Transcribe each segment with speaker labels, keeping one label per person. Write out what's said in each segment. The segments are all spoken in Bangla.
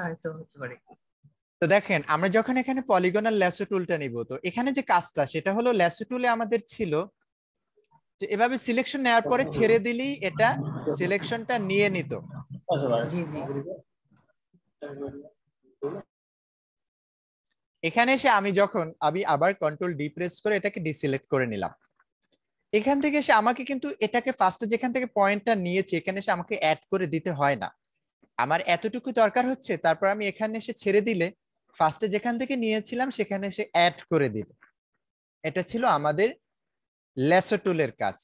Speaker 1: হয়তো হতে পারে।
Speaker 2: তো দেখেন আমরা যখন এখানে পলিগনাল ল্যাসো টুলটা নিব, তো এখানে যে কাজটা সেটা হলো ল্যাসো টুলে আমাদের ছিল যে এভাবে সিলেকশন নেওয়ার পরে ছেড়ে দিলেই এটা সিলেকশনটা নিয়ে নিত।
Speaker 1: জি জি।
Speaker 2: এখানে এসে আমি আবার কন্ট্রোল ডি প্রেস করে এটাকে ডিসিলেক্ট করে নিলাম। এখান থেকে এসে আমাকে কিন্তু এটাকে ফার্স্টে যেখান থেকে পয়েন্টটা নিয়েছি এখানে এসে আমাকে অ্যাড করে দিতে হয় না। আমার এতটুকু দরকার হচ্ছে, তারপর আমি এখানে এসে ছেড়ে দিলে ফার্স্টে যেখান থেকে নিয়েছিলাম সেখানে এসে অ্যাড করে দিব। এটা ছিল আমাদের ল্যাসো টুলের কাজ।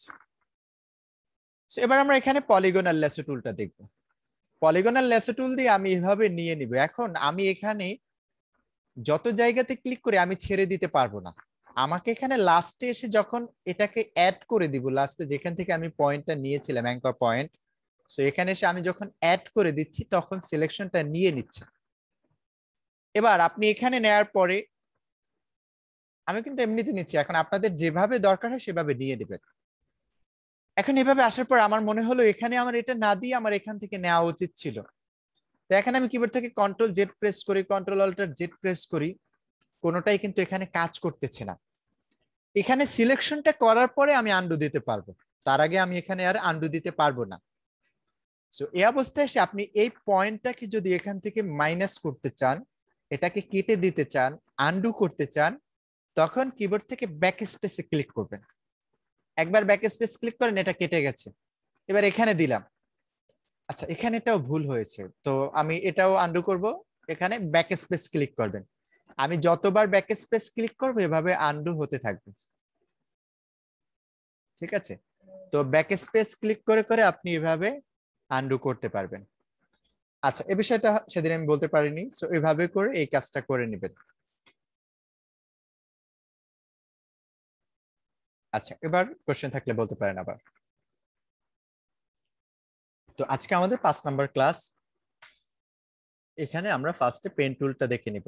Speaker 2: এবার আমরা এখানে পলিগনাল ল্যাসো টুলটা দেখব। পলিগনাল ল্যাসো টুল দিয়ে আমি এভাবে নিয়ে নিব। এখন আমি এখানে যত জায়গাতে ক্লিক করে আমি ছেড়ে দিতে পারবো না। আমাকে এখানে লাস্টে এসে যখন এটাকে অ্যাড করে দিব, লাস্টে যেখান থেকে আমি পয়েন্টটা নিয়েছিলাম অ্যাঙ্কর পয়েন্ট, সো এখানে এসে আমি যখন অ্যাড করে দিচ্ছি তখন সিলেকশনটা নিয়ে নিচ্ছে। এবার আপনি এখানে নেয়ার পরে আমি কিন্তু এমনিতে নিচ্ছি, এখন আপনাদের যেভাবে দরকার হয় সেভাবে নিয়ে নেবেন। এখন এভাবে আসার পর আমার মনে হলো এখানে আমার এটা না দিয়ে আমার এখান থেকে নেওয়া উচিত ছিল। তো এখানে আমি কিবোর্ড থেকে কন্ট্রোল জেড প্রেস করি, কন্ট্রোল অল্টার জেড প্রেস করি, কোনোটাই কিন্তু এখানে কাজ করতেছে না। এখানে সিলেকশনটা করার পরে আমি আন্ডু দিতে পারবো, তার আগে আমি এখানে আর আন্ডু দিতে পারবো না। সো এই অবস্থায় এসে আপনি এই পয়েন্টটাকে যদি এখান থেকে মাইনাস করতে চান, এটাকে কেটে দিতে চান, আন্ডু করতে চান, তখন কিবোর্ড থেকে ব্যাক স্পেসে ক্লিক করবেন। একবার ব্যাক স্পেস ক্লিক করেন, এটা কেটে গেছে। এবার এখানে দিলাম, আচ্ছা এখানে এটাও ভুল হয়েছে, তো আমি এটাও আন্ডু করব। এখানে ব্যাক স্পেস ক্লিক করবেন। আমি যতবার ব্যাক স্পেস ক্লিক করবো এভাবে আন্ডু হতে থাকবে। ঠিক আছে, তো ব্যাক স্পেস ক্লিক করে করে আপনি এভাবে আন্ডু করতে পারবেন। আচ্ছা এই বিষয়টা সেদিন আমি বলতে পারিনি, সো এইভাবে করে এই কাজটা করে নেবেন। আচ্ছা এবার কোশ্চেন থাকলে বলতে পারেন আবার। তো আজকে আমাদের 5 নম্বর ক্লাস। এখানে আমরা ফার্স্টে পেন টুলটা দেখে নিব।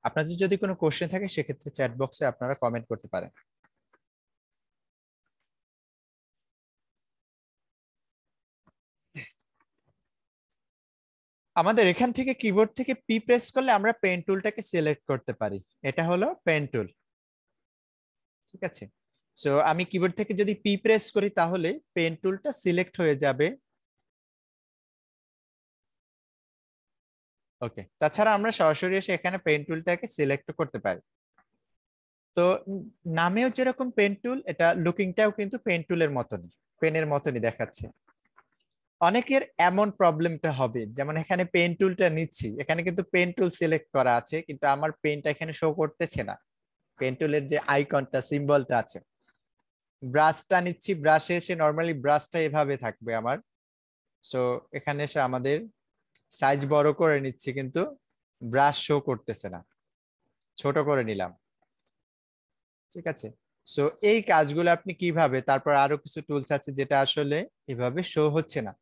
Speaker 2: আপনাদের যদি কোনো কোশ্চেন থাকে সেক্ষেত্রে চ্যাট বক্সে আপনারা কমেন্ট করতে পারেন। আমাদের এখান থেকে কিবোর্ড থেকে পি প্রেস করলে আমরা পেন টুলটাকে সিলেক্ট করতে পারি। এটা হলো পেন টুল। ঠিক আছে, সো আমি কিবোর্ড থেকে যদি পি প্রেস করি তাহলে পেন টুলটা সিলেক্ট হয়ে যাবে। ওকে, তাছাড়া আমরা সরাসরি এসে এখানে পেন টুলটাকে সিলেক্ট করতে পারি। তো নামেও যেরকম পেন টুল, এটা লুকিংটাও কিন্তু পেন টুলের মতনই, পেনের মতনই দেখাচ্ছে। অনেকের এমন প্রবলেমটা হবে, যেমন এখানে পেন টুলটা নিচ্ছি, এখানে কিন্তু পেন টুল সিলেক্ট করা আছে কিন্তু আমার পেনটা এখানে শো করতেছে না। পেন টুলের যে আইকনটা সিম্বলটা আছে, ব্রাশটা নিচ্ছি, ব্রাশে এসে নর্মালি ব্রাশটা এভাবে থাকবে আমার। সো এখানে এসে আমাদের সাইজ বড় করে নিচ্ছি কিন্তু ব্রাশ শো করতেছে না, ছোট করে নিলাম। ঠিক আছে, সো এই কাজগুলো আপনি কিভাবে, তারপর আরো কিছু টুলস আছে যেটা আসলে এভাবে শো হচ্ছে না।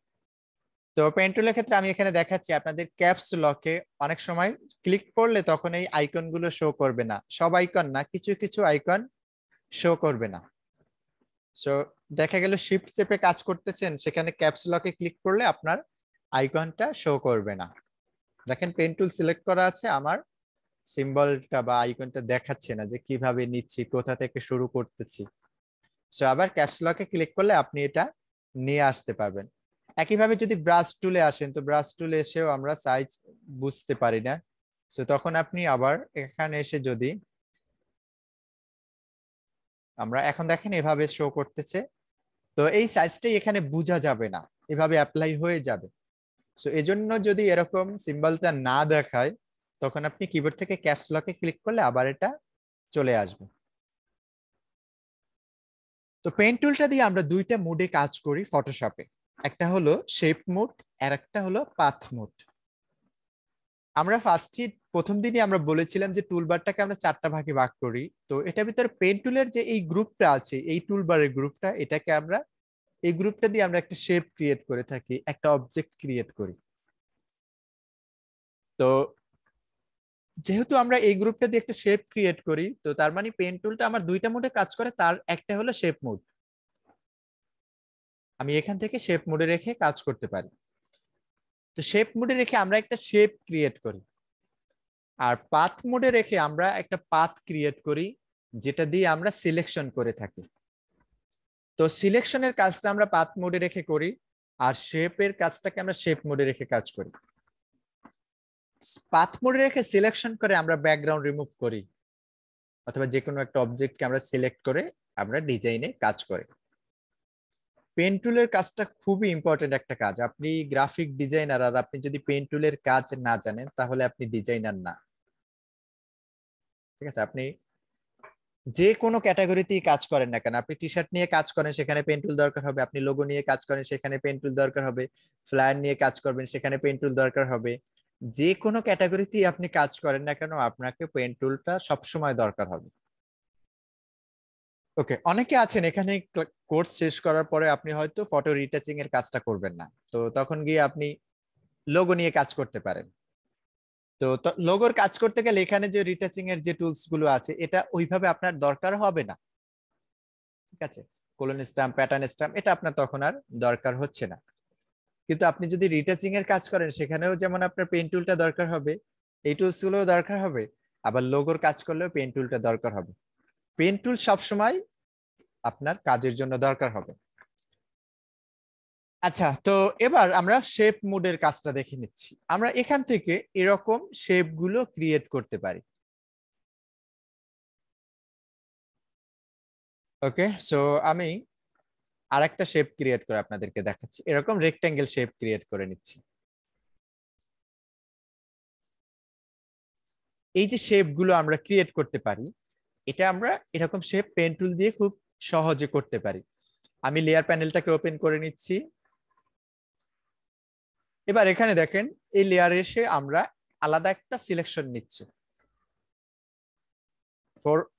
Speaker 2: তো পেন টুলের ক্ষেত্রে আমি এখানে দেখাচ্ছি আপনাদের ক্যাপস লকে অনেক সময় ক্লিক করলে তখন এই আইকন গুলো শো করবে না, সব আইকন না, কিছু কিছু আইকন শো করবে না। সো দেখা গেল শিফট চেপে কাজ করতেছেন, সেখানে ক্যাপস লকে ক্লিক করলে আপনার আইকনটা শো করবে না। দেখেন পেন টুল সিলেক্ট করা আছে, আমার সিম্বলটা বা আইকনটা দেখাচ্ছে না যে কিভাবে নিচ্ছি, কোথা থেকে শুরু করতেছি। সো আবার ক্যাপস লকে ক্লিক করলে আপনি এটা নিয়ে আসতে পারবেন। একইভাবে যদি ব্রাশ টুলে আসেন, তো ব্রাশ টুলে এসেও আমরা সাইজ বুঝতে পারি না। সো তখন আপনি আবার এখানে এসে যদি আমরা এখন দেখেন এভাবে শো করতেছে, তো এই সাইজটাই এখানে বোঝা যাবে না, এভাবে অ্যাপ্লাই হয়ে যাবে। সো এজন্য যদি এরকম সিম্বলটা না দেখায় তখন আপনি কিবোর্ড থেকে ক্যাপস লকে ক্লিক করলে আবার এটা চলে আসবে। তো পেন টুলটা দিয়ে আমরা দুইটা মোডে কাজ করি ফটোশপে, একটা হলো শেপ মোড আর একটা হলো পাথ মোড। আমরা প্রথম দিনই আমরা বলেছিলাম যে টুলবারটাকে আমরা 4টা ভাগে ভাগ করি। তো এটার ভিতরে পেন টুলের যে এই গ্রুপটা আছে, এই টুলবারের গ্রুপটা, এটাকে আমরা এই গ্রুপটা দিয়ে আমরা একটা শেপ ক্রিয়েট করে থাকি, একটা অবজেক্ট ক্রিয়েট করি। তো যেহেতু আমরা এই গ্রুপটা দিয়ে একটা শেপ ক্রিয়েট করি, তো তার মানে পেন টুলটা আমার দুইটা মোডে কাজ করে, তার একটা হলো শেপ মোড। আমি এখান থেকে শেপ মোডে রেখে কাজ করতে পারি। তো শেপ মোডে রেখে আমরা একটা শেপ ক্রিয়েট করি, আর পাথ মোডে রেখে আমরা একটা পাথ ক্রিয়েট করি যেটা দিয়ে আমরা সিলেকশন করে থাকি। তো সিলেকশনের কাজটা আমরা পাথ মোডে রেখে করি, আর শেপের কাজটাকে আমরা শেপ মোডে রেখে কাজ করি। পাথ মোডে রেখে সিলেকশন করে আমরা ব্যাকগ্রাউন্ড রিমুভ করি, অথবা যে কোনো একটা অবজেক্টকে আমরা সিলেক্ট করে আমরা ডিজাইনে কাজ করি। পেন টুলের কাজটা খুবই ইম্পর্টেন্ট একটা কাজ। আপনি গ্রাফিক ডিজাইনার আর আপনি যদি পেন টুলের কাজ না জানেন তাহলে আপনি ডিজাইনার না। ঠিক আছে, আপনি যে কোনো ক্যাটাগরিতেই কাজ করেন না কেন, আপনি টি শার্ট নিয়ে কাজ করেন সেখানে পেন টুল দরকার হবে, আপনি লোগো নিয়ে কাজ করেন সেখানে পেন টুল দরকার হবে, ফ্লায়ার নিয়ে কাজ করবেন সেখানে পেন টুল দরকার হবে। যে কোনো ক্যাটাগরিতেই আপনি কাজ করেন না কেন আপনাকে পেন টুলটা সবসময় দরকার হবে। ওকে, অনেকে আছেন এখানে কোর্স শেষ করার পরে আপনি হয়তো ফটো রিটাচিং এর কাজটা করবেন না, তো তখন গিয়ে আপনি লোগো নিয়ে কাজ করতে পারেন। তো লোগোর কাজ করতে গেলে এখানে যে রিটাচিং এর যে টুলস গুলো আছে এটা ওইভাবে আপনার দরকার হবে না। ঠিক আছে, কোলন স্ট্যাম্প, প্যাটার্ন স্ট্যাম্প এটা আপনার তখন আর দরকার হচ্ছে না। কিন্তু আপনি যদি রিটাচিং এর কাজ করেন সেখানেও যেমন আপনার পেন টুলটা দরকার হবে, এই টুলস গুলোও দরকার হবে, আবার লোগোর কাজ করলেও পেন টুলটা দরকার হবে। পেন টুল সবসময় আপনার কাজের জন্য দরকার হবে। আচ্ছা, তো এবার আমরা শেপ মোডের কাজটা দেখে নিচ্ছি। আমরা এখান থেকে এরকম শেপ গুলো ক্রিয়েট করতে পারি। ওকে, সো আমি আরেকটা শেপ ক্রিয়েট করে আপনাদেরকে দেখাচ্ছি। এরকম রেক্টেঙ্গেল শেপ ক্রিয়েট করে নিচ্ছি। এই যে শেপ গুলো আমরা ক্রিয়েট করতে পারি, এটা আমরা এরকম শেপ পেন টুল দিয়ে খুব সহজে করতে পারি। আমি লেয়ার প্যানেলটাকে ওপেন করে নিচ্ছি। এবার এখানে দেখেন এই লেয়ারে এসে আমরা আলাদা একটা সিলেকশন নিচ্ছি।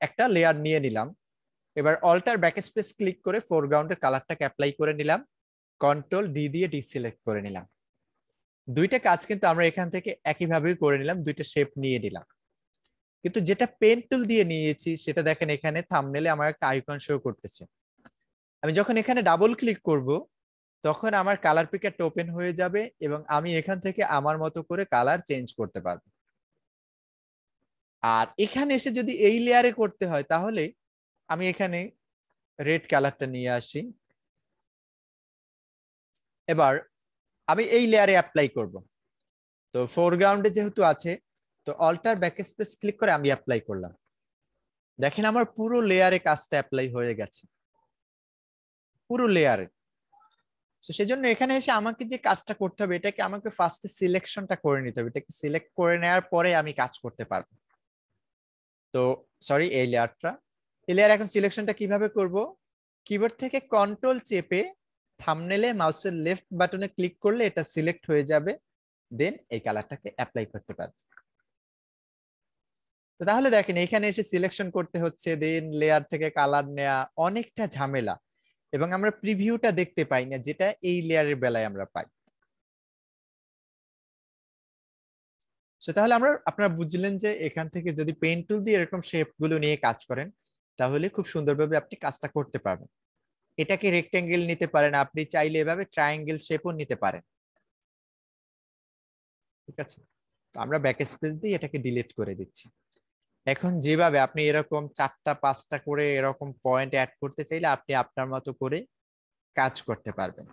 Speaker 2: একটা লেয়ার নিয়ে নিলাম। এবার অল্টার ব্যাকস্পেস ক্লিক করে ফোরগ্রাউন্ডের কালারটাকে অ্যাপ্লাই করে নিলাম, কন্ট্রোল ডি দিয়ে ডিসিলেক্ট করে নিলাম। দুইটা কাজ কিন্তু আমরা এখান থেকে একইভাবেই করে নিলাম, দুইটা শেপ নিয়ে নিলাম। কিন্তু যেটা পেন টুল দিয়ে নিয়েছি সেটা দেখেন এখানে থাম্বনেলে আমার একটা আইকন শো করতেছে। আমি যখন এখানে ডাবল ক্লিক করব তখন আমার কালার পিকারটা ওপেন হয়ে যাবে এবং আমি এখান থেকে আমার মতো করে কালার চেঞ্জ করতে পারবো। আর এখানে এসে যদি এই লেয়ারে করতে হয় তাহলে আমি এখানে রেড কালারটা নিয়ে আসি। এবার আমি এই লেয়ারে অ্যাপ্লাই করব। তো ফোরগ্রাউন্ডে যেহেতু আছে তো অল্টার ব্যাকস্পেস ক্লিক করে আমি অ্যাপ্লাই করলাম। দেখেন আমার পুরো লেয়ারে কাজটা অ্যাপ্লাই হয়ে গেছে, পুরো লেয়ারে। তো সেজন্য এখানে এসে আমাকে যে কাজটা করতে হবে এটাকে আমাকে ফার্স্টে সিলেকশনটা করে নিতে হবে, এটাকে সিলেক্ট করে নেওয়ার পরে আমি কাজ করতে পারবো। তো সরি, এই লেয়ার এখন সিলেকশনটা কিভাবে করব? কিবোর্ড থেকে কন্ট্রোল চেপে থাম্বনেলে মাউসের লেফট বাটনে ক্লিক করলে এটা সিলেক্ট হয়ে যাবে, দেন এই কালারটাকে অ্যাপ্লাই করতে পারবে। তো তাহলে দেখেন এখানে এসে সিলেকশন করতে হচ্ছে, দেন লেয়ার থেকে কালার নেওয়া, অনেকটা ঝামেলা, এবং আমরা প্রিভিউটা দেখতে পাই না যেটা এই লেয়ারের বেলায় আমরা পাই। তাহলে আপনারা বুঝলেন যে এখান থেকে যদি পেন টুল দিয়ে এরকম শেপ গুলো নিয়ে কাজ করেন তাহলে খুব সুন্দরভাবে আপনি কাজটা করতে পারবেন। এটাকে রেক্টেঙ্গেল নিতে পারেন, আপনি চাইলে এভাবে ট্রায়াঙ্গেল শেপও নিতে পারেন। ঠিক আছে, তো আমরা ব্যাক স্পেস দিয়ে এটাকে ডিলিট করে দিচ্ছি। এখন যেভাবে আপনি এরকম 4টা 5টা করে এরকম পয়েন্ট অ্যাড করতে চাইলে আপনি আপনার মতো করে কাজ করতে পারবেন।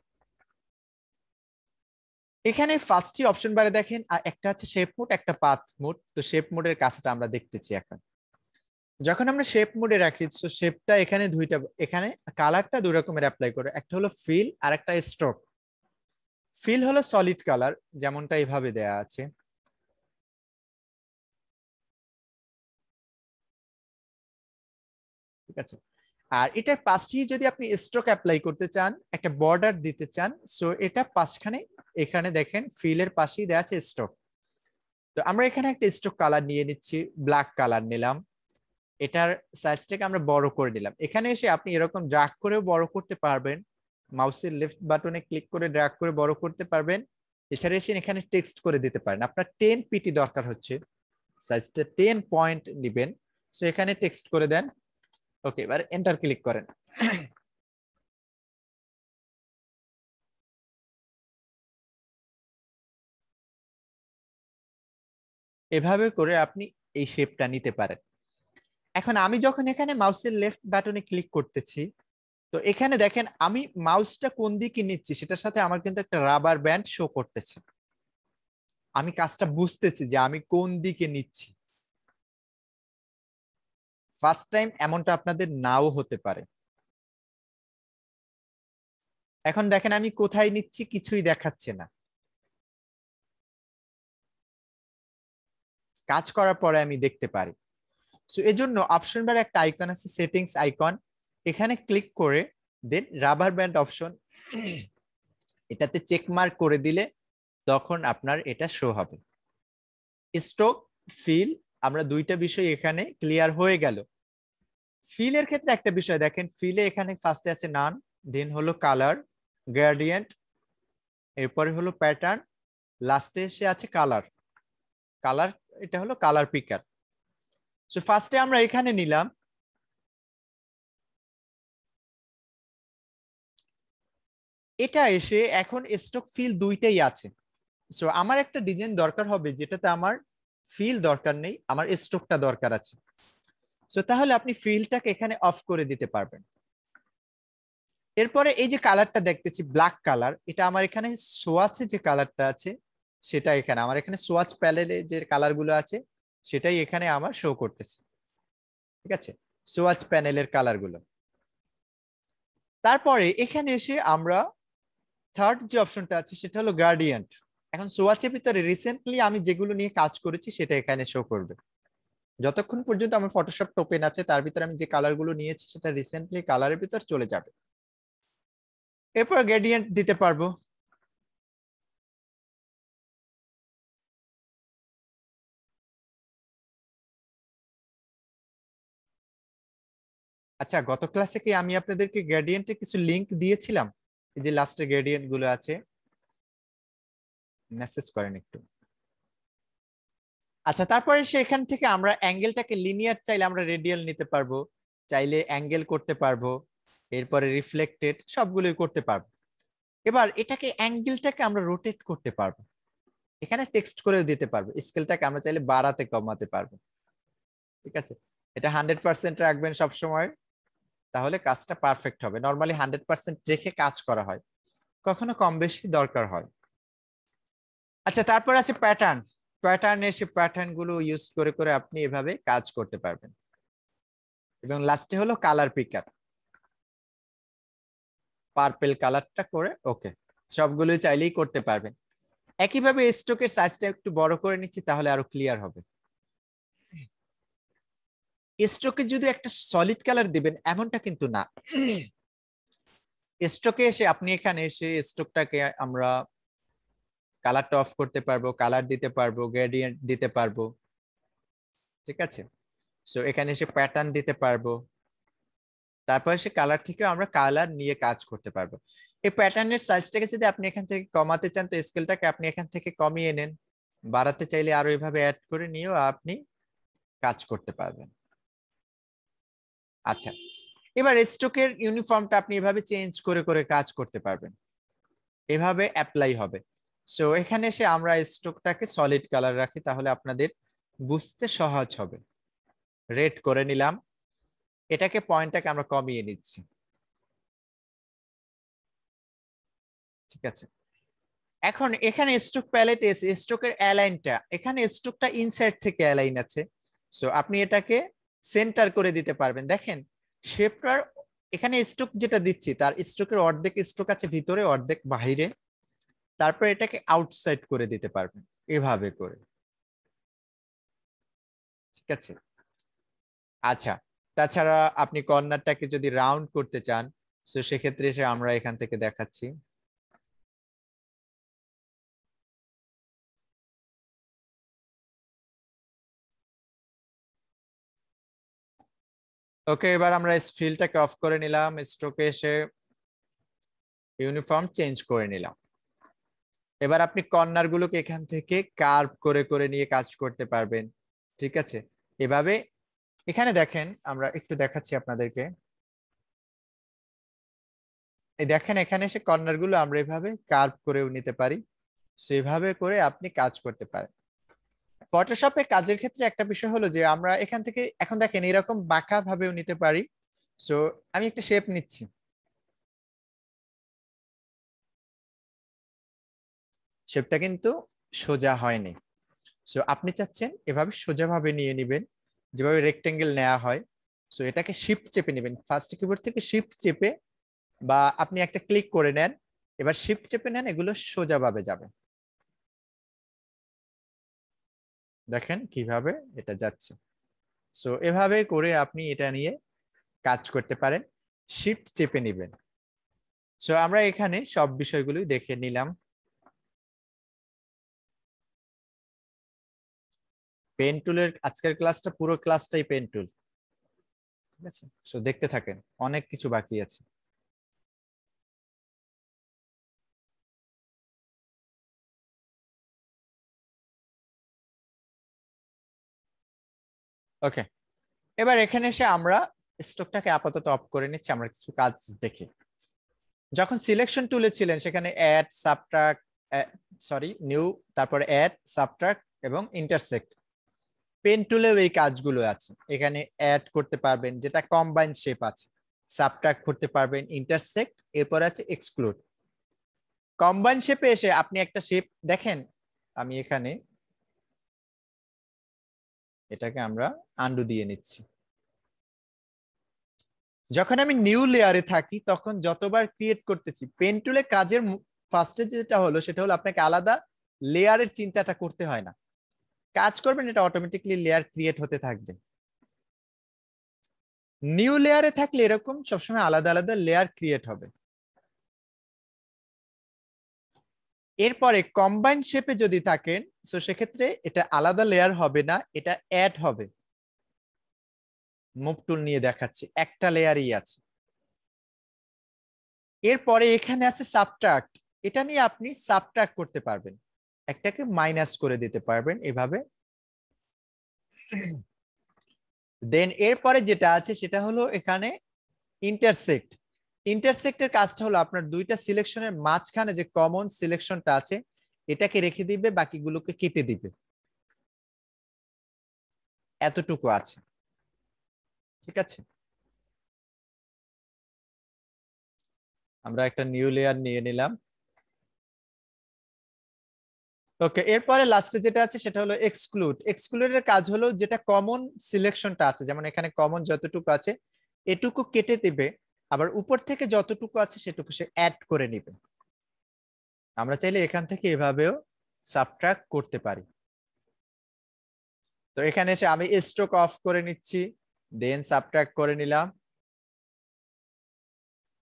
Speaker 2: এখানে ফার্স্টই অপশন বারে দেখেন একটা আছে শেপ মোড, একটা পাথ মোড। তো শেপ মোডের কাজটা আমরা দেখতেছি এখন। যখন আমরা শেপ মোডে রাখি তো শেপটা এখানে দুইটা, এখানে কালারটা দুই রকমের অ্যাপ্লাই করে, একটা হলো ফিল আর একটা স্ট্রোক। ফিল হলো সলিড কালার, যেমনটা এইভাবে দেয়া আছে। ঠিক আছে, আর এটার পাশেই যদি আপনি স্ট্রোক অ্যাপ্লাই করতে চান, একটা বর্ডার দিতে চান, সো এটা পাশখানে এখানে দেখেন ফিলের পাশেই দেয়া আছে স্ট্রোক। তো আমরা এখানে একটা স্ট্রোক কালার নিয়ে নিচ্ছি, ব্ল্যাক কালার নিলাম। এটার সাইজটাকে আমরা বড় করে নিলাম। এখানে এসে আপনি এরকম ড্র্যাগ করেও বড় করতে পারবেন, মাউসের লেফট বাটনে ক্লিক করে ড্র্যাগ করে বড় করতে পারবেন। এছাড়া এসে এখানে টেক্সট করে দিতে পারেন। আপনার 10 পিটি দরকার হচ্ছে, সাইজটা 10 পয়েন্ট নেবেন, সো এখানে টেক্সট করে দেন। ওকে, এবার এন্টার ক্লিক করেন। এভাবে করে আপনি এই শেপটা নিতে পারেন। এখন আমি যখন এখানে মাউসের লেফট বাটনে ক্লিক করতেছি, তো এখানে দেখেন আমি মাউসটা কোন দিকে নিচ্ছি সেটার সাথে আমার কিন্তু একটা রাবার ব্যান্ড শো করতেছে। আমি কাজটা বুঝতেছি যে আমি কোন দিকে নিচ্ছি। ফার্স্ট টাইম এমনটা আপনাদের নাও হতে পারে। এখন দেখেন আমি কোথায় নিচ্ছি কিছুই দেখাচ্ছে না। কাজ করার পরে আমি দেখতে পারি। সো এজন্য অপশন বার একটা আইকন আছে, সেটিংস আইকন, এখানে ক্লিক করে দেন রাবার ব্যান্ড অপশন, এটাতে চেক মার্ক করে দিলে তখন আপনার এটা শো হবে। স্ট্রোক, ফিল, আমরা দুইটা বিষয় এখানে ক্লিয়ার হয়ে গেল। ফিলের ক্ষেত্রে একটা বিষয় দেখেন, ফিলে এখানে ফার্স্টে আছে নান, দেন হলো কালার, গ্রেডিয়েন্ট, এরপরে হলো প্যাটার্ন, লাস্টে এসে আছে কালার। কালার, এটা হলো কালার পিকার। সো ফার্স্টে আমরা এখানে নিলাম, এটা এসে এখন স্টক ফিল দুইটাই আছে। সো আমার একটা ডিজাইন দরকার হবে যেটাতে আমার ফিল দরকার নেই, আমার স্টকটা দরকার আছে। সো তাহলে আপনি ফিলটাকে এখানে অফ করে দিতে পারবেন। এরপরে এই যে কালারটা দেখতেছি ব্ল্যাক কালার, এটা আমার এখানে সোয়াচে যে কালারটা আছে সেটা এখানে আমার এখানে সোয়াচ প্যানেলে যে কালার গুলো আছে সেটাই এখানে আমার শো করতেছে। ঠিক আছে, সোয়াচ প্যানেলের কালার গুলো। তারপরে এখানে এসে আমরা থার্ড যে অপশনটা আছে সেটা হলো গ্রেডিয়েন্ট। এখন সোয়াচের ভিতরে রিসেন্টলি আমি যেগুলো নিয়ে কাজ করেছি সেটা এখানে শো করবে। যতক্ষণ পর্যন্ত আমার ফটোশপ ওপেন আছে তার ভিতরে আমি যে কালার গুলো নিয়েছি সেটা রিসেন্টলি কালারের ভিতর চলে যাবে। এরপর গ্রেডিয়েন্ট দিতে পারবো। আচ্ছা, গত ক্লাসে কি আমি আপনাদেরকে গ্রেডিয়েন্টের কিছু লিংক দিয়েছিলাম? এই যে লাস্টের গ্রেডিয়েন্ট গুলো আছে, মেসেজ করেন একটু। আচ্ছা, তারপরে সেখান থেকে আমরা অ্যাঙ্গেলটাকে লিনিয়ার চাইলে আমরা রেডিয়াল নিতে পারবো, চাইলে অ্যাঙ্গেল করতে পারবো, এরপরে রিফ্লেক্টেড সবগুলোই করতে পারবো। এবার এটাকে অ্যাঙ্গেলটাকে আমরা রোটেট করতে পারবো, এখানে টেক্সট করেও দিতে পারবো, স্কেলটাকে আমরা চাইলে বাড়াতে কমাতে পারবো। ঠিক আছে, এটা 100% রাখবেন সবসময়, তাহলে কাজটা পারফেক্ট হবে। নর্মালি 100% রেখে কাজ করা হয়, কখনো কম বেশি দরকার হয়। আচ্ছা, তারপর আছে প্যাটার্ন। প্যাটার্ন এসে প্যাটার্ন গুলো ইউজ করে করে আপনি এভাবে কাজ করতে পারবেন। এবং লাস্টে হলো কালার পিকার, পার্পেল কালারটা করে ওকে, সবগুলোই চাইলেই করতে পারবেন। একইভাবে স্ট্রোকের সাইজটা একটু বড় করে নিচ্ছি তাহলে আরো ক্লিয়ার হবে। স্ট্রোকে যদি একটা সলিড কালার দিবেন এমনটা কিন্তু না। স্ট্রোকে এসে আপনি এখানে এসে স্ট্রোকটাকে আমরা কালারটা অফ করতে পারবো, কালার দিতে পারবো, গ্রেডিয়েন্ট দিতে পারবো। ঠিক আছে, সো এখানে এসে প্যাটার্ন দিতে পারবো, তারপর সে কালার থেকে আমরা কালার নিয়ে কাজ করতে পারবো। এই প্যাটার্নের সাইজটাকে যদি আপনি এখান থেকে কমাতে চান তো স্কেলটাকে আপনি এখান থেকে কমিয়ে নেন, বাড়াতে চাইলে আরো এভাবে অ্যাড করে নিয়েও আপনি কাজ করতে পারবেন। আচ্ছা, এবার স্ট্রোকের ইউনিফর্মটা আপনি এভাবে চেঞ্জ করে করে কাজ করতে পারবেন, এভাবে অ্যাপ্লাই হবে। সো এখানে এসে আমরা স্ট্রোকটাকে সলিড কালার রাখি তাহলে আপনাদের বুঝতে সহজ হবে। রেড করে নিলাম, এটাকে পয়েন্টটাকে আমরা কমিয়ে নিচ্ছি। ঠিক আছে, এখন এখানে স্ট্রোক প্যালেট এসে স্ট্রোকের অ্যালাইনটা, এখানে স্ট্রোকটা ইনসাইড থেকে অ্যালাইন আছে, সো আপনি এটাকে সেন্টার করে দিতে পারবেন। দেখেন শেপটার এখানে স্ট্রোক যেটা দিচ্ছি তার স্ট্রোকের অর্ধেক স্ট্রোক আছে ভিতরে, অর্ধেক বাহিরে, তারপর এটাকে আউটসাইড করে দিতে পারবেন এভাবে করে। ঠিক আছে, আচ্ছা, তাছাড়া আপনি কর্নারটাকে যদি রাউন্ড করতে চান তো সেক্ষেত্রে এসে আমরা এখান থেকে দেখাচ্ছি। ওকে, এবার আমরা ফিলটাকে অফ করে নিলাম, স্ট্রোকে এসে ইউনিফর্ম চেঞ্জ করে নিলাম। এবার আপনি কর্নার গুলোকে এখান থেকে কার্ভ করে করে নিয়ে কাজ করতে পারবেন। ঠিক আছে, এভাবে এখানে দেখেন আমরা একটু দেখাচ্ছি আপনাদেরকে। এই দেখেন এখানে এসে কর্নার গুলো আমরা এভাবে কার্ভ করেও নিতে পারি, সেভাবে করে আপনি কাজ করতে পারেন। ফটোশপে কাজের ক্ষেত্রে একটা বিষয় হলো যে আমরা এখান থেকে এখন দেখেন এরকম বাঁকা ভাবেও নিতে পারি। সো আমি একটা শেপ নিচ্ছি, শেপটা কিন্তু সোজা হয়নি। সো আপনি চাচ্ছেন এভাবে সোজাভাবে নিয়ে নেবেন, যেভাবে রেক্টেঙ্গেল নেওয়া হয়। সো এটাকে শিফট চেপে নেবেন, ফার্স্ট কিবোর্ড থেকে শিফট চেপে, বা আপনি একটা ক্লিক করে নেন, এবার শিফট চেপে নেন, এগুলো সোজাভাবে যাবে। দেখেন কিভাবে এটা যাচ্ছে। সো এভাবে করে আপনি এটা নিয়ে কাজ করতে পারেন, শিফট চেপে নেবেন। সো আমরা এখানে সব বিষয়গুলোই দেখে নিলাম। পেন টুলের আজকের ক্লাসটা পুরো ক্লাসটাই পেন টুল, ঠিক আছে? সো দেখতে থাকেন, অনেক কিছু বাকি আছে। ওকে, এবার এখানে এসে আমরা স্টকটাকে আপাতত অফ করে নিচ্ছি, আমরা কিছু কাজ দেখি। যখন সিলেকশন টুলে ছিলেন সেখানে অ্যাড, সাবট্রাক্ট, সরি নিউ, তারপরে অ্যাড, সাবট্রাক্ট এবং ইন্টারসেক্ট। পেন টুলেও এই কাজগুলো আছে, এখানে অ্যাড করতে পারবেন যেটা কম্বাইন শেপ আছে, সাবট্রাক্ট করতে পারবেন, ইন্টারসেক্ট, এরপর আছে এক্সক্লুড। কম্বাইন শেপে এসে আপনি একটা শেপ দেখেন, আমি এখানে এটাকে আমরা আন্ডু দিয়ে নিচ্ছি। যখন আমি নিউ লেয়ারে থাকি তখন যতবার ক্রিয়েট করতেছি, পেন টুলে কাজের ফার্স্টে যেটা হলো সেটা হলো আপনাকে আলাদা লেয়ারের চিন্তাটা করতে হয় না, কাজ করবেন এটা অটোমেটিকলি লেয়ার ক্রিয়েট হতে থাকবে। নিউ লেয়ারে থাকলে এরকম সবসময় আলাদা আলাদা লেয়ার ক্রিয়েট হবে। এরপরে কম্বাইন শেপে যদি থাকেন তো সেক্ষেত্রে এটা আলাদা লেয়ার হবে না, এটা অ্যাড হবে। মুভ টুল নিয়ে দেখাচ্ছি, একটা লেয়ারই আছে। এরপরে এখানে আছে সাবট্রাক্ট, এটা নিয়ে আপনি সাবট্রাক্ট করতে পারবেন, একটাকে মাইনাস করে দিতে পারবেন এভাবে। দেন এরপরে যেটা আছে সেটা হলো এখানে ইন্টারসেক্ট। ইন্টারসেক্টের কাজটা হলো আপনার দুইটা সিলেকশনের মাঝখানে যে কমন সিলেকশনটা আছে এটাকে রেখে দিবে, বাকিগুলোকে কেটে দিবে। এতটুকু আছে, ঠিক আছে? আমরা একটা নিউ লেয়ার নিয়ে নিলাম। ওকে, এরপরে লাস্টে যেটা আছে সেটা হলো এক্সক্লুড। এক্সক্লুডের কাজ হলো যেটা কমন সিলেকশনটা আছে, যেমন এখানে কমন যতটুকু আছে এটুকু কেটে দিবে, আবার উপর থেকে যতটুকু আছে সেটুকু সে অ্যাড করে নিবে। আমরা চাইলে এখান থেকে এভাবেও সাবট্রাক্ট করতে পারি। তো এখানে এসে আমি স্ট্রোক অফ করে নিচ্ছি, দেন সাবট্রাক্ট করে নিলাম।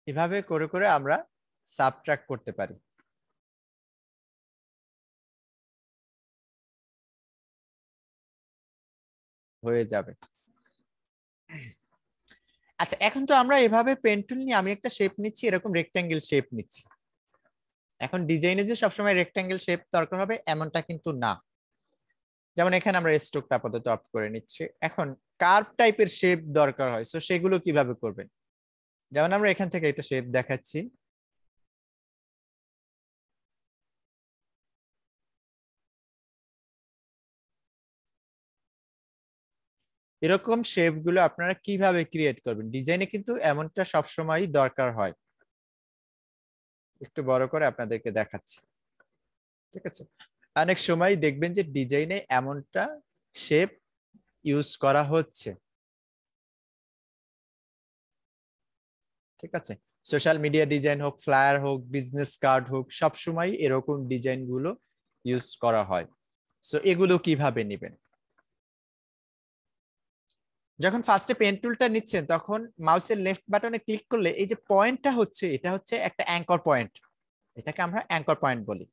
Speaker 2: এভাবে করে করে আমরা সাবট্রাক্ট করতে পারি। হয়ে যাবে। আচ্ছা, এখন তো আমরা এভাবে পেন টুল নিয়ে আমি একটা শেপ নিচ্ছি, এরকম রেক্ট্যাঙ্গেল শেপ নিচ্ছি। এখন ডিজাইনে যে সবসময় রেক্ট্যাঙ্গেল শেপ দরকার হবে এমনটা কিন্তু না। যেমন এখানে আমরা স্ট্রোকটা আপাতত অফ করে নিচ্ছি। এখন কার্ভ টাইপের শেপ দরকার হয়, সো সেগুলো কিভাবে করবেন? যেমন আমরা এখান থেকে একটা শেপ দেখাচ্ছি, এরকম শেপ গুলো আপনারা কিভাবে ক্রিয়েট করবেন? ডিজাইনে কিন্তু এমনটা সবসময় দরকার হয়। একটু বড় করে আপনাদেরকে দেখাচ্ছি, ঠিক আছে? অনেক সময় দেখবেন যে ডিজাইনে এমনটা শেপ ইউজ করা হচ্ছে, ঠিক আছে? সোশ্যাল মিডিয়া ডিজাইন হোক, ফ্লায়ার হোক, বিজনেস কার্ড হোক, সবসময় এরকম ডিজাইন গুলো ইউজ করা হয়। সো এগুলো কিভাবে নেবেন? যখন ফার্স্টে পেন টুলটা নিচ্ছেন তখন মাউসের লেফট বাটনে ক্লিক করলে এই যে পয়েন্টটা হচ্ছে এটা হচ্ছে একটা অ্যাঙ্কর পয়েন্ট, এটাকে আমরা অ্যাঙ্কর পয়েন্ট বলি।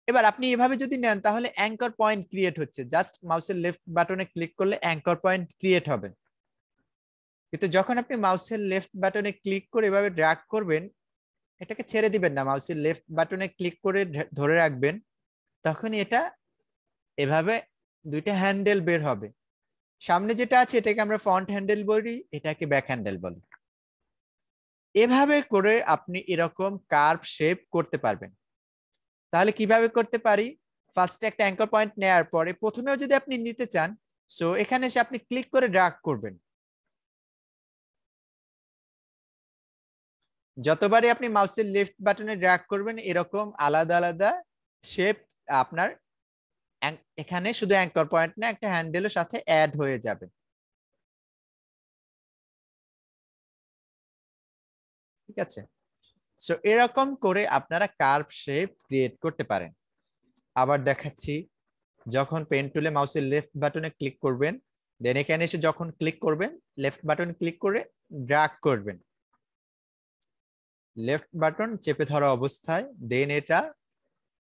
Speaker 2: এবার আপনি এভাবে যদি নেন তাহলে অ্যাঙ্কর পয়েন্ট ক্রিয়েট হচ্ছে, জাস্ট মাউসের লেফট বাটনে ক্লিক করলে অ্যাঙ্কর পয়েন্ট ক্রিয়েট হবে। কিন্তু যখন আপনি মাউসের লেফট বাটনে ক্লিক করে এভাবে ড্র্যাগ করবেন, এটাকে ছেড়ে দিবেন না, মাউসের লেফট বাটনে ক্লিক করে ধরে রাখবেন, তখন এটা এভাবে দুইটা হ্যান্ডেল বের হবে। সামনে যেটা আছে এটাকে আমরা ফ্রন্ট হ্যান্ডেল বলি, এটাকে ব্যাক হ্যান্ডেল বলি। এভাবে করে আপনি এরকম কার্ভ শেপ করতে পারবেন। তাহলে কিভাবে করতে পারি? ফার্স্টে একটা অ্যাঙ্কর পয়েন্ট নেওয়ার পরে প্রথমেও যদি আপনি নিতে চান, সো এখানে এসে আপনি ক্লিক করে ড্র্যাগ করবেন। যতবারই আপনি মাউসের লেফট বাটনে ড্র্যাগ করবেন এরকম আলাদা আলাদা শেপ আপনার এখানে শুধু অ্যাঙ্কর পয়েন্ট না, একটা হ্যান্ডেলের সাথে অ্যাড হয়ে যাবে। ঠিক আছে, সো এরকম করে আপনারা কার্ভ শেপ ক্রিয়েট করতে পারেন। আবার দেখাচ্ছি, যখন পেন টুলে মাউসের লেফট বাটনে ক্লিক করবেন, দেন এখানে এসে যখন ক্লিক করবেন লেফট বাটন ক্লিক করে ড্র্যাগ করবেন, লেফট বাটন চেপে ধরা অবস্থায়, দেন এটা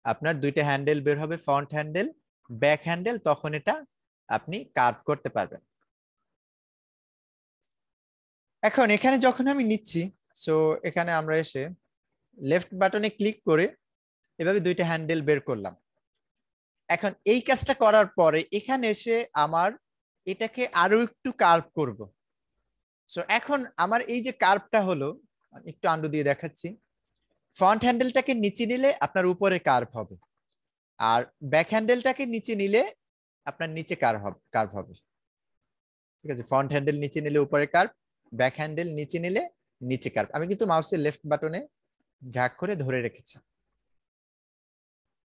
Speaker 2: আপনার দুইটা হ্যান্ডেল বের হবে, ফ্রন্ট হ্যান্ডেল, ব্যাক হ্যান্ডেল, তখন এটা আপনি কার্ভ করতে পারবেন। এখন এখানে যখন আমি নিচ্ছি, সো এখানে আমরা এসে লেফট বাটনে ক্লিক করে এভাবে দুইটা হ্যান্ডেল বের করলাম। এখন এই কাজটা করার পরে এখানে এসে আমার এটাকে আরো একটু কার্ভ করব। সো এখন আমার এই যে কার্ভটা হলো, একটু আন্ডু দিয়ে দেখাচ্ছি, ফ্রন্ট হ্যান্ডেলটাকে নিচে নিলে আপনার উপরে কার্ভ হবে, আর ব্যাক হ্যান্ডেলটাকে নিচে নিলে আপনার নিচে কার্ভ হবে। ঠিক আছে, ফ্রন্ট হ্যান্ডেল নিচে নিলে উপরে কার্ভ, ব্যাক হ্যান্ডেল নিচে নিলে নিচে কার্ভ। আমি কিন্তু মাউসের লেফট বাটনে ড্র্যাগ করে ধরে রেখেছি।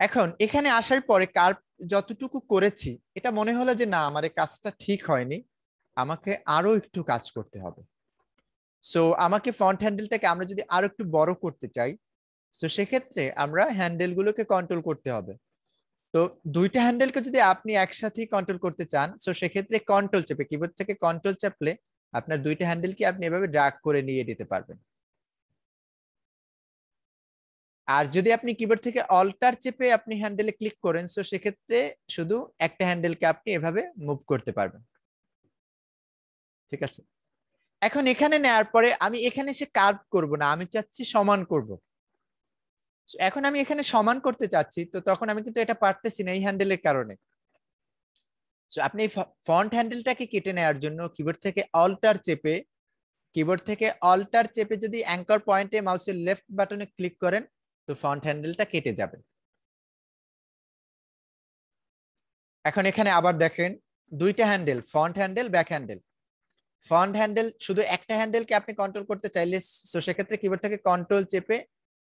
Speaker 2: এখন এখানে আসার পরে কার্ভ যতটুকু করেছি, এটা মনে হলো যে না আমার এই কাজটা ঠিক হয়নি, আমাকে আরো একটু কাজ করতে হবে। সো আমাকে ফ্রন্ট হ্যান্ডেলটাকে আমরা যদি আরো একটু বড় করতে চাই, সো সেক্ষেত্রে আমরা হ্যান্ডেলগুলোকে কন্ট্রোল করতে হবে। তো দুইটা হ্যান্ডেলকে যদি আপনি একসাথেই কন্ট্রোল করতে চান, সো সেক্ষেত্রে কন্ট্রোল চেপে, কিবোর্ড থেকে কন্ট্রোল চাপলে আপনার দুইটা হ্যান্ডেলকে আপনি এভাবে ড্র্যাগ করে নিয়ে দিতে পারবেন। আর যদি আপনি কিবোর্ড থেকে অল্টার চেপে আপনি হ্যান্ডেলে ক্লিক করেন, সো সেক্ষেত্রে শুধু একটা হ্যান্ডেলকে আপনি এভাবে মুভ করতে পারবেন। ঠিক আছে, এখন এখানে নেওয়ার পরে আমি এখানে এসে কার্ভ করব না, আমি চাচ্ছি সমান করব। এখন আমি এখানে সমান করতে চাচ্ছি, তো তখন আমি কিন্তু এটা পারতেছি না এই হ্যান্ডেলের কারণে। সো আপনি ফ্রন্ট হ্যান্ডেলটাকে কেটে নেওয়ার জন্য কিবোর্ড থেকে অল্টার চেপে যদি অ্যাঙ্কর পয়েন্টে মাউসের লেফট বাটনে ক্লিক করেন, তো ফ্রন্ট হ্যান্ডেলটা কেটে যাবে। এখন এখানে আবার দেখেন দুইটা handle, front handle, back handle. Front handle শুধু একটা হ্যান্ডেলকে আপনি কন্ট্রোল করতে চাইলে, সো সেক্ষেত্রে কিবোর্ড থেকে কন্ট্রোল চেপে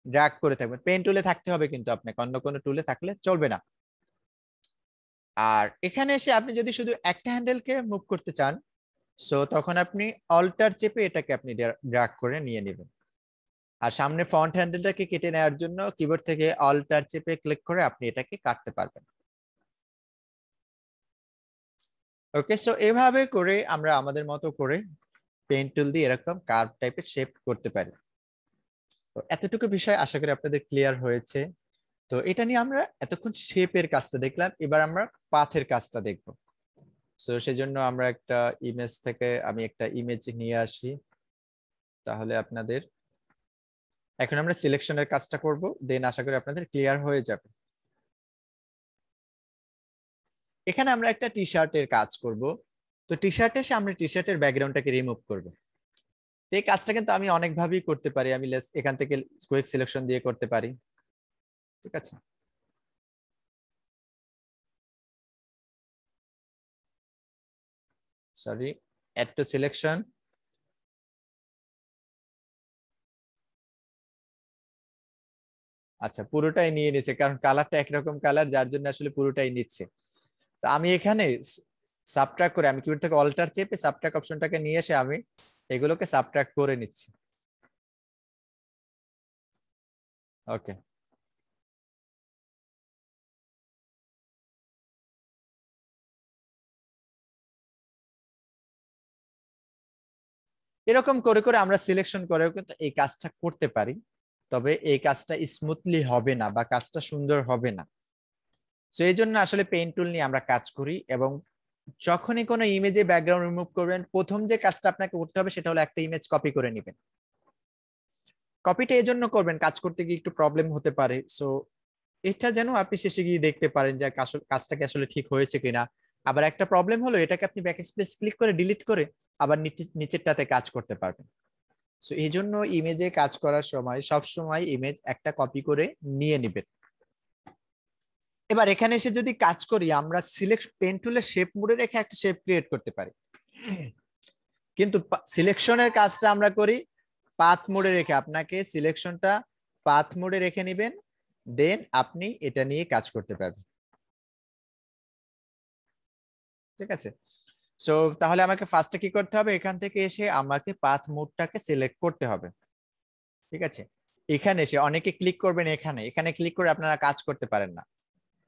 Speaker 2: ড্র্যাগ করে থাকবেন। পেন টুলে থাকতে হবে কিন্তু আপনাকে, অন্য কোনো টুলে থাকলে চলবে না। আর এখানে এসে আপনি যদি শুধু একটা হ্যান্ডেলকে মুভ করতে চান, সো তখন আপনি অল্টার চেপে এটাকে আপনি ড্র্যাগ করে নিয়ে নেবেন। আর সামনে ফ্রন্ট হ্যান্ডেলটাকে কেটে নেওয়ার জন্য কিবোর্ড থেকে অল্টার চেপে ক্লিক করে আপনি এটাকে কাটতে পারবেন। ওকে, সো এভাবে করে আমরা আমাদের মতো করে পেন টুল দিয়ে এরকম কার্ভ টাইপের শেপ করতে পারি। তো এতটুকু বিষয় আশা করি আপনাদের ক্লিয়ার হয়েছে। তো এটা নিয়ে আমরা এতক্ষণ শেপের কাজটা দেখলাম, এবার আমরা পাথের কাজটা দেখব। সো সেজন্য আমরা আমি একটা ইমেজ নিয়ে আসি, তাহলে আপনাদের এখন আমরা সিলেকশনের কাজটা করব, দেন আশা করি আপনাদের ক্লিয়ার হয়ে যাবে। এখানে আমরা একটা টি শার্টের কাজ করব। তো টি শার্টে আমরা টি শার্টের ব্যাকগ্রাউন্ডটাকে রিমুভ করব। তো এই কাজটা কিন্তু আমি অনেকভাবেই করতে পারি, আমি এখান থেকে কুইক সিলেকশন দিয়ে করতে পারি। ঠিক আছে, সরি, অ্যাড টু সিলেকশন। আচ্ছা, পুরোটাই নিয়ে নিচ্ছে, কারণ কালারটা একরকম কালার, যার জন্য আসলে পুরোটাই নিচ্ছে। তো আমি এখানে সাবট্রাক্ট করে, আমি কিবোর্ড থেকে অল্টার চেপে সাবট্রাক্ট অপশনটাকে নিয়ে এসে আমি এগুলোকে সাবট্রাক্ট করে নিচ্ছি। ওকে, এরকম করে করে আমরা সিলেকশন করেও কিন্তু এই কাজটা করতে পারি, তবে এই কাজটা স্মুথলি হবে না বা কাজটা সুন্দর হবে না। তো এই জন্য আসলে পেইন টুল নিয়ে আমরা কাজ করি, এবং যখনই কোনো ইমেজে ব্যাকগ্রাউন্ড রিমুভ করবেন, প্রথম যে কাজটা আপনাকে করতে হবে সেটা হলো একটা ইমেজ কপি করে নেবেন। কপিটা এই জন্য করবেন, কাজ করতে গিয়ে একটু প্রবলেম হতে পারে, সো এটা যেন আপনি শেষে গিয়ে দেখতে পারেন যে কাজটা কি আসলে ঠিক হয়েছে কিনা। আবার একটা প্রবলেম হলো, এটাকে আপনি ব্যাকস্পেস ক্লিক করে ডিলিট করে আবার নিচেরটাতে কাজ করতে পারবেন। সো এই জন্য ইমেজে কাজ করার সময় সব সময় ইমেজ একটা কপি করে নিয়ে নেবেন। এবার এখানে এসে যদি কাজ করি আমরা সিলেক্ট পেন টুলের শেপ মোডে রেখে একটা শেপ ক্রিয়েট করতে পারি, কিন্তু সিলেকশনের কাজটা আমরা করি পাথ মোডে রেখে। আপনাকে সিলেকশনটা পাথ মোডে রেখে নেবেন, দেন আপনি এটা নিয়ে কাজ করতে পারবেন। ঠিক আছে, সো তাহলে আমাকে ফার্স্টে কি করতে হবে, এখান থেকে এসে আমাকে পাথ মোডটাকে সিলেক্ট করতে হবে। ঠিক আছে, এখানে এসে অনেকে ক্লিক করবেন, এখানে এখানে ক্লিক করে আপনারা কাজ করতে পারেন না।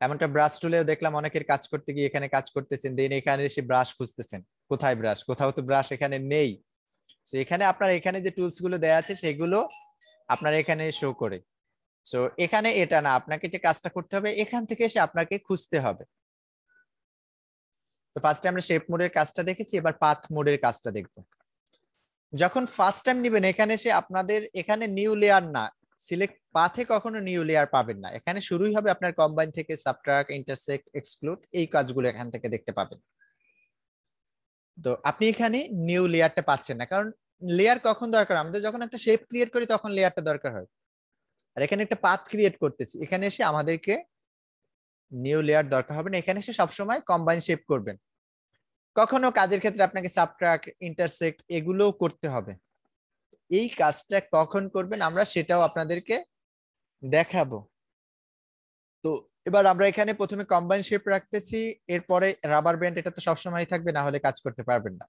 Speaker 2: এমনটা ব্রাশ টুলেও দেখলাম অনেকের কাজ করতে গিয়ে এখানে কাজ করতেছেন, দেন এখানে এসে ব্রাশ খুঁজতেছেন, কোথায় ব্রাশ, কোথাও তো ব্রাশ এখানে নেই। সো এখানে আপনার এখানে যে টুলস গুলো দেওয়া আছে সেগুলো আপনার এখানে শো করে। সো এখানে এটা না, আপনাকে যে কাজটা করতে হবে এখান থেকে এসে আপনাকে খুঁজতে হবে। তো ফার্স্টে আমরা শেপ মোডের কাজটা দেখেছি, এবার পাথ মোডের কাজটা দেখব। যখন ফার্স্ট টাইম নেবেন এখানে এসে আপনাদের এখানে নিউ লেয়ার না, সিলেক্ট পাথে কখনো নিউ লেয়ার পাবেন না, এখানে শুরুই হবে আপনার কম্বাইন থেকে, সাবট্রাক্ট, ইন্টারসেক্ট, এক্সক্লুড, এই কাজগুলো এখান থেকে দেখতে পাবেন। তো আপনি এখানে নিউ লেয়ারটা পাচ্ছেন না, কারণ লেয়ার কখন দরকার, আমাদের যখন একটা শেপ ক্রিয়েট করি তখন লেয়ারটা দরকার হয়। আর এখানে একটা পাথ ক্রিয়েট করতেছি, এখানে এসে আমাদেরকে নিউ লেয়ার দরকার হবে না, এখানে এসে সবসময় কম্বাইন শেপ করবেন। কখনো কাজের ক্ষেত্রে আপনাকে সাবট্রাক্ট, ইন্টারসেক্ট এগুলোও করতে হবে। এই কাজটা কখন করবেন আমরা সেটাও আপনাদেরকে দেখাবো। তো এবার আমরা এখানে প্রথমে কম্বাইন শেপ রাখতেছি, এরপরে রাবার ব্যান্ড, এটা তো সবসময় থাকবে, না হলে কাজ করতে পারবেন না।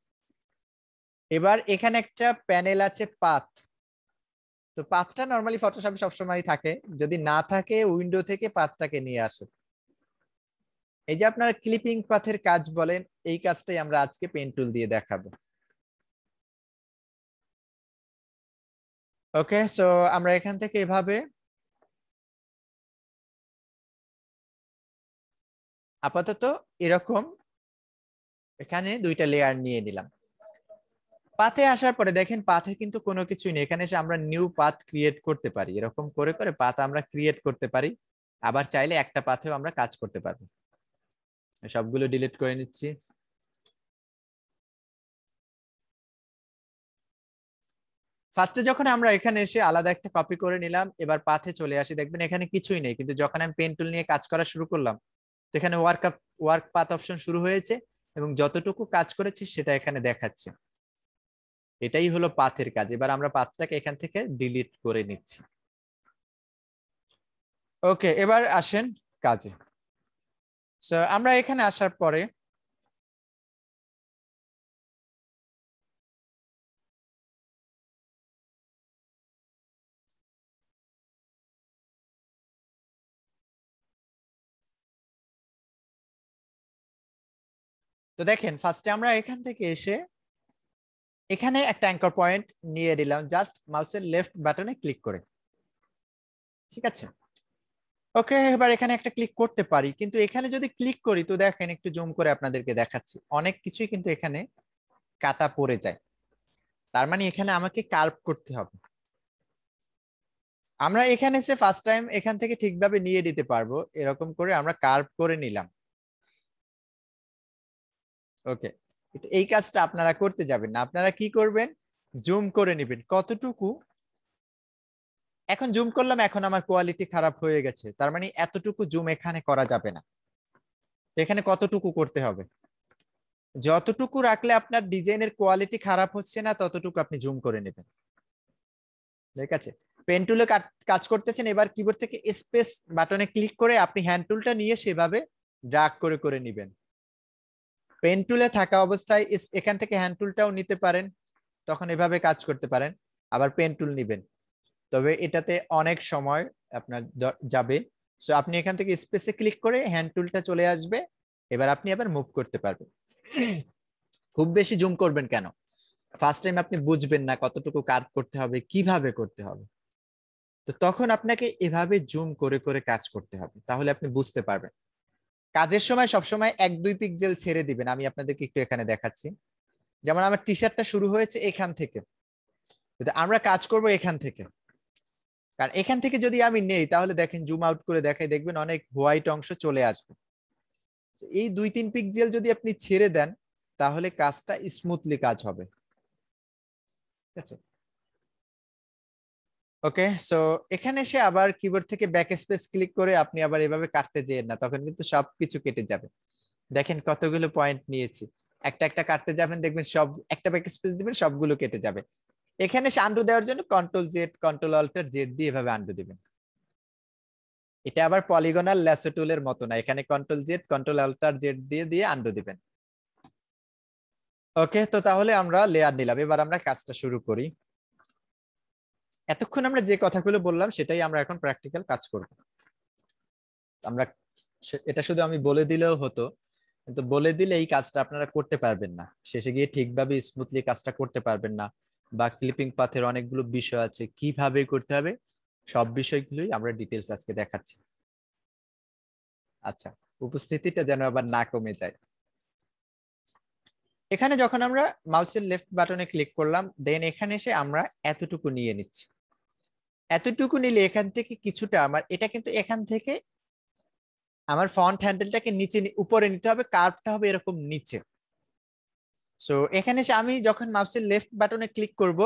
Speaker 2: এবার এখানে একটা প্যানেল আছে পাথ, তো পাথটা নরমালি ফটোশপে সবসময় থাকে, যদি না থাকে উইন্ডো থেকে পাথটাকে নিয়ে আসে। এই যে আপনারা ক্লিপিং পাথের কাজ বলেন, এই কাজটাই আমরা আজকে পেন টুল দিয়ে দেখাবো। ওকে, সো আমরা এখান থেকে এভাবে আপাতত এরকম এখানে দুইটা লেয়ার নিয়ে নিলাম। পাথে আসার পরে দেখেন পাথে কিন্তু কোনো কিছুই নেই, এখানে এসে আমরা নিউ পাথ ক্রিয়েট করতে পারি, এরকম করে করে পাথ আমরা ক্রিয়েট করতে পারি। আবার চাইলে একটা পাথেও আমরা কাজ করতে পারবো। সবগুলো ডিলিট করে নিচ্ছি। ফার্স্টে যখন আমরা এখানে এসে আলাদা একটা কপি করে নিলাম, এবার পাথে চলে আসি, দেখবেন এখানে কিছুই নেই, কিন্তু যখন আমি পেন টুল নিয়ে কাজ করা শুরু করলাম তো এখানে ওয়ার্ক পাথ অপশন শুরু হয়েছে, এবং যতটুকু কাজ করেছি সেটা এখানে দেখাচ্ছে। এটাই হলো পাথের কাজ। এবার আমরা পাথটাকে এখান থেকে ডিলিট করে নিচ্ছি। ওকে, এবার আসেন কাজে। সো আমরা এখানে আসার পরে তো দেখেন ফার্স্টে আমরা এখান থেকে এসে এখানে একটা অ্যাঙ্কর পয়েন্ট নিয়ে নিলাম, জাস্ট মাউসের লেফট বাটনে ক্লিক করে। ঠিক আছে, ওকে, এবার এখানে একটা ক্লিক করতে পারি, কিন্তু এখানে যদি ক্লিক করি তো দেখেন একটু জুম করে আপনাদেরকে দেখাচ্ছি, অনেক কিছুই কিন্তু এখানে কাটা পড়ে যায়। তার মানে এখানে আমাকে কার্ভ করতে হবে। আমরা এখানে এসে ফার্স্ট টাইম এখান থেকে ঠিকভাবে নিয়ে দিতে পারবো, এরকম করে আমরা কার্ভ করে নিলাম। ওকে, এই কাজটা আপনারা করতে যাবেন না, আপনারা কি করবেন, জুম করে নেবেন কতটুকু। এখন জুম করলাম, এখন আমার কোয়ালিটি খারাপ হয়ে গেছে, তার মানে এতটুকু জুম এখানে করা যাবে না। তো এখানে কতটুকু করতে হবে, যতটুকু রাখলে আপনার ডিজাইনের কোয়ালিটি খারাপ হচ্ছে না ততটুকু আপনি জুম করে নেবেন। ঠিক আছে, পেন টুলে কাজ করতেছেন, এবার কিবোর্ড থেকে স্পেস বাটনে ক্লিক করে আপনি হ্যান্ড টুলটা নিয়ে সেভাবে ড্র্যাগ করে করে নেবেন। পেন টুলে থাকা অবস্থায় এখান থেকে হ্যান্ড টুলটাও নিতে পারেন, তখন এভাবে কাজ করতে পারেন। আবার পেন টুল নিবেন, তবে এটাতে অনেক সময় আপনার যাবে। সো আপনি এখান থেকে স্পেসে ক্লিক করে হ্যান্ড টুলটা চলে আসবে, এবার আপনি আবার মুভ করতে পারবেন। খুব বেশি জুম করবেন কেন, ফার্স্ট টাইম আপনি বুঝবেন না কতটুকু কাট করতে হবে, কিভাবে করতে হবে। তো তখন আপনাকে এভাবে জুম করে করে কাজ করতে হবে, তাহলে আপনি বুঝতে পারবেন। কাজের সময় সবসময় 1-2 পিক্সেল ছেড়ে দিবেন, আমি আপনাদেরকে একটু এখানে দেখাচ্ছি। যেমন আমার টি শার্টটা শুরু হয়েছে এখান থেকে, আমরা কাজ করব এখান থেকে, কারণ এখান থেকে যদি আমি নেই তাহলে দেখেন জুম আউট করে দেখাই, দেখবেন অনেক হোয়াইট অংশ চলে আসবে। এই 2-3 পিক্সেল যদি আপনি ছেড়ে দেন তাহলে কাজটা স্মুথলি কাজ হবে। ঠিক আছে, ওকে, সো এখানে এসে আবার কিবোর্ড থেকে ব্যাক স্পেস ক্লিক করে আপনি আবার এভাবে কাটতে যেয়েন না, তখন কিন্তু সবকিছু কেটে যাবে। দেখেন কতগুলো পয়েন্ট নিয়েছি, একটা একটা কাটতে যাবেন, দেখবেন সব একটা ব্যাক স্পেস দিবেন সবগুলো কেটে যাবে। এখানে এসে আন্ডু দেওয়ার জন্য control Z control alter Z দিয়ে এভাবে আন্ডু দিবেন। এটা আবার পলিগনাল ল্যাসো টুলের মতো না, এখানে control Z control alter Z দিয়ে দিয়ে আন্ডু দিবেন। ওকে, তো তাহলে আমরা লেয়ার নিলাম, এবার আমরা কাজটা শুরু করি। এতক্ষণ আমরা যে কথাগুলো বললাম সেটাই আমরা এখন প্র্যাকটিক্যাল কাজ করব। আমরা এটা শুধু আমি বলে দিলেও হতো, কিন্তু বলে দিলে এই কাজটা আপনারা করতে পারবেন না, শেষে গিয়ে ঠিকভাবে স্মুথলি কাজটা করতে পারবেন না। বা ক্লিপিং পাথের অনেকগুলো বিষয় আছে, কিভাবে করতে হবে সব বিষয়গুলোই আমরা ডিটেলস আজকে দেখাচ্ছি। আচ্ছা, উপস্থিতিটা যেন আবার না কমে যায়। এখানে যখন আমরা মাউসের লেফট বাটনে ক্লিক করলাম, দেন এখানে এসে আমরা এতটুকু নিয়ে নিচ্ছি। এতটুকু নিলে এখান থেকে কিছুটা আমার এটা কিন্তু এখান থেকে আমার ফন্ট হ্যান্ডেলটাকে নিচে উপরে নিতে হবে, কার্ভটা হবে এরকম নিচে। সো এখানে এসে আমি যখন মাউসের লেফট বাটনে ক্লিক করব,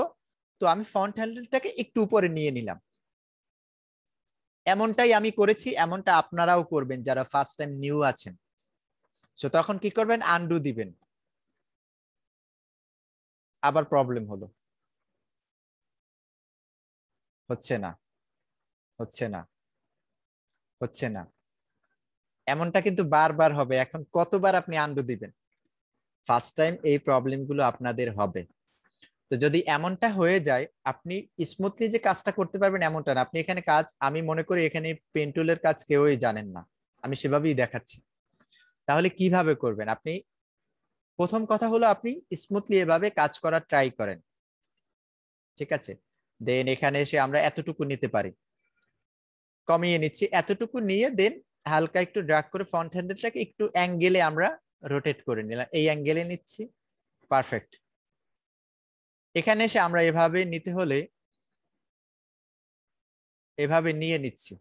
Speaker 2: তো আমি ফন্ট হ্যান্ডেলটাকে একটু উপরে নিয়ে নিলাম। এমনটাই আমি করেছি, এমনটা আপনারাও করবেন যারা ফার্স্ট টাইম নিউ আছেন। সো তখন কি করবেন, আনডু দিবেন। আবার প্রবলেম হলো, হচ্ছে না, হচ্ছে না, হচ্ছে না। এমনটা কিন্তু বারবার হবে, এখন কতবার আপনি আনডু দিবেন? ফার্স্ট টাইম এই প্রবলেমগুলো আপনাদের হবে। তো যদি এমনটা হয়ে যায়, আপনি স্মুথলি যে কাজটা করতে পারবেন এমনটা না। আপনি এখানে কাজ, আমি মনে করি এখানে পেন টুলের কাজ কেউই জানেন না, আমি সেভাবেই দেখাচ্ছি। তাহলে কিভাবে করবেন আপনি? প্রথম কথা হলো আপনি স্মুথলি এভাবে কাজ করার ট্রাই করেন, ঠিক আছে? দেন এখানে এসে আমরা এতটুকু নিতে পারি, কমিয়ে নিচ্ছি, এতটুকু নিয়ে দেন হালকা একটু ড্র্যাগ করে ফন্ট হ্যান্ডেলটাকে একটু অ্যাঙ্গেলে আমরা রোটেট করে নিলাম, এই অ্যাঙ্গেলে নিচ্ছি। পারফেক্ট। এখানে এসে আমরা এভাবে নিতে হলে এভাবে নিয়ে নিচ্ছি।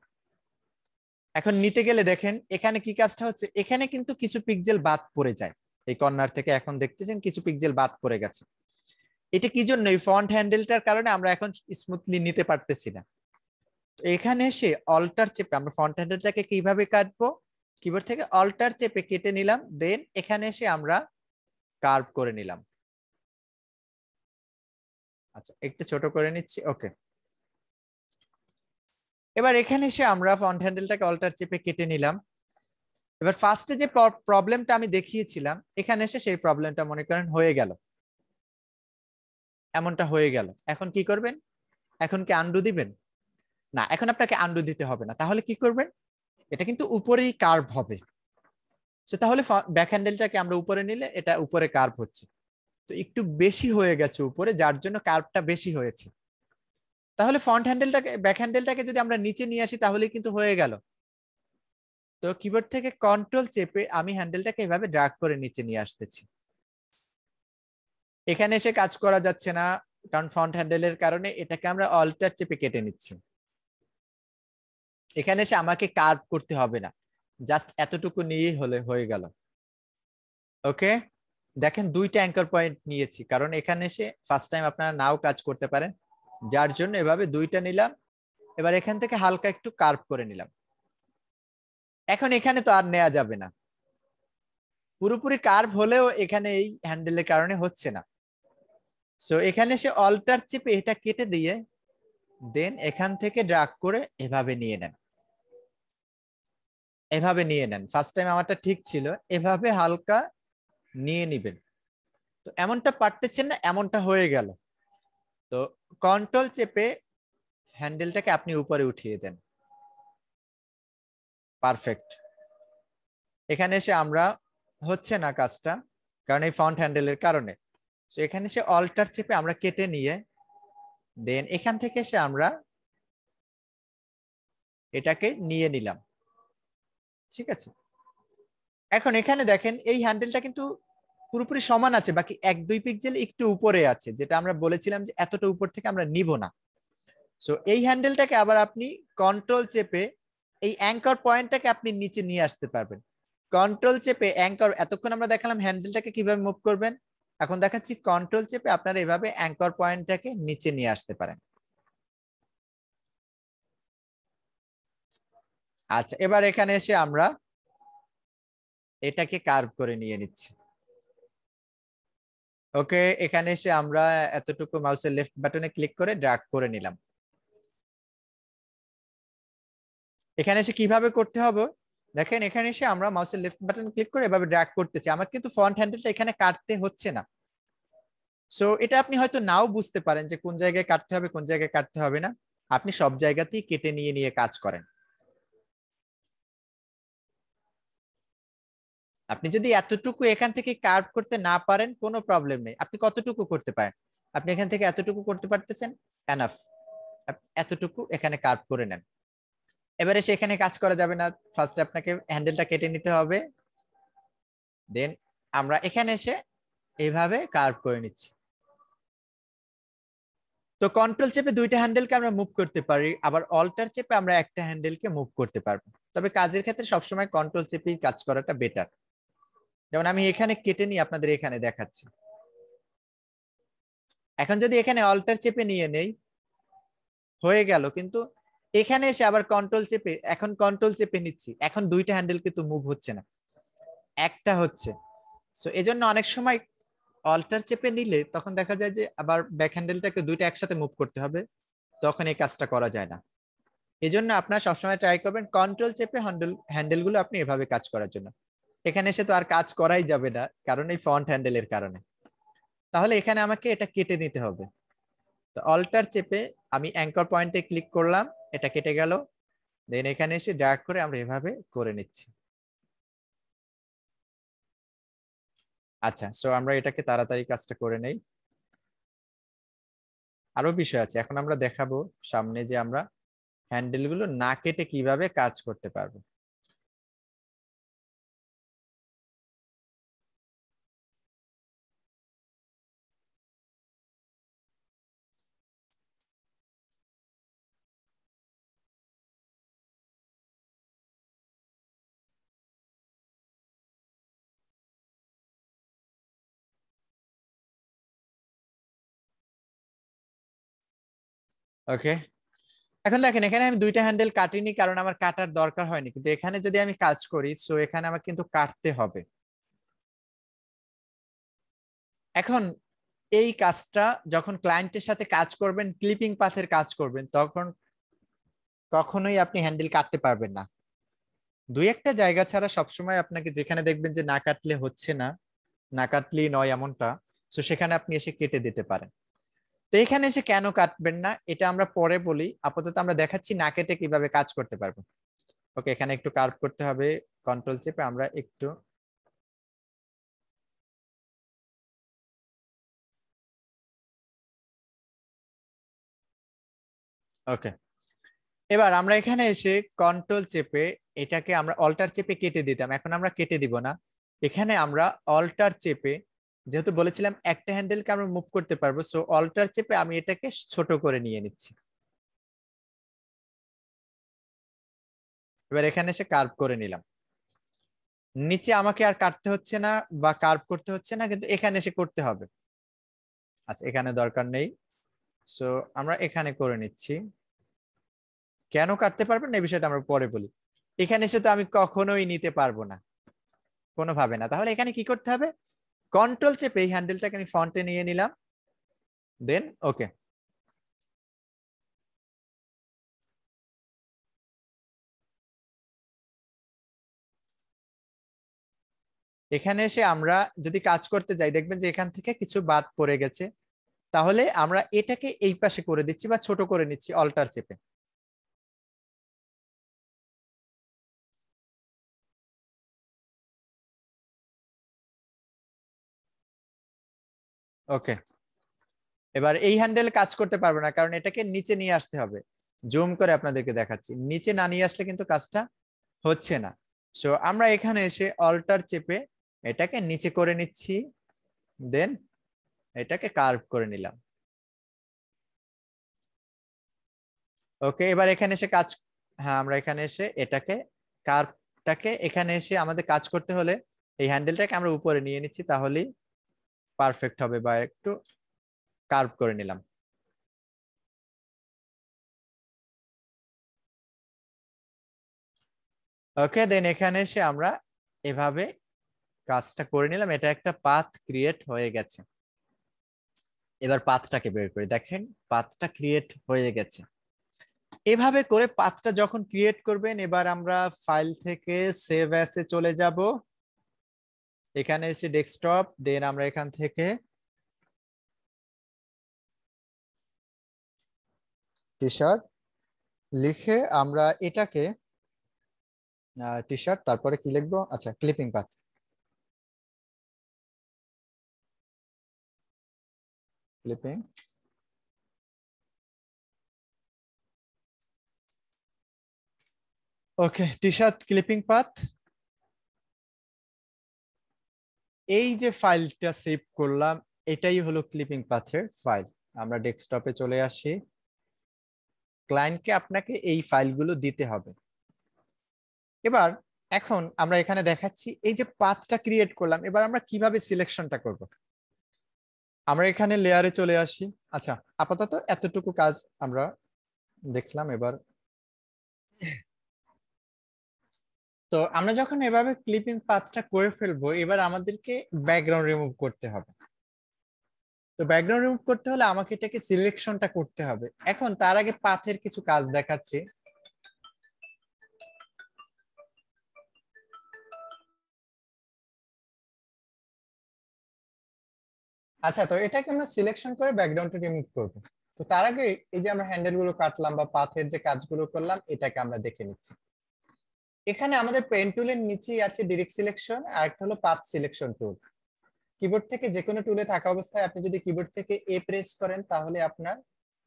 Speaker 2: এখন নিতে গেলে দেখেন এখানে কি কাজটা হচ্ছে, এখানে কিন্তু কিছু পিক্সেল বাদ পড়ে যায়। এই কর্নার থেকে এখন দেখতেছেন কিছু পিক্সেল বাদ পড়ে গেছে। এটা কি জন্য? এই ফন্ট হ্যান্ডেলটার কারণে আমরা এখন স্মুথলি নিতে পারতেছি না। এখানে এসে অল্টার চেপে আমরা ফন্ট হ্যান্ডেলটাকে কিভাবে কাটবো, কিবোর্ড থেকে অল্টার চেপে কেটে নিলাম, দেন এখানে এসে আমরা কার্ভ করে নিলাম। আচ্ছা, একটু ছোট করে নিচ্ছি। ওকে, এবার এখানে এসে আমরা ফন্ট হ্যান্ডেলটাকে অল্টার চেপে কেটে নিলাম। এবার ফার্স্টে যে প্রবলেমটা আমি দেখিয়েছিলাম, এখানে এসে সেই প্রবলেমটা মনে করেন হয়ে গেল, এমনটা হয়ে গেল। এখন কি করবেন? এখন কি আন্ডু দিবেন? না, এখন আপনাকে আন্ডু দিতে হবে না। তাহলে কি করবেন? এটা কিন্তু উপরেই কার্ভ হবে। সো তাহলে ব্যাক হ্যান্ডেলটাকে আমরা উপরে নিলে এটা উপরে কার্ভ হচ্ছে, তো একটু বেশি হয়ে গেছে উপরে, যার জন্য কার্ভটা বেশি হয়েছে। তাহলে ফ্রন্ট হ্যান্ডেলটাকে ব্যাক হ্যান্ডেলটাকে যদি আমরা নিচে নিয়ে আসি তাহলে কিন্তু হয়ে গেল। তো কিবোর্ড থেকে কন্ট্রোল চেপে আমি হ্যান্ডেলটাকে এভাবে ড্র্যাগ করে নিচে নিয়ে আসতেছি। এখানে এসে কাজ করা যাচ্ছে না, কারণ ফ্রন্ট হ্যান্ডেলের কারণে এটাকে আমরা অল্টার চেপে কেটে নিচ্ছি। এখানে এসে আমাকে কার্ভ করতে হবে না, জাস্ট এতটুকু নিয়েই হলে হয়ে গেল। ওকে, দেখেন দুইটা অ্যাঙ্কার পয়েন্ট নিয়েছি, কারণ এখানে এসে ফার্স্ট টাইম আপনারা নাও কাজ করতে পারেন, যার জন্য এভাবে দুইটা নিলাম। এবার এখান থেকে হালকা একটু কার্ভ করে নিলাম। এখন এখানে তো আর নেওয়া যাবে না, পুরোপুরি কার্ভ হলেও এখানে এই হ্যান্ডেলের কারণে হচ্ছে না। সো এখানে এসে অল্টার চেপে এটা কেটে দিয়ে দেন এখান থেকে ড্র্যাগ করে এভাবে নিয়ে নেন, এভাবে নিয়ে নেন। ফার্স্ট টাইম আমারটা ঠিক ছিল, এভাবে হালকা নিয়ে নিবেন। তো এমনটা পারতেছেন না, এমনটা হয়ে গেল। তো কন্ট্রোল চেপে হ্যান্ডেলটাকে আপনি উপরে উঠিয়ে দেন। পারফেক্ট। এখানে এসে আমরা হচ্ছে না কাজটা, কারণ এই ফন্ট হ্যান্ডেলের কারণে। তো এখানে এসে অল্টার চেপে আমরা কেটে নিয়ে দেন এখান থেকে এসে আমরা এটাকে নিয়ে নিলাম, ঠিক আছে? এখন এখানে দেখেন এই হ্যান্ডেলটা কিন্তু পুরোপুরি সমান আছে, বাকি 1-2 পিক্সেল একটু উপরে আছে, যেটা আমরা বলেছিলাম যে এতটা উপর থেকে আমরা নিব না। সো এই হ্যান্ডেলটাকে আবার আপনি কন্ট্রোল চেপে এই অ্যাঙ্কর পয়েন্টটাকে আপনি নিচে নিয়ে আসতে পারবেন। কন্ট্রোল চেপে অ্যাঙ্কর, এতক্ষণ আমরা দেখালাম হ্যান্ডেলটাকে কিভাবে মুভ করবেন, এখন দেখাচ্ছি কন্ট্রোল চেপে আপনারা এভাবে অ্যাঙ্কর পয়েন্টটাকে নিচে নিয়ে আসতে পারেন। আচ্ছা, এবার এখানে এসে আমরা এটাকে কার্ভ করে নিয়ে নিচ্ছি। ওকে, এখানে এসে আমরা এতটুকু মাউসের লেফট বাটনে ক্লিক করে ড্র্যাগ করে নিলাম। এখানে এসে কিভাবে করতে হবে দেখেন, এখানে এসে আমরা মাউসের লেফট বাটন ক্লিক করে এভাবে ড্র্যাগ করতেছি, আমার কিন্তু ফন্ট হ্যান্ডেলটা এখানে কাটতে হচ্ছে না। সো এটা আপনি হয়তো নাও বুঝতে পারেন যে কোন জায়গায় কাটতে হবে কোন জায়গায় কাটতে হবে না, আপনি সব জায়গাতেই কেটে নিয়ে নিয়ে কাজ করেন। আপনি যদি এতটুকু এখান থেকে কার্ভ করতে না পারেন কোনো প্রবলেম নেই, আপনি কতটুকু করতে পারেন, আপনি এখান থেকে এতটুকু করতে পারতেছেন, এনাফ, এতটুকু এখানে কার্ভ করে নেন। এবারে সেখানে কাজ করা যাবে না, ফার্স্টে আপনাকে হ্যান্ডেলটা কেটে নিতে হবে, দেন আমরা এখানে এসে এইভাবে কার্ভ করে নিচ্ছি। তো কন্ট্রোল চেপে দুইটা হ্যান্ডেলকে আমরা মুভ করতে পারি, আবার অল্টার চেপে আমরা একটা হ্যান্ডেলকে মুভ করতে পারবো, তবে কাজের ক্ষেত্রে সবসময় কন্ট্রোল চেপেই কাজ করাটা বেটার। যেমন আমি এখানে কেটে নিয়ে আপনাদের এখানে দেখাচ্ছি। এখন যদি এখানে অল্টার চেপে নিয়ে নেই, হয়ে গেল, কিন্তু এখানে এসে আবার কন্ট্রোল চেপে, এখন কন্ট্রোল চেপে নিচ্ছি, এখন দুইটা হ্যান্ডেল কিন্তু মুভ হচ্ছে না, একটা হচ্ছে। সো এজন্য অনেক সময় অল্টার চেপে নিলে তখন দেখা যায় যে আবার ব্যাক হ্যান্ডেলটাকে দুইটা একসাথে মুভ করতে হবে, তখন এই কাজটা করা যায় না। এই জন্য আপনার সবসময় ট্রাই করবেন কন্ট্রোল চেপে হ্যান্ডেল গুলো আপনি এভাবে কাজ করার জন্য। এখানে এসে তো আর কাজ করাই যাবে না কারণ এই ফ্রন্ট হ্যান্ডেলের কারণে, তাহলে এখানে আমাকে এটা কেটে নিতে হবে। তো অল্টার চেপে আমি অ্যাঙ্কর পয়েন্টে ক্লিক করলাম, এটা কেটে গেল, দেন এখানে এসে ড্র্যাগ করে আমরা এভাবে করে নিচ্ছি। আচ্ছা, সো আমরা এটাকে তাড়াতাড়ি কাজটা করে নেই। আরো বিষয় আছে, এখন আমরা দেখাবো সামনে যে আমরা হ্যান্ডেল গুলো না কেটে কিভাবে কাজ করতে পারবো। ওকে, এখন দেখেন এখানে আমি দুইটা হ্যান্ডেল কাটিনি কারণ আমার কাটার দরকার হয়নি, কিন্তু এখানে যদি আমি কাজ করি সো এখানে আমার কিন্তু কাটতে হবে। এখন এই কাজটা যখন ক্লায়েন্টের সাথে কাজ করবেন, ক্লিপিং পাথের কাজ করবেন, তখন কখনোই আপনি হ্যান্ডেল কাটতে পারবেন না। দুই একটা জায়গা ছাড়া সবসময় আপনাকে যেখানে দেখবেন যে না কাটলে হচ্ছে না, না কাটলেই নয় এমনটা, তো সেখানে আপনি এসে কেটে দিতে পারেন। তো এখানে এসে কেন কাটবেন না এটা আমরা পরে বলি, আপাতত আমরা দেখাচ্ছি না কেটে কিভাবে কাজ করতে পারবো। ওকে, এখানে একটু কার্ভ করতে হবে, কন্ট্রোল চেপে আমরা একটু, ওকে। এবার আমরা এখানে এসে কন্ট্রোল চেপে এটাকে আমরা অল্টার চেপে কেটে দিতাম, এখন আমরা কেটে দিব না, এখানে আমরা অল্টার চেপে, যেহেতু বলেছিলাম একটা হ্যান্ডেলকে আমরা মুভ করতে পারবো, সো অল্টার চেপে আমি এটাকে ছোট করে নিয়ে নিচ্ছি। এবার এখানে এসে কার্ভ করে নিলাম, নিচে আমাকে আর কাটতে হচ্ছে না বা কার্ভ করতে হচ্ছে না, কিন্তু এখানে এসে করতে হবে। আচ্ছা, এখানে দরকার নেই, সো আমরা এখানে করে নিচ্ছি। কেন কাটতে পারবেন না এই বিষয়টা আমরা পরে বলি। এখানে এসে তো আমি কখনোই নিতে পারবো না, কোনোভাবে না, তাহলে এখানে কি করতে হবে, কন্ট্রোল চেপে এই হ্যান্ডেলটাকে আমি ফ্রন্টে নিয়ে নিলাম, দেন ওকে। এখানে এসে আমরা যদি কাজ করতে যাই দেখবেন যে এখান থেকে কিছু বাদ পড়ে গেছে, তাহলে আমরা এটাকে এই পাশে করে দিচ্ছি বা ছোট করে নিচ্ছি অল্টার চেপে। ওকে, এবার এই হ্যান্ডেল কাজ করতে পারবো না কারণ এটাকে নিচে নিয়ে আসতে হবে, জুম করে আপনাদেরকে দেখাচ্ছি, নিচে না নিয়ে আসলে কিন্তু কাজটা হচ্ছে না। সো আমরা এখানে এসে অল্টার চেপে এটাকে নিচে করে নিচ্ছি, দেন এটাকে কার্ভ করে নিলাম। ওকে, এবার এখানে এসে কাজ, হ্যাঁ আমরা এখানে এসে এটাকে কার্ভটাকে এখানে এসে আমাদের কাজ করতে হলে এই হ্যান্ডেলটাকে আমরা উপরে নিয়ে নিচ্ছি, তাহলেই পারফেক্ট হবে, বা একটু কার্ভ করে নিলাম। ওকে, দেন এখানে এসে আমরা এভাবে কাজটা করে নিলাম, এটা একটা পাথ ক্রিয়েট হয়ে গেছে। এবার পাথটাকে বের করে দেখেন, পাথটা ক্রিয়েট হয়ে গেছে। এভাবে করে পাথটা যখন ক্রিয়েট করবেন, এবার আমরা ফাইল থেকে সেভ অ্যাসে চলে যাব। এখানে এসে ডেস্কটপ, দেন আমরা এখান থেকে টি শার্ট লিখে আমরা এটাকে টি শার্ট, তারপরে কি লিখবো, আচ্ছা ক্লিপিং পাথ। ক্লিপিং, ওকে, টি শার্ট ক্লিপিং পাথ। এই যে ফাইলটা সেভ করলাম, এটাই হলো ক্লিপিং পাথের ফাইল। আমরা ডেস্কটপে চলে আসি। ক্লায়েন্টকে আপনাকে এই ফাইলগুলো দিতে হবে। এবার এখন আমরা এখানে দেখাচ্ছি এই যে পাথটা ক্রিয়েট করলাম, এবার আমরা কিভাবে সিলেকশনটা করব। আমরা এখানে লেয়ারে চলে আসি। আচ্ছা, আপাতত এতটুকু কাজ আমরা দেখলাম। এবার তো আমরা যখন এভাবে ক্লিপিং পাথটা করে ফেলবো, এবার আমাদেরকে ব্যাকগ্রাউন্ড রিমুভ করতে হবে। তো ব্যাকগ্রাউন্ড রিমুভ করতে হলে আমাকে এটাকে সিলেকশনটা করতে হবে। এখন তার আগে পাথের কিছু কাজ দেখাচ্ছি। আচ্ছা, তো এটাকে আমরা সিলেকশন করে ব্যাকগ্রাউন্ডটা রিমুভ করব। তো তার আগে এই যে আমরা হ্যান্ডেল গুলো কাটলাম বা পাথের যে কাজগুলো করলাম, এটাকে আমরা দেখে নিচ্ছি। এখানে আমাদের পেন টুলের নিচেই আছে ডিরেক্ট সিলেকশন, আর একটা হলো পাথ সিলেকশন টুল। কিবোর্ড থেকে যে কোনো টুলে থাকা অবস্থায় আপনি যদি কিবোর্ড থেকে এ প্রেস করেন, তাহলে আপনার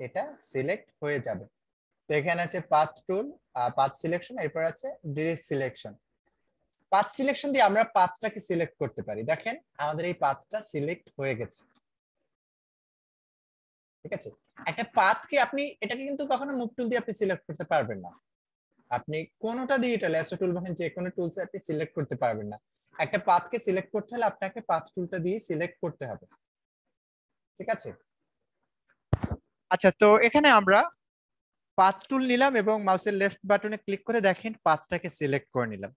Speaker 2: এটা সিলেক্ট হয়ে যাবে। তো এখানে আছে পাথ টুল, পাথ সিলেকশন, এরপর আছে ডিরেক্ট সিলেকশন। পাথ সিলেকশন দিয়ে আমরা পাথটাকে সিলেক্ট করতে পারি। দেখেন আমাদের এই পাথটা সিলেক্ট হয়ে গেছে। ঠিক আছে, একটা পাথকে আপনি এটাকে কিন্তু কখনো মুভ টুল দিয়ে আপনি সিলেক্ট করতে পারবেন না। আপনি কোনোটা দিয়ে এটা ল্যাসো টুল বা যে কোনো টুলসে আপনি সিলেক্ট করতে পারবেন না। একটা পাথকে সিলেক্ট করতে হলে আপনাকে পাথ টুলটা দিয়ে সিলেক্ট করতে হবে। ঠিক আছে, আচ্ছা, তো এখানে আমরা পাথ টুল নিলাম এবং মাউসের লেফট বাটনে ক্লিক করে দেখেন পাথটাকে সিলেক্ট করে নিলাম।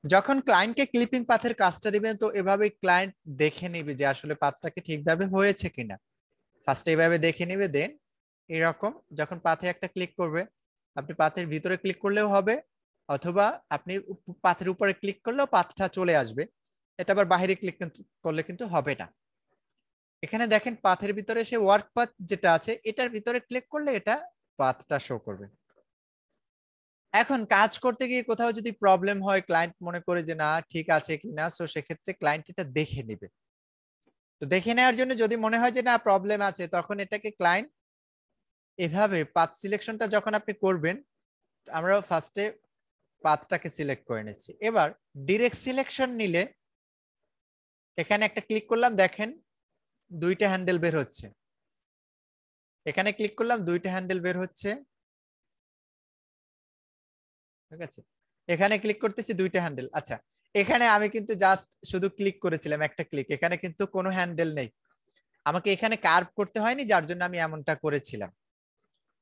Speaker 2: যখন ক্লায়েন্টকে ক্লিপিং পাথের কাজটা দিবেন, তো এভাবে ক্লায়েন্ট দেখে নিবে যে আসলে পাথটাকে ঠিকভাবে হয়েছে কিনা। ফার্স্টে এইভাবে দেখে নিবে, দেন এরকম যখন পাথে একটা ক্লিক করবে, আপনি পাথের ভিতরে ক্লিক করলেও হবে, অথবা আপনি পাথের উপরে ক্লিক করলেও পাথটা চলে আসবে। এটা আবার বাইরে ক্লিক করলে কিন্তু হবে না। এখানে দেখেন পাথের ভিতরে সে ওয়ার্ক পাথ যেটা আছে, এটার ভিতরে ক্লিক করলে এটা পাথটা শো করবে। এখন কাজ করতে গিয়ে কোথাও যদি প্রবলেম হয়, ক্লায়েন্ট মনে করে যে না ঠিক আছে কিনা, সো সেক্ষেত্রে ক্লায়েন্ট এটা দেখে নিবে। তো দেখে নেওয়ার জন্য যদি মনে হয় যে না প্রবলেম আছে, তখন এটাকে ক্লায়েন্ট এভাবে পাথ সিলেকশনটা যখন আপনি করবেন, আমরা ফার্স্টে পাথটাকে সিলেক্ট করে নিচ্ছি। এবার ডিরেক্ট সিলেকশন নিলে এখানে একটা ক্লিক করলাম, দেখেন দুইটা হ্যান্ডেল বের হচ্ছে। এখানে ক্লিক করলাম, দুইটা হ্যান্ডেল বের হচ্ছে। ঠিক আছে, এখানে ক্লিক করতেছি, দুইটা হ্যান্ডেল। আচ্ছা, এখানে আমি কিন্তু জাস্ট শুধু ক্লিক করেছিলাম, একটা ক্লিক, এখানে কিন্তু কোনো হ্যান্ডেল নেই। আমাকে এখানে কার্ভ করতে হয়নি, যার জন্য আমি এমনটা করেছিলাম।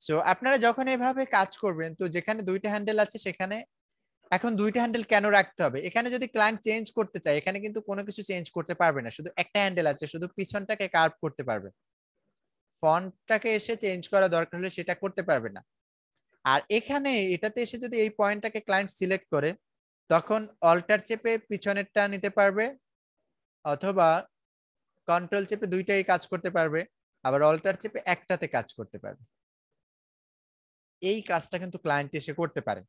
Speaker 2: সো আপনারা যখন এভাবে কাজ করবেন, তো যেখানে দুইটা হ্যান্ডেল আছে সেখানে এখন দুইটা হ্যান্ডেল কেন রাখতে হবে, এখানে যদি ক্লায়েন্ট চেঞ্জ করতে চায়, এখানে কিন্তু কোনো কিছু চেঞ্জ করতে পারবে না, শুধু একটা হ্যান্ডেল আছে, শুধু পিছনটাকে কার্ভ করতে পারবে। ফন্টটাকে এসে চেঞ্জ করা দরকার হলে সেটা করতে পারবে না। আর এখানে এটাতে এসে যদি এই পয়েন্টটাকে ক্লায়েন্ট সিলেক্ট করে, তখন অল্টার চেপে পিছনেরটা নিতে পারবে, অথবা কন্ট্রোল চেপে দুইটাই কাজ করতে পারবে, আবার অল্টার চেপে একটাতে কাজ করতে পারবে। এই কাজটা কিন্তু ক্লায়েন্ট এসে করতে পারে।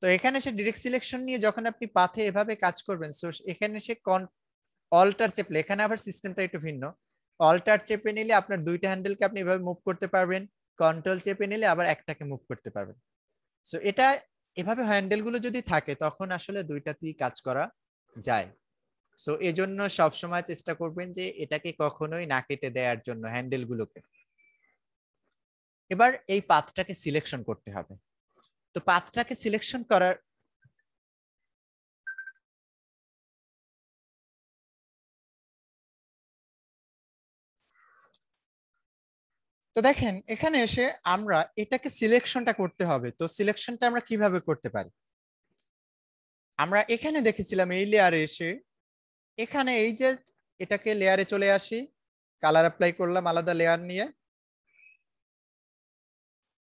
Speaker 2: তো এখানে সে ডিরেক্ট সিলেকশন নিয়ে যখন আপনি পাথে এভাবে কাজ করবেন, সো এখানে সে অল্টার চেপলে, এখানে আবার সিস্টেমটা একটু ভিন্ন। অল্টার চেপে নিলে আপনার দুইটা হ্যান্ডেলকে আপনি এভাবে মুভ করতে পারবেন, কন্ট্রোল চেপে নিলে আবার একটাকে মুভ করতে পারবেন। সো এটা এভাবে হ্যান্ডেল গুলো যদি থাকে, তখন আসলে দুইটাতেই কাজ করা যায়। সো এজন্য সবসময় চেষ্টা করবেন যে এটাকে কখনোই না কেটে দেওয়ার জন্য হ্যান্ডেল গুলোকে। এবার এই পাথটাকে সিলেকশন করতে হবে। তো পাথটাকে সিলেকশন করার তো দেখেন এখানে এসে আমরা এটাকে সিলেকশনটা করতে হবে। তো সিলেকশনটা আমরা কিভাবে করতে পারি, আমরা এখানে দেখেছিলাম এই লেয়ারে এসে এখানে এই যে এটাকে লেয়ারে চলে আসি, কালার অ্যাপ্লাই করলাম আলাদা লেয়ার নিয়ে।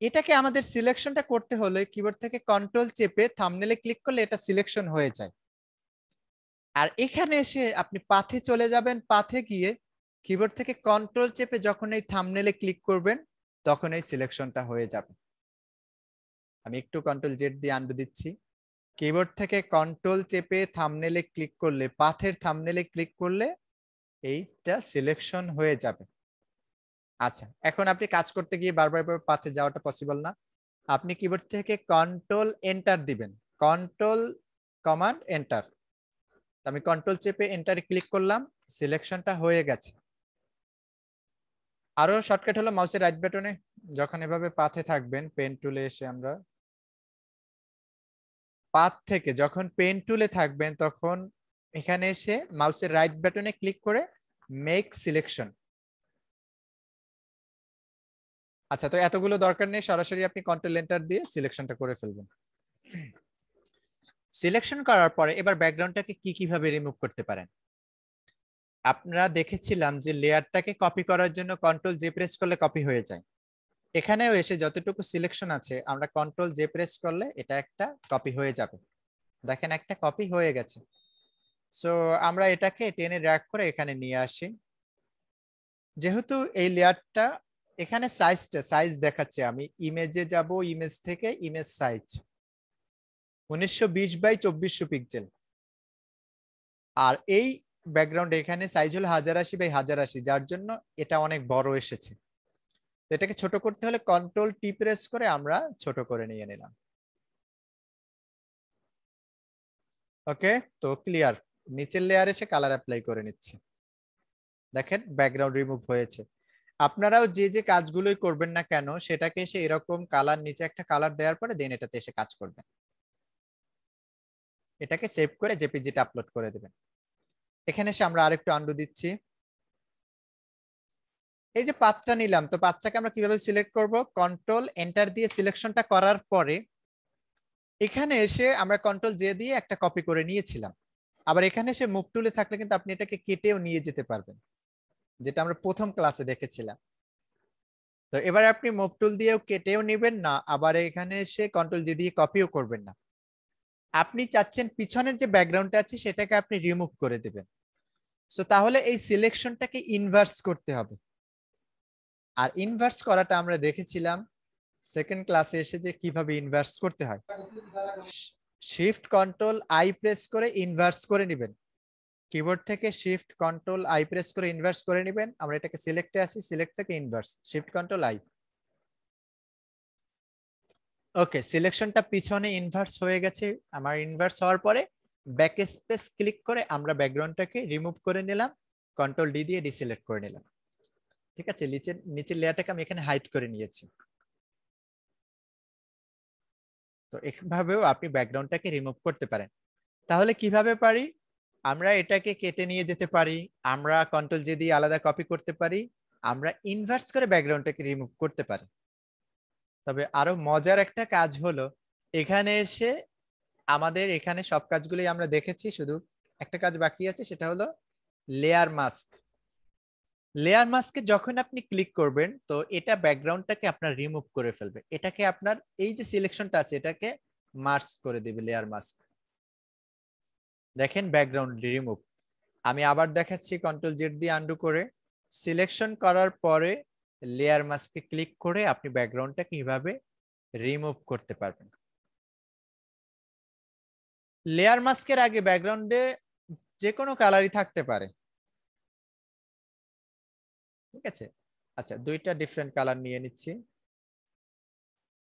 Speaker 2: এটাকে আমাদের সিলেকশনটা করতে হলে কিবোর্ড থেকে কন্ট্রোল চেপে থাম্বনেলে ক্লিক করলে এটা সিলেকশন হয়ে যায়। আর এখানে এসে আপনি পাথে চলে যাবেন, পাথে গিয়ে কিবোর্ড থেকে কন্ট্রোল চেপে যখন এই থাম্বনেলে ক্লিক করবেন তখন এই সিলেকশনটা হয়ে যাবে। আমি একটু কন্ট্রোল জেড দিয়ে আন্ডু দিচ্ছি। কিবোর্ড থেকে কন্ট্রোল চেপে থাম্বনেলে ক্লিক করলে, পাথের থাম্বনেলে ক্লিক করলে এইটা সিলেকশন হয়ে যাবে। আচ্ছা, এখন আপনি কাজ করতে গিয়ে বারবার পাথে যাওয়াটা পসিবল না। আপনি কিবোর্ড থেকে কন্ট্রোল এন্টার দিবেন, কন্ট্রোল কমান্ড এন্টার। আমি কন্ট্রোল চেপে এন্টারে ক্লিক করলাম, সিলেকশনটা হয়ে গেছে। আরো শর্টকাট হলো মাউসের রাইট বাটনে যখন এভাবে পাথে থাকবেন, পেন টুলে এসে আমরা পাথ থেকে যখন পেন টুলে থাকবেন তখন এখানে এসে মাউসের রাইট বাটনে ক্লিক করে মেক সিলেকশন। আচ্ছা, তো এতগুলো দরকার নেই, সরাসরি আপনি কন্ট্রোল এন্টার দিয়ে সিলেকশনটা করে ফেলবেন। সিলেকশন করার পরে এবার ব্যাকগ্রাউন্ডটাকে কিভাবে রিমুভ করতে পারেন। আপনারা দেখেছিলাম যে লেয়ারটাকে কপি করার জন্য কন্ট্রোল জে প্রেস করলে কপি হয়ে যায়। এখানেও এসে যতটুকু সিলেকশন আছে আমরা কন্ট্রোল জে প্রেস করলে এটা একটা কপি হয়ে যাবে। দেখেন একটা কপি হয়ে গেছে। সো আমরা এটাকে টেনে ড্র্যাগ করে এখানে নিয়ে আসি। যেহেতু এই লেয়ারটা এখানে সাইজ দেখাচ্ছে, আমি ইমেজে যাব, ইমেজ থেকে ইমেজ সাইজ 1920 বাই 2400 পিক্সেল। আর এই ব্যাকগ্রাউন্ড এখানে সাইজ হলো 1080 বাই 1080, যার জন্য এটা অনেক বড় এসেছে। তো এটাকে ছোট করতে হলে কন্ট্রোল টি প্রেস করে আমরা ছোট করে নিয়ে নিলাম। ওকে, তো ক্লিয়ার। নিচের লেয়ারে এসে কালার অ্যাপ্লাই করে নিচ্ছি। দেখেন ব্যাকগ্রাউন্ড রিমুভ হয়েছে। আপনারাও যে যে কাজগুলোই করবেন না কেন সেটাকে এসে এরকম কালার, নিচে একটা কালার দেওয়ার পরে দেন এটাতে এসে কাজ করবেন। এটাকে সেভ করে জেপিজিটা আপলোড করে দেবেন। এখানে এসে আমরা আরেকটু আন্ডু দিচ্ছি। এই যে পাথটা নিলাম, তো পাথটাকে আমরা কিভাবে সিলেক্ট করব? কন্ট্রোল এন্টার দিয়ে সিলেকশনটা করার পরে এখানে এসে আমরা কন্ট্রোল জে দিয়ে একটা কপি করে নিয়েছিলাম। আবার এখানে এসে মুভ টুলে থাকলে কিন্তু আপনি এটাকে কেটেও নিয়ে যেতে পারবেন, যেটা আমরা প্রথম ক্লাসে দেখেছিলাম। তো এবার আপনি মুভ টুল দিয়েও কেটেও নেবেন না, আবার এখানে এসে কন্ট্রোল জে দিয়ে কপিও করবেন না। আপনি চাচ্ছেন পিছনের যে ব্যাকগ্রাউন্ডটা আছে সেটাকে আপনি রিমুভ করে দেবেন। সো তাহলে এই সিলেকশনটাকে ইনভার্স করতে হবে। আর ইনভার্স করাটা আমরা দেখেছিলাম সেকেন্ড ক্লাসে এসে যে কিভাবে ইনভার্স করতে হয়। শিফট কন্ট্রোল আই প্রেস করে ইনভার্স করে নেবেন। কিবোর্ড থেকে শিফট কন্ট্রোল আই প্রেস করে ইনভার্স করে নেবেন। আমরা এটাকে সিলেক্টে আসি, সিলেক্ট থেকে ইনভার্স, শিফট কন্ট্রোল আই। ওকে, সিলেকশনটা পিছনে ইনভার্স হয়ে গেছে। আমার ইনভার্স হওয়ার পরে ব্যাক স্পেস ক্লিক করে আমরা ব্যাকগ্রাউন্ডটাকে রিমুভ করে নিলাম, কন্ট্রোল ডি দিয়ে ডিসিলেক্ট করে নিলাম। ঠিক আছে, নিচের লেয়ারটাকে আমি এখানে হাইড করে নিয়েছি। তো এভাবেও আপনি ব্যাকগ্রাউন্ডটাকে রিমুভ করতে পারেন। তাহলে কিভাবে পারি? আমরা এটাকে কেটে নিয়ে যেতে পারি, আমরা কন্ট্রোল জে দিয়ে আলাদা কপি করতে পারি, আমরা ইনভার্স করে ব্যাকগ্রাউন্ডটাকে রিমুভ করতে পারি। তবে আরো মজার একটা কাজ হলো এখানে এসে আমাদের এখানে সব কাজগুলোই আমরা দেখেছি, শুধু একটা কাজ বাকি আছে, সেটা হলো লেয়ার মাস্ক। লেয়ার মাস্কে যখন আপনি ক্লিক করবেন তো এটা ব্যাকগ্রাউন্ডটাকে আপনার রিমুভ করে ফেলবে, এটাকে আপনার এই যে সিলেকশনটা আছে এটাকে মার্জ করে দিবে লেয়ার মাস্ক। দেখেন ব্যাকগ্রাউন্ড রিমুভ। আমি আবার দেখাচ্ছি কন্ট্রোল জেড দিয়ে আন্ডু করে। সিলেকশন করার পরে লেয়ার মাস্কে ক্লিক করে আপনি ব্যাকগ্রাউন্ডটা কিভাবে রিমুভ করতে পারবেন। লেয়ার মাস্কের আগে ব্যাকগ্রাউন্ডে যে কোনো কালারই থাকতে পারে, ঠিক আছে। আচ্ছা, দুইটা ডিফারেন্ট কালার নিয়ে নিচ্ছি।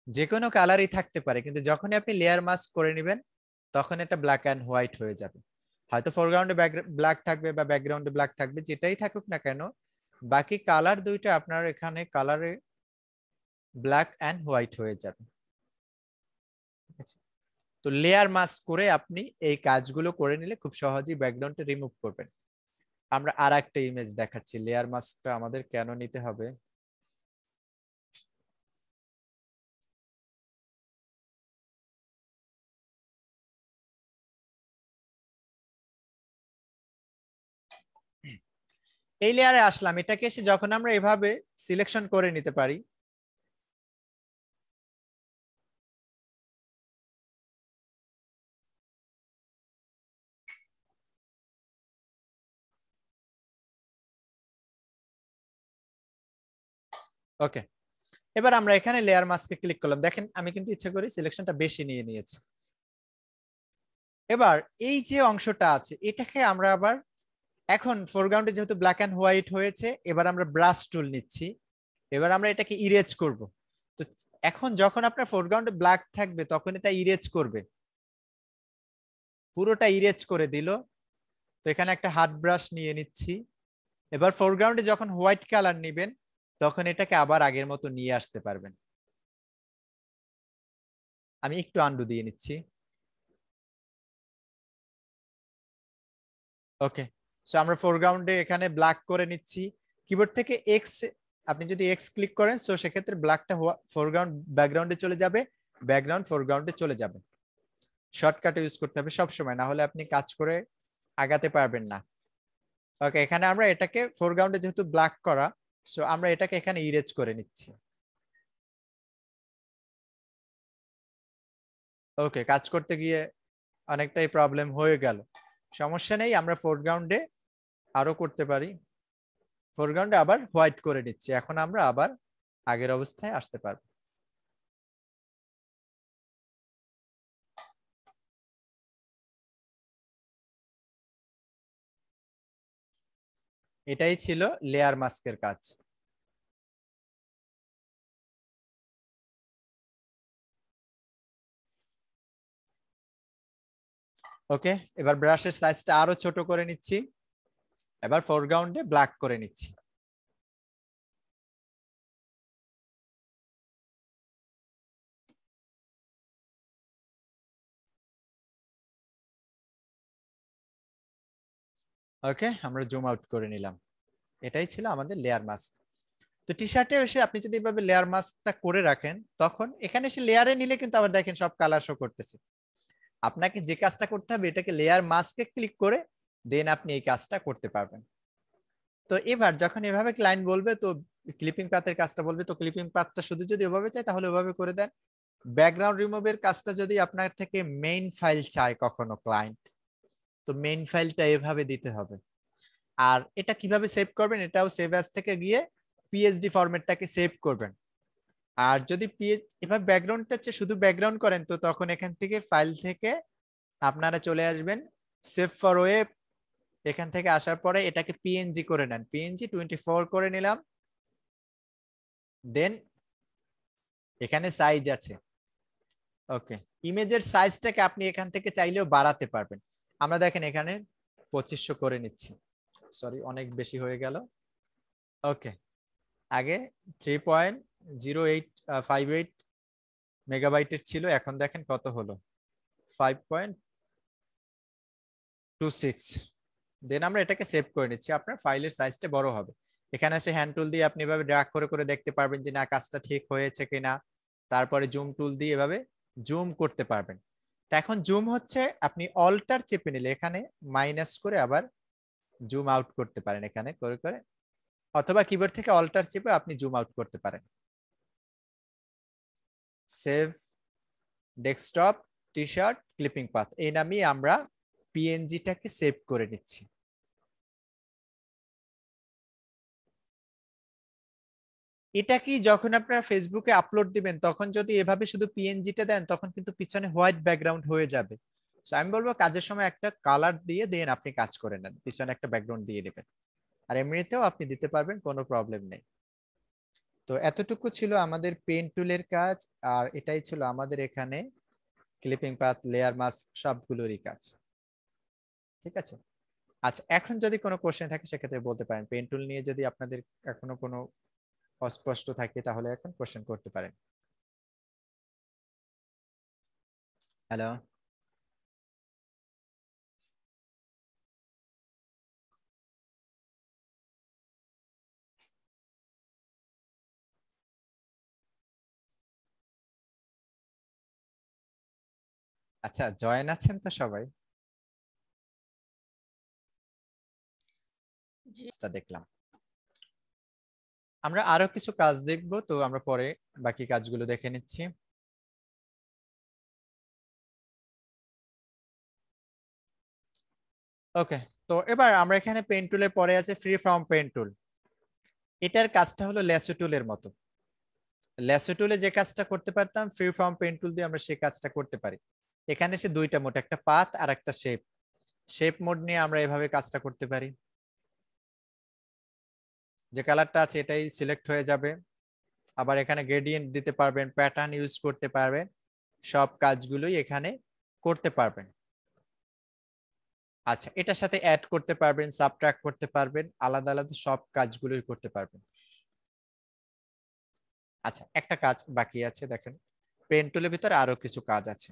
Speaker 2: যে কোনো কালারই থাকতে পারে, কিন্তু যখনই আপনি লেয়ার মাস্ক করে নেবেন তখন এটা ব্ল্যাক অ্যান্ড হোয়াইট হয়ে যাবে। হয়তো ফোরগ্রাউন্ডে ব্ল্যাক থাকবে বা ব্যাকগ্রাউন্ডে ব্ল্যাক থাকবে, যেটাই থাকুক না কেন বাকি কালার দুইটা আপনার এখানে কালারে ব্ল্যাক অ্যান্ড হোয়াইট হয়ে যাবে। ঠিক আছে, তো লেয়ার মাস্ক করে আপনি এই কাজগুলো করে নিলে খুব সহজেই ব্যাকগ্রাউন্ডটা রিমুভ করবেন। আমরা আর একটা ইমেজ দেখাচ্ছি লেয়ার মাস্কটা আমাদের কেন নিতে হবে। এই লেয়ারে আসলাম, এটাকে এসে যখন আমরা এভাবে সিলেকশন করে নিতে পারি, ওকে। এবার আমরা এখানে লেয়ার মাস্কে ক্লিক করলাম, দেখেন আমি কিন্তু ইচ্ছা করি সিলেকশনটা বেশি নিয়ে নিয়েছি। এবার এই যে অংশটা আছে এটাকে আমরা আবার, এখন ফোরগ্রাউন্ডে যেহেতু ব্ল্যাক এন্ড হোয়াইট হয়েছে, এবার আমরা ব্রাশ টুল নিচ্ছি, এবার আমরা এটাকে ইরেজ করব। তো এখন যখন আপনার ফোরগ্রাউন্ডে ব্ল্যাক থাকবে তখন এটা ইরেজ করবে, পুরোটা ইরেজ করে দিল। তো এখানে একটা হার্ড ব্রাশ নিয়ে নিচ্ছি। এবার ফোরগ্রাউন্ডে যখন হোয়াইট কালার নিবেন তখন এটাকে আবার আগের মতো নিয়ে আসতে পারবেন। আমি একটু আন্ডু দিয়ে নিচ্ছি। ওকে, সো আমরা ফোরগ্রাউন্ডে এখানে ব্ল্যাক করে নিচ্ছি। কিবোর্ড থেকে এক্স, আপনি যদি এক্স ক্লিক করেন সো সেক্ষেত্রে ব্ল্যাকটা ফোরগ্রাউন্ড ব্যাকগ্রাউন্ডে চলে যাবে, ব্যাকগ্রাউন্ড ফোরগ্রাউন্ডে চলে যাবে। শর্টকাট ইউজ করতে হবে সব সময়, না হলে আপনি কাজ করে আগাতে পারবেন না। ওকে, এখানে আমরা এটাকে ফোরগ্রাউন্ডে যেহেতু ব্ল্যাক করা, সো আমরা এটাকে এখানে ইরেজ করে নিচ্ছি। ওকে, কাজ করতে গিয়ে অনেকটাই প্রবলেম হয়ে গেল, সমস্যা নেই, আমরা ফোরগ্রাউন্ডে আরো করতে পারি। ফোরগ্রাউন্ডে আবার হোয়াইট করে নিচ্ছি, এখন আমরা আবার আগের অবস্থায় আসতে পারবো। এটাই ছিল লেয়ার মাস্কের কাজ। ওকে, এবার ব্রাশের সাইজটা আরো ছোট করে নিচ্ছি, এবার ফোরগ্রাউন্ডে ব্ল্যাক করে নিচ্ছি। ওকে, আমরা জুম আউট করে নিলাম। এটাই ছিল আমাদের লেয়ার মাস্ক। তো টি শার্টে এসে আপনি যদি এভাবে লেয়ার মাস্কটা করে রাখেন তখন এখানে এসে লেয়ারে নিলে কিন্তু আবার দেখেন সব কালার শো করতেছে। আপনাকে যে কাজটা করতে হবে, এটাকে লেয়ার মাস্কে ক্লিক করে দেন আপনি এই কাজটা করতে পারবেন। তো এবার যখন এভাবে ক্লায়েন্ট বলবে, তো ক্লিপিং পাথের কাজটা বলবে, তো ক্লিপিং পাথটা শুধু যদি ওভাবে চাই তাহলে ওভাবে করে দেন। ব্যাকগ্রাউন্ড রিমুভের কাজটা যদি আপনার থেকে মেইন ফাইল চায় কখনো ক্লায়েন্ট, তো মেইন ফাইলটা এভাবে দিতে হবে। আর এটা কিভাবে সেভ করবেন, এটাও সেভ অ্যাজ থেকে গিয়ে পিএইচডি ফরম্যাটটাকে সেভ করবেন। আর যদি এভাবে ব্যাকগ্রাউন্ডটা শুধু ব্যাকগ্রাউন্ড করেন, তো তখন এখান থেকে ফাইল থেকে আপনারা চলে আসবেন সেভ ফর ওয়েব, এখান থেকে আসার পরে এটাকে পিএনজি করে নেন, পিএনজি 24 করে নিলাম। দেন এখানে সাইজ আছে, ওকে, ইমেজের সাইজটাকে আপনি এখান থেকে চাইলেও বাড়াতে পারবেন। আমরা দেখেন এখানে 2500 করে নিচ্ছি, সরি অনেক বেশি হয়ে গেল। ওকে, আগে 3.0858 মেগাবাইটের ছিল, এখন দেখেন কত হলো, 5.26। দেন আমরা এটাকে সেভ করে নিচ্ছি, আপনার ফাইলের সাইজটা বড় হবে। এখানে এসে হ্যান্ড টুল দিয়ে আপনি এভাবে ড্র্যাগ করে করে দেখতে পারবেন যে না কাজটা ঠিক হয়েছে কিনা। তারপরে জুম টুল দিয়ে এভাবে জুম করতে পারবেন। তো এখন জুম হচ্ছে আপনি অল্টার চেপে নিলে এখানে মাইনাস করে আবার জুম আউট করতে পারেন এখানে করে করে, অথবা কিবোর্ড থেকে অল্টার চেপে আপনি জুম আউট করতে পারেন। Save desktop T shirt clipping path, এই নামই আমরা পিএনজিটাকে সেভ করে নিচ্ছি। এটা কি যখন আপনারা ফেসবুকে আপলোড দিবেন তখন যদি এভাবে শুধু পিএনজিটা দেন তখন কিন্তু পিছনে হোয়াইট ব্যাকগ্রাউন্ড হয়ে যাবে। সো আমি বলবো কাজের সময় একটা কালার দিয়ে দেন আপনি কাজ করে নেন, পিছনে একটা ব্যাকগ্রাউন্ড দিয়ে নেবেন। আর এমনিতেও আপনি দিতে পারবেন, কোনো প্রবলেম নেই। তো এতটুকু ছিল আমাদের পেন টুলের কাজ, আর এটাই ছিল আমাদের এখানে ক্লিপিং পাথ লেয়ার মাস্ক সবগুলোরই কাজ। ঠিক আছে, আচ্ছা এখন যদি কোনো কোশ্চেন থাকে সেক্ষেত্রে বলতে পারেন, পেন টুল নিয়ে যদি আপনাদের এখনো কোনো অস্পষ্ট থাকে তাহলে এখন কোশ্চেন করতে পারেন। হ্যালো। আচ্ছা, জয়েন আছেন তো সবাই? দেখলাম। আমরা আরো কিছু কাজ দেখব, তো আমরা পরে বাকি কাজগুলো দেখে নিচ্ছি। ওকে, তো এবার আমরা এখানে পেন টুলে পরে আছে ফ্রি ফর্ম পেন টুল। এটার কাজটা হলো ল্যাসো টুলের মতো। ল্যাসো টুলে যে কাজটা করতে পারতাম ফ্রি ফর্ম পেন টুল দিয়ে আমরা সেই কাজটা করতে পারি। এখানে সে দুইটা মোড, একটা পাথ আর একটা শেপ। শেপ মোড নিয়ে আমরা এভাবে কাজটা করতে পারি। যে কালারটা আছে এটাই সিলেক্ট হয়ে যাবে। আবার এখানে গ্রেডিয়েন্ট দিতে পারবেন, প্যাটার্ন ইউজ করতে পারবেন, সব কাজগুলোই এখানে করতে পারবেন। আচ্ছা, এটার সাথে অ্যাড করতে পারবেন, সাবট্রাক্ট করতে পারবেন, আলাদা আলাদা সব কাজগুলোই করতে পারবেন। আচ্ছা, একটা কাজ বাকি আছে, দেখেন পেন টুলের ভিতরে আরো কিছু কাজ আছে।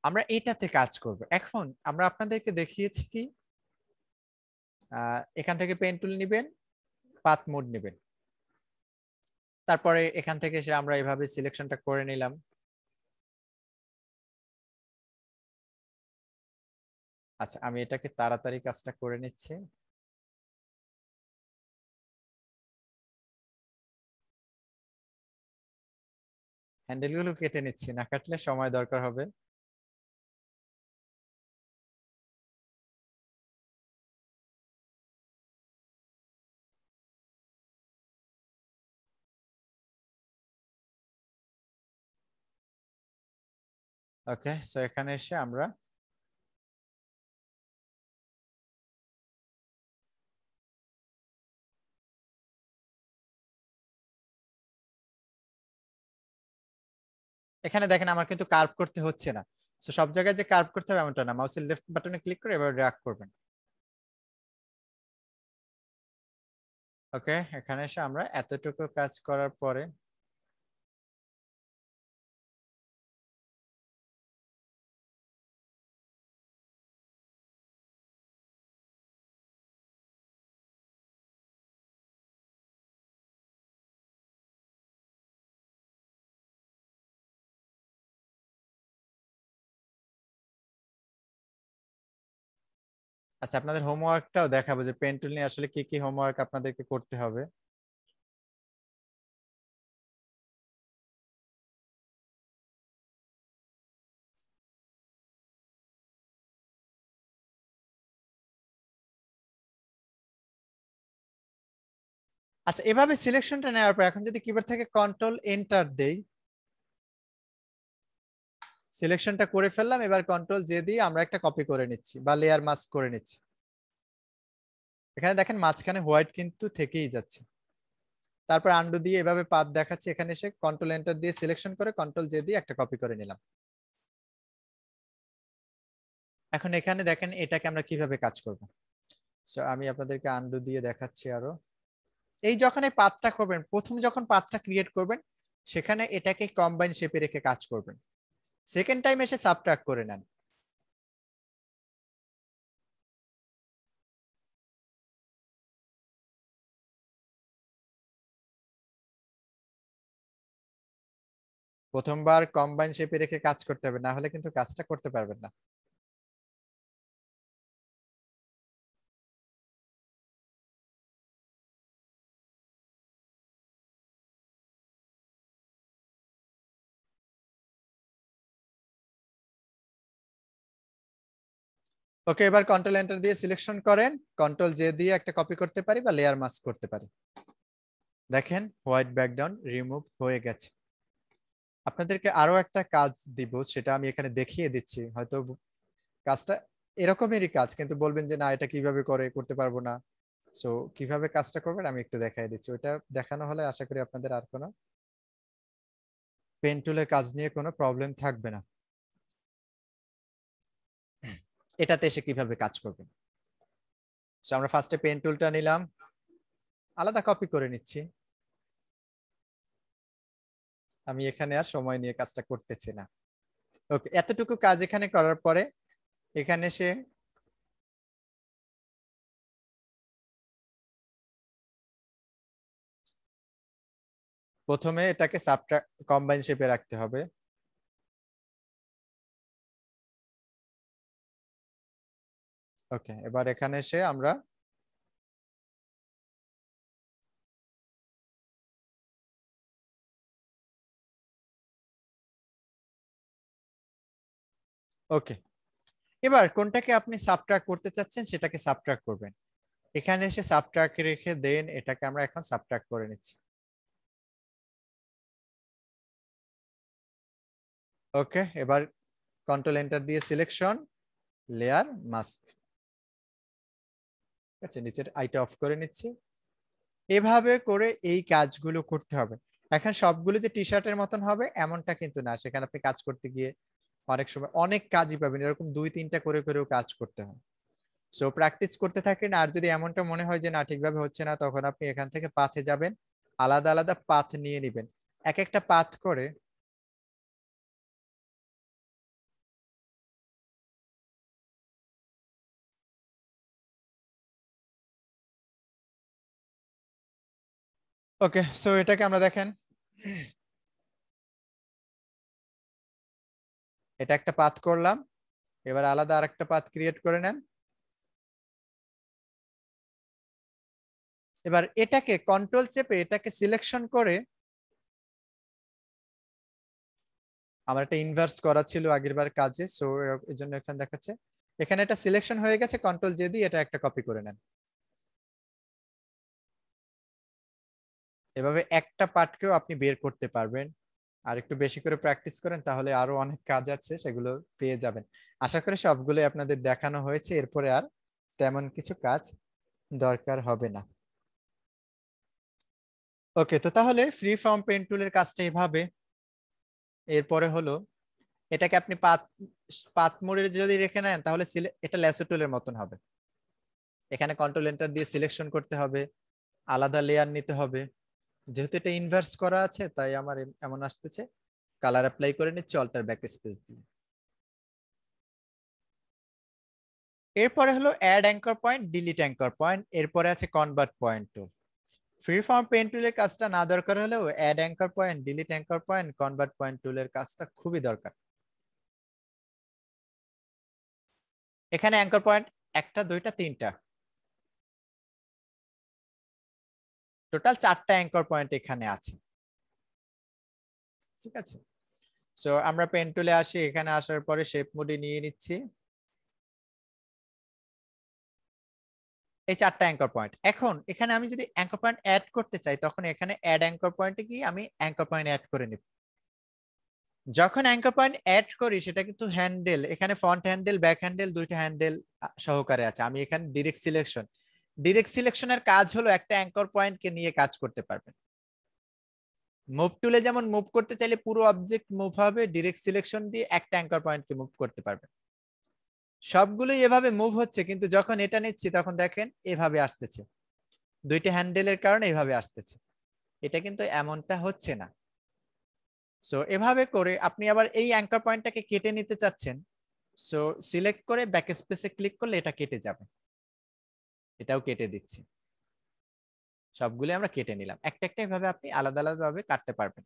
Speaker 2: আমরা এটাতে কাজ করব। এখন আমরা আপনাদেরকে দেখিয়েছি কি, এখান থেকে পেন টুল নিবেন, পাথ মোড নেবেন, তারপরে এখান থেকে এসে আমরা এইভাবে সিলেকশনটা করে নিলাম। আচ্ছা, আমি এটাকে তাড়াতাড়ি কাজটা করে নিচ্ছি। হ্যান্ডেল গুলো কেটে নিচ্ছি, না কাটলে সময় দরকার হবে। ওকে, সো এখানে এসে আমরা এখানে দেখেন আমার কিন্তু কার্ভ করতে হচ্ছে না। সো সব জায়গায় যে কার্ভ করতে হবে এমনটা না, মাউসের লেফট বাটনে ক্লিক করে এবার ড্র্যাগ করবেন। ওকে, এখানে এসে আমরা এতটুকু কাজ করার পরে আচ্ছা, আপনাদের হোমওয়ার্কটাও দেখাবো যে পেন টুল নিয়ে আসলে কি কি হোমওয়ার্ক আপনাদেরকে করতে হবে। আচ্ছা, এভাবে সিলেকশনটা নেওয়ার পর এখন যদি কিবোর্ড থেকে কন্ট্রোল এন্টার দেই, সিলেকশনটা করে ফেললাম, এবার কন্ট্রোল জে দিয়ে আমরা একটা কপি করে নিচ্ছি বা লেয়ার মাস্ক করে নিচ্ছি। এখানে দেখেন মাঝখানে হোয়াইট কিন্তু থেকেই যাচ্ছে। তারপর আন্ডু দিয়ে এভাবে পাথ দেখাচ্ছি, এখানে এসে কন্ট্রোল এন্টার দিয়ে সিলেকশন করে কন্ট্রোল জে দিয়ে একটা কপি করে নিলাম। এখন এখানে দেখেন এটাকে আমরা কিভাবে কাজ করব। সো আমি আপনাদেরকে আন্ডু দিয়ে দেখাচ্ছি আরো। এই যখন এই পাথটা করবেন, প্রথম যখন পাথটা ক্রিয়েট করবেন সেখানে এটাকে কম্বাইন শেপে রেখে কাজ করবেন। সেকেন্ড টাইম এসে সাবট্রাক্ট করে নেন। প্রথমবার কম্বাইন শেপে রেখে কাজ করতে হবে, না হলে কিন্তু কাজটা করতে পারবেন না। ওকে, এবার কন্ট্রোল এন্টার দিয়ে সিলেকশন করেন, কন্ট্রোল জে দিয়ে একটা কপি করতে পারি বা লেয়ার মাস্ক করতে পারি। দেখেন হোয়াইট ব্যাকগ্রাউন্ড রিমুভ হয়ে গেছে। আপনাদেরকে আরো একটা কাজ দিব, সেটা আমি এখানে দেখিয়ে দিচ্ছি। হয়তো কাজটা এরকমেরই কাজ, কিন্তু বলবেন যে না এটা কিভাবে করে, করতে পারবো না। সো কিভাবে কাজটা করবেন আমি একটু দেখাই দিচ্ছি। ওটা দেখানো হলে আশা করি আপনাদের আর কোনো পেন টুলের কাজ নিয়ে কোনো প্রবলেম থাকবে না। এটাতে এসে কিভাবে কাজ করবেন। সো আমরা ফার্স্টে পেন টুলটা নিলাম, আলাদা কপি করে নিচ্ছি। আমি এখানে আর সময় নিয়ে কাজটা করতেছি না। ওকে, এতটুকু কাজ এখানে করার পরে এখানে এসে প্রথমে এটাকে সাবট্রাক্ট কম্বাইন শেপে রাখতে হবে। ওকে, এবার এখানে এসে আমরা ওকে, এবার কোনটাকে আপনি সাবট্রাক্ট করতে চাচ্ছেন সেটাকে সাবট্রাক্ট করবেন। এখানে এসে সাবট্রাক্ট রেখে দেন এটাকে আমরা এখন সাবট্রাক্ট করে নিচ্ছি। ওকে, এবার কন্ট্রোল এন্টার দিয়ে সিলেকশন, লেয়ার, মাস্ক। ঠিক আছে, নিচের আইটা অফ করে নিচ্ছি। এভাবে করে এই কাজগুলো করতে হবে। এখন সবগুলো যে টি শার্টের মতন হবে এমনটা কিন্তু না, সেখানে আপনি কাজ করতে গিয়ে অনেক সময় অনেক কাজই পাবেন, এরকম 2-3টা করে করেও কাজ করতে হয়। সো প্র্যাকটিস করতে থাকেন, আর যদি এমনটা মনে হয় যে না ঠিকভাবে হচ্ছে না, তখন আপনি এখান থেকে পাথে যাবেন, আলাদা আলাদা পাথ নিয়ে নেবেন, এক একটা পাথ করে। ওকে, সো এটাকে আমরা দেখেন, এটা একটা পাথ করলাম, এবার আলাদা আরেকটা পাথ ক্রিয়েট করে নেন। এবার এটাকে কন্ট্রোল চেপে এটাকে সিলেকশন করে, আমার একটা ইনভার্স করা ছিল আগের বার কাজে, সো এর জন্য এখানে দেখাচ্ছে। এখানে এটা সিলেকশন হয়ে গেছে, কন্ট্রোল জে দিয়ে এটা একটা কপি করে নেন। এভাবে একটা পার্টকেও আপনি বের করতে পারবেন। আর একটু বেশি করে প্র্যাকটিস করেন তাহলে আরো অনেক কাজ আছে, সেগুলো পেয়ে যাবেন। আশা করি সবগুলোই আপনাদের দেখানো হয়েছে, এরপরে আর তেমন কিছু কাজ দরকার হবে না। ওকে, তো তাহলে ফ্রি ফর্ম পেন টুলের কাজটা এভাবে। এরপরে হলো এটাকে আপনি পাত পাত মোড়ে যদি রেখে নেন তাহলে এটা ল্যাসো টুলের মতন হবে। এখানে কন্ট্রোল এন্টার দিয়ে সিলেকশন করতে হবে, আলাদা লেয়ার নিতে হবে। যেহেতু এটা ইনভার্স করা আছে তাই আমার এমন আসতেছে। কালার অ্যাপ্লাই করে নিচ্ছি অল্টার ব্যাক স্পেস দিয়ে। এরপরে হলো add anchor point, delete anchor point, এরপরে আছে convert point tool. Free form pen টুলের কাজটা না দরকার হলেও add anchor point, delete anchor point, convert point টুলের কাজটা খুবই দরকার। এখানে অ্যাঙ্কর পয়েন্ট একটা, দুইটা, তিনটা, টোটাল 4টা অ্যাঙ্কর পয়েন্ট এখানে আছে। ঠিক আছে, সো আমরা পেন টুলে আসি, এখানে আসার পরে শেপ মোডে নিয়ে নিচ্ছি এই 4টা অ্যাঙ্কর পয়েন্ট। এখন এখানে আমি যদি অ্যাঙ্কর পয়েন্ট অ্যাড করতে চাই তখন এখানে অ্যাড অ্যাঙ্কর পয়েন্টে গিয়ে আমি অ্যাঙ্কর পয়েন্ট অ্যাড করে নিব। যখন অ্যাঙ্কর পয়েন্ট অ্যাড করি সেটা কিন্তু হ্যান্ডেল, এখানে ফ্রন্ট হ্যান্ডেল ব্যাক হ্যান্ডেল দুইটা হ্যান্ডেল সহকারে আছে। আমি এখানে ডিরেক্ট সিলেকশন, ডিরেক্ট সিলেকশনের কাজ হলো একটা অ্যাঙ্কর পয়েন্টকে নিয়ে কাজ করতে পারবেন। মুভ টুলে যেমন মুভ করতে চাইলে পুরো অবজেক্ট মুভ হবে, ডিরেক্ট সিলেকশন দিয়ে একটা অ্যাঙ্কর পয়েন্টকে মুভ করতে পারবেন। সবগুলোই এভাবে মুভ হচ্ছে, কিন্তু যখন এটা নিচ্ছি তখন দেখেন এভাবে আসতেছে, দুইটা হ্যান্ডেলের কারণে এভাবে আসতেছে। এটা কিন্তু এমনটা হচ্ছে না। সো এভাবে করে আপনি আবার এই অ্যাঙ্কর পয়েন্টটাকে কেটে নিতে চাচ্ছেন, সো সিলেক্ট করে ব্যাক স্পেসে ক্লিক করলে এটা কেটে যাবে। এটাও কেটে দিচ্ছি, সবগুলো আমরা কেটে নিলাম। একটা একটা এভাবে আপনি আলাদা আলাদা ভাবে কাটতে পারবেন।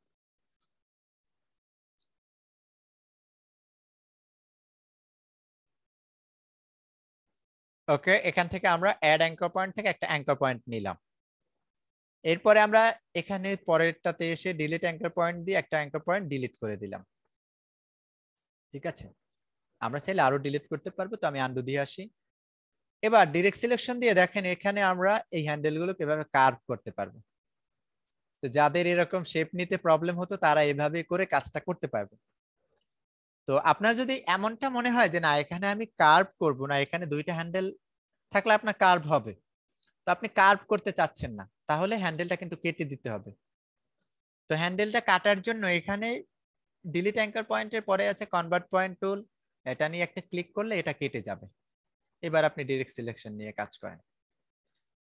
Speaker 2: ওকে, এখান থেকে আমরা অ্যাড অ্যাঙ্কর পয়েন্ট থেকে একটা অ্যাঙ্কর পয়েন্ট নিলাম। এরপরে আমরা এখানে পরেরটাতে এসে ডিলিট অ্যাঙ্কর পয়েন্ট দিয়ে একটা অ্যাঙ্কর পয়েন্ট ডিলিট করে দিলাম। ঠিক আছে, আমরা চাইলে আরো ডিলিট করতে পারবো, তো আমি আন্ডু দিয়ে আসি। এবার ডিরেক্ট সিলেকশন দিয়ে দেখেন এখানে আমরা এই হ্যান্ডেলগুলো কিভাবে কার্ভ করতে পারবো। তো যাদের এরকম শেপ নিতে প্রবলেম হতো তারা এভাবে করে কাজটা করতে পারবে। তো আপনার যদি এমনটা মনে হয় যে না এখানে আমি কার্ভ করব না, এখানে দুইটা হ্যান্ডেল থাকলে আপনার কার্ভ হবে, তো আপনি কার্ভ করতে চাচ্ছেন না, তাহলে হ্যান্ডেলটা কিন্তু কেটে দিতে হবে। তো হ্যান্ডেলটা কাটার জন্য এখানে ডিলিট অ্যাঙ্কর পয়েন্টের পরে আছে কনভার্ট পয়েন্ট টুল, এটা নিয়ে একটা ক্লিক করলে এটা কেটে যাবে। এবার আপনি ডিরেক্ট সিলেকশন নিয়ে কাজ করেন,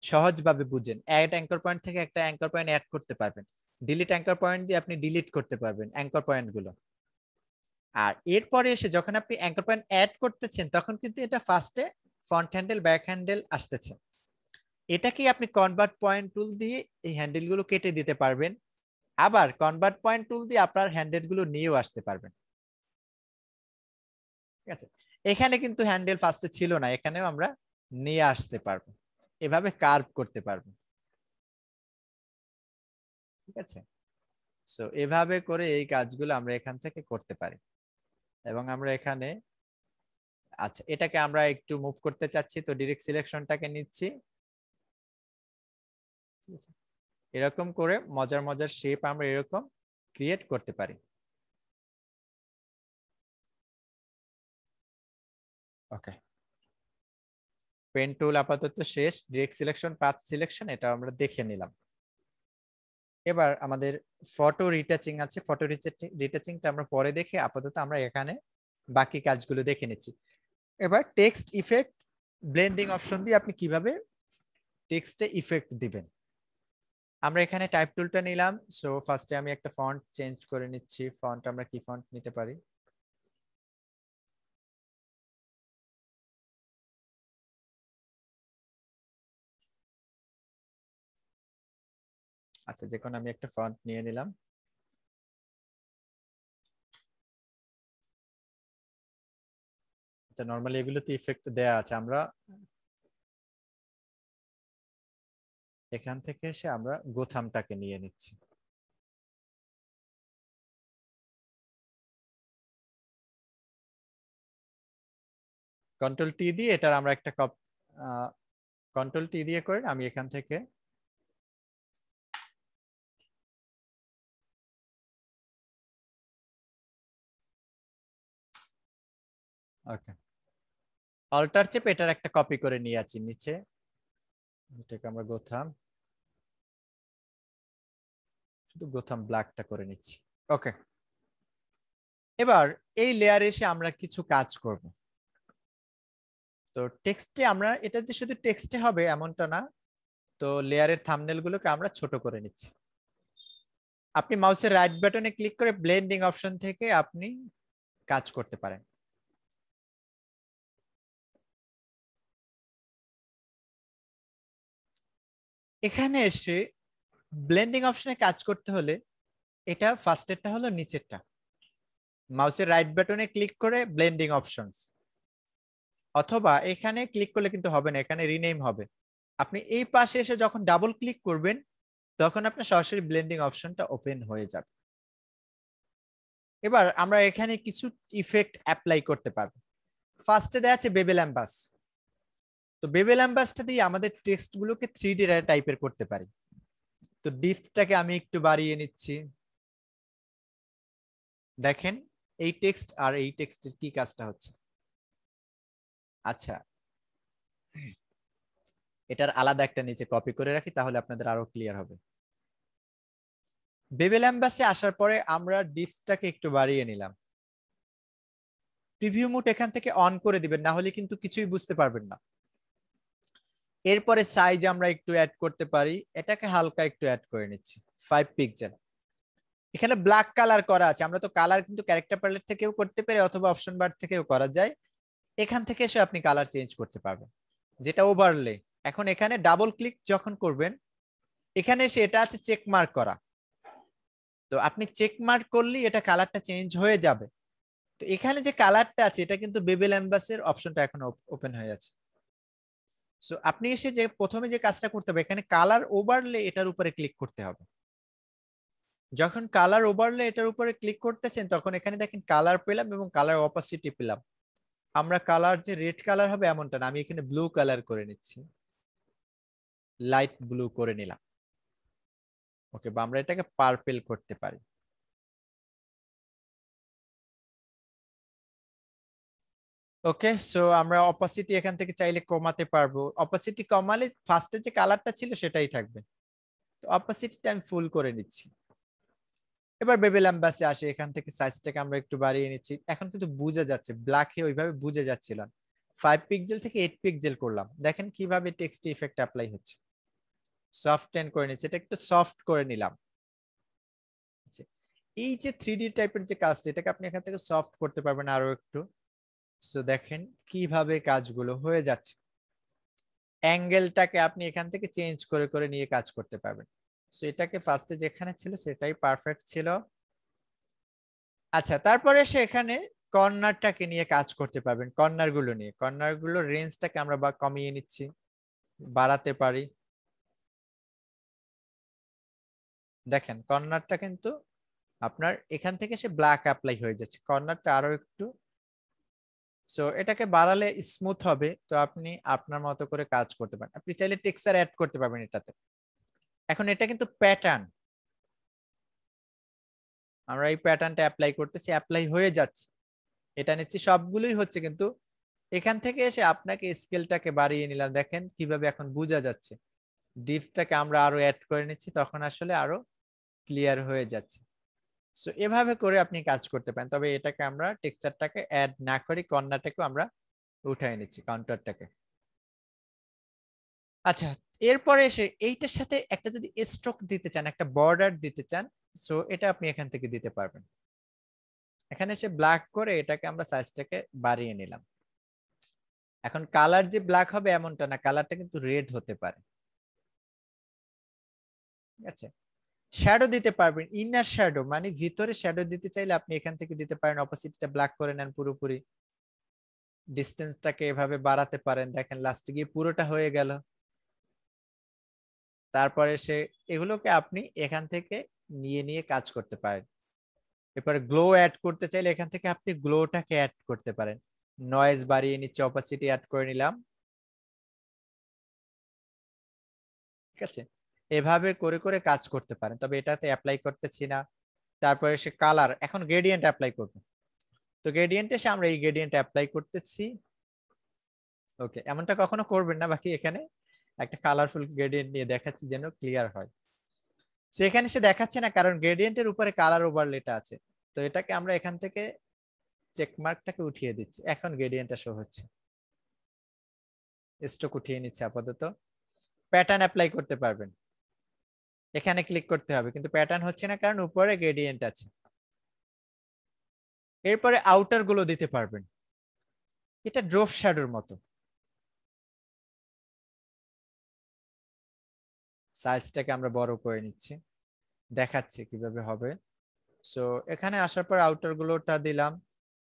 Speaker 2: সহজভাবে বুঝেন। অ্যাড অ্যাঙ্কর পয়েন্ট থেকে একটা অ্যাঙ্কর পয়েন্ট অ্যাড করতে পারবেন, ডিলিট অ্যাঙ্কর পয়েন্ট দিয়ে আপনি ডিলিট করতে পারবেন অ্যাঙ্কর পয়েন্ট গুলো। আর এরপরে এসে যখন আপনি অ্যাঙ্কর পয়েন্ট অ্যাড করতেছেন তখন কিন্তু এটা ফার্স্টে ফ্রন্ট হ্যান্ডেল ব্যাক হ্যান্ডেল আসতেছে, এটাকে আপনি কনভার্ট পয়েন্ট টুল দিয়ে এই হ্যান্ডেল গুলো কেটে দিতে পারবেন। আবার কনভার্ট পয়েন্ট টুল দিয়ে আপনার হ্যান্ডেল গুলো নিয়েও আসতে পারবেন। ঠিক আছে, এখানে কিন্তু হ্যান্ডেল ফার্স্টে ছিল না, এখানেও আমরা নিয়ে আসতে পারবো, এভাবে কার্ভ করতে পারবো। ঠিক আছে, সো এভাবে করে এই কাজগুলো আমরা এখান থেকে করতে পারি। এবং আমরা এখানে, আচ্ছা এটাকে আমরা একটু মুভ করতে চাচ্ছি, তো ডিরেক্ট সিলেকশনটাকে নিচ্ছি। ঠিক আছে, এরকম করে মজার মজার শেপ আমরা এরকম ক্রিয়েট করতে পারি। ওকে, পেন টুল আপাতত শেষ, ডিরেক্ট সিলেকশন, পাথ সিলেকশন এটা আমরা দেখে নিলাম। এবার আমাদের ফটো রিটাচিং আছে, ফটো রিটাচিংটা আমরা পরে দেখে আপাতত আমরা এখানে বাকি কাজগুলো দেখে নিচ্ছি। এবার টেক্সট ইফেক্ট ব্লেন্ডিং অপশন দিয়ে আপনি কিভাবে টেক্সটে ইফেক্ট দিবেন। আমরা এখানে টাইপ টুলটা নিলাম। সো ফার্স্টে আমি একটা ফন্ট চেঞ্জ করে নিচ্ছি। ফন্ট আমরা কি ফন্ট নিতে পারি? আচ্ছা, যে কোনো আমি একটা ফন্ট নিয়ে নিলাম। আচ্ছা, নরমালি এগুলোতে ইফেক্ট দেয়া আছে, আমরা এখান থেকে এসে আমরা গোথামটাকে নিয়ে নিচ্ছি। কন্ট্রোল টি দিয়ে এটার আমরা একটা কন্ট্রোল টি দিয়ে করে আমি এখান থেকে ওকে অল্টার চেপে এটার একটা কপি করে নিয়ে আছি নিচে, এটাকে আমরা গোথাম, শুধু গোথাম ব্ল্যাকটা করে নিচ্ছি। ওকে, এবার এই লেয়ারে এসে আমরা কিছু কাজ করব। তো টেক্সটে আমরা, এটা যে শুধু টেক্সটে হবে এমনটা না, তো লেয়ারের থাম্বনেল গুলোকে আমরা ছোট করে নিচ্ছি। আপনি মাউসের রাইট বাটনে ক্লিক করে ব্লেন্ডিং অপশন থেকে আপনি কাজ করতে পারেন। এখানে এসে ব্লেন্ডিং অপশনে কাজ করতে হলে, এটা ফার্স্টেরটা হলো নিচেরটা, মাউসের রাইট বাটনে ক্লিক করে ব্লেন্ডিং অপশনস, অথবা এখানে ক্লিক করলে কিন্তু হবে না, এখানে রিনেম হবে। আপনি এই পাশে এসে যখন ডাবল ক্লিক করবেন তখন আপনার সরাসরি ব্লেন্ডিং অপশনটা ওপেন হয়ে যাবে। এবার আমরা এখানে কিছু ইফেক্ট অ্যাপ্লাই করতে পারবো। ফার্স্টে দেয়া আছে বেবেল অ্যাম্বাস। তো বেবেল অ্যাম্বাসটা দিয়ে আমাদের টেক্সট গুলোকে 3D টাইপের করতে পারি। তো ডিপটাকে আমি একটু বাড়িয়ে নিচ্ছি। দেখেন এই টেক্সট আর এই টেক্সটের কি কাজটা হচ্ছে। আচ্ছা, এটার আলাদা একটা নিচে কপি করে রাখি, তাহলে আপনাদের আরো ক্লিয়ার হবে। বেবেল অ্যাম্বাসে আসার পরে আমরা ডিপটাকে একটু বাড়িয়ে নিলাম। প্রিভিউ মোড এখান থেকে অন করে দিবেন, না হলে কিন্তু কিছুই বুঝতে পারবেন না। এরপরে সাইজ আমরা একটু অ্যাড করতে পারি, এটাকে হালকা একটু অ্যাড করে নিচ্ছি 5 পিক্সেল। এখানে ব্ল্যাক কালার করা আছে, আমরা তো কালার কিন্তু ক্যারেক্টার প্যালেট থেকেও করতে পারি অথবা অপশন বার থেকেও করা যায়। এখান থেকে এসে আপনি কালার চেঞ্জ করতে পারবেন, যেটা ওভারলে। এখন এখানে ডাবল ক্লিক যখন করবেন, এখানে এসে এটা আছে চেক মার্ক করা, তো আপনি চেক মার্ক করলেই এটা কালারটা চেঞ্জ হয়ে যাবে। তো এখানে যে কালারটা আছে এটা কিন্তু বেবেল অ্যাম্বাসের অপশনটা এখন ওপেন হয়ে আছে। সো আপনি এসে যে প্রথমে যে কাজটা করতে হবে, এখানে কালার ওভারলে এটার উপরে ক্লিক করতে হবে। যখন কালার ওভারলে এটার উপরে ক্লিক করতেছেন তখন এখানে দেখেন কালার পেলাম এবং কালার অপাসিটি পেলাম। আমরা কালার যে রেড কালার হবে এমনটা না, আমি এখানে ব্লু কালার করে নিচ্ছি, লাইট ব্লু করে নিলাম। ওকে, বা আমরা এটাকে পার্পেল করতে পারি। ওকে, সো আমরা অপাসিটি এখান থেকে চাইলে কমাতে পারবো। অপাসিটি কমালে ফার্স্টে যে কালারটা ছিল সেটাই থাকবে। তো অপাসিটিটা আমি ফুল করে নিচ্ছি। এবার বেবেল অ্যাম্বাসে আসে, এখান থেকে সাইজটাকে আমরা একটু বাড়িয়ে নিচ্ছি। এখন কিন্তু বুঝে যাচ্ছে, ব্ল্যাকে ওইভাবে বুঝে যাচ্ছিল না। 5 পিক্সেল থেকে 8 পিক্সেল করলাম, দেখেন কিভাবে টেক্সট ইফেক্ট অ্যাপ্লাই হচ্ছে। সফট 10 করে নিচ্ছি, এটা একটু সফট করে নিলাম। আচ্ছা, এই যে 3D টাইপের যে কাজটা, এটাকে আপনি এখান থেকে সফট করতে পারবেন আরো একটু। সো দেখেন কিভাবে কাজগুলো হয়ে যাচ্ছে। অ্যাঙ্গেলটাকে আপনি এখান থেকে চেঞ্জ করে করে নিয়ে কাজ করতে পারবেন। সো এটাকে ফার্স্টে যেখানে ছিল সেটাই পারফেক্ট ছিল। আচ্ছা, তারপরে সে এখানে কর্নারটাকে নিয়ে কাজ করতে পারবেন, কর্নার গুলো নিয়ে। কর্নার গুলোর রেঞ্জটাকে আমরা বা কমিয়ে নিচ্ছি, বাড়াতে পারি। দেখেন কর্নারটা কিন্তু আপনার এখান থেকে সে ব্ল্যাক অ্যাপ্লাই হয়ে যাচ্ছে, কর্নারটা আরো একটু। সো এটাকে বাড়ালে স্মুথ হবে, তো আপনি আপনার মতো করে কাজ করতে পারেন। আপনি চাইলে টেক্সচার অ্যাড করতে পারবেন এটাতে। এখন এটা কিন্তু প্যাটার্ন, আমরা এই প্যাটার্নটা অ্যাপ্লাই করতেছি, অ্যাপ্লাই হয়ে যাচ্ছে, এটা নিচ্ছি, সবগুলোই হচ্ছে। কিন্তু এখান থেকে এসে আপনাকে স্কেলটাকে বাড়িয়ে নিলাম, দেখেন কিভাবে এখন বোঝা যাচ্ছে। ডিপটাকে আমরা আরো অ্যাড করে নিচ্ছি, তখন আসলে আরো ক্লিয়ার হয়ে যাচ্ছে। সো এভাবে করে আপনি কাজ করতে পারেন। তবে এটাকে আমরা টেক্সচারটাকে অ্যাড না করি, কর্নারটাকেও আমরা উঠাই নিচ্ছি, কাউন্টারটাকে। আচ্ছা, এরপরে এসে এইটার সাথে একটা যদি স্ট্রোক দিতে চান, একটা বর্ডার দিতে চান, সো এটা আপনি এখান থেকে দিতে পারবেন। এখানে এসে ব্ল্যাক করে এটাকে আমরা সাইজটাকে বাড়িয়ে নিলাম। এখন কালার যে ব্ল্যাক হবে এমনটা না, কালারটা কিন্তু রেড হতে পারে। ঠিক আছে, শ্যাডো দিতে পারবেন, ইনার শ্যাডো মানে ভিতরে শ্যাডো দিতে চাইলে আপনি এখান থেকে দিতে পারেন। অপোজিটটা ব্ল্যাক করে নেন পুরোপুরি, ডিস্টেন্সটাকে এভাবে বাড়াতে পারেন। দেখেন লাস্টে গিয়ে পুরোটা হয়ে গেল। তারপরে সে এগুলোকে আপনি এখান থেকে নিয়ে নিয়ে কাজ করতে পারেন। এরপরে গ্লো অ্যাড করতে চাইলে এখান থেকে আপনি গ্লোটাকে অ্যাড করতে পারেন। নয়েজ বাড়িয়ে নিচ্ছে, অপাসিটি অ্যাড করে নিলাম। ঠিক আছে, এভাবে করে করে কাজ করতে পারেন, তবে এটাতে অ্যাপ্লাই করতেছি না। তারপরে সে কালার, এখন গ্রেডিয়েন্ট অ্যাপ্লাই করব। তো গ্রেডিয়েন্টে এসে আমরা এই গ্রেডিয়েন্ট অ্যাপ্লাই করতেছি। ওকে, এমনটা কখনো করবেন না, বাকি এখানে একটা কালারফুল গ্রেডিয়েন্ট নিয়ে দেখাচ্ছি যেন ক্লিয়ার হয়। সো এখানে সে দেখাচ্ছে না, কারণ গ্রেডিয়েন্টের উপরে কালার ওভারলেটা আছে। তো এটাকে আমরা এখান থেকে চেক মার্কটাকে উঠিয়ে দিচ্ছি, এখন গ্রেডিয়েন্টটা শো হচ্ছে। স্ট্রোক উঠিয়ে নিচ্ছে আপাতত। প্যাটার্ন অ্যাপ্লাই করতে পারবেন, এখানে ক্লিক করতে হবে, কিন্তু প্যাটার্ন হচ্ছে না কারণ উপরে গ্রেডিয়েন্ট আছে। এরপরে আউটার গুলো দিতে পারবেন, এটা ড্রপ শ্যাডোর মতো। সাইজটাকে আমরা বড় করে নিচ্ছি, দেখাচ্ছি কিভাবে হবে। সো এখানে আসার পর আউটার গুলোটা দিলাম,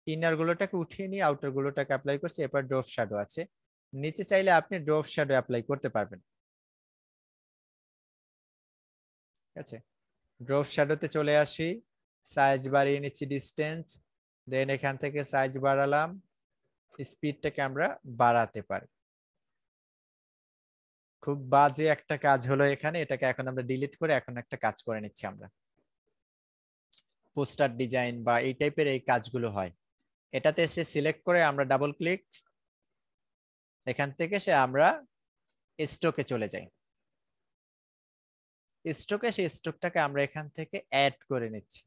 Speaker 2: ইনার গুলোটাকে উঠিয়ে নিয়ে আউটার গুলোটাকে অ্যাপ্লাই করছি। এরপর ড্রপ শ্যাডো আছে, নিচে চাইলে আপনি ড্রপ শ্যাডো অ্যাপ্লাই করতে পারবেন। ঠিক আছে, ড্রপ শ্যাডোতে চলে আসি, সাইজ বাড়িয়ে নিচ্ছি, ডিস্টেন্স, দেন এখান থেকে সাইজ বাড়ালাম, স্পিডটাকে আমরা বাড়াতে পারি। খুব বাজে একটা কাজ হলো এখানে, এটাকে এখন আমরা ডিলিট করে এখন একটা কাজ করে নিচ্ছি আমরা। পোস্টার ডিজাইন বা এই টাইপের এই কাজগুলো হয়। এটাতে এসে সিলেক্ট করে আমরা ডাবল ক্লিক, এখান থেকে সে আমরা স্ট্রোকে চলে যাই। স্ট্রোকে সেই স্ট্রোকটাকে আমরা এখান থেকে অ্যাড করে নিচ্ছি।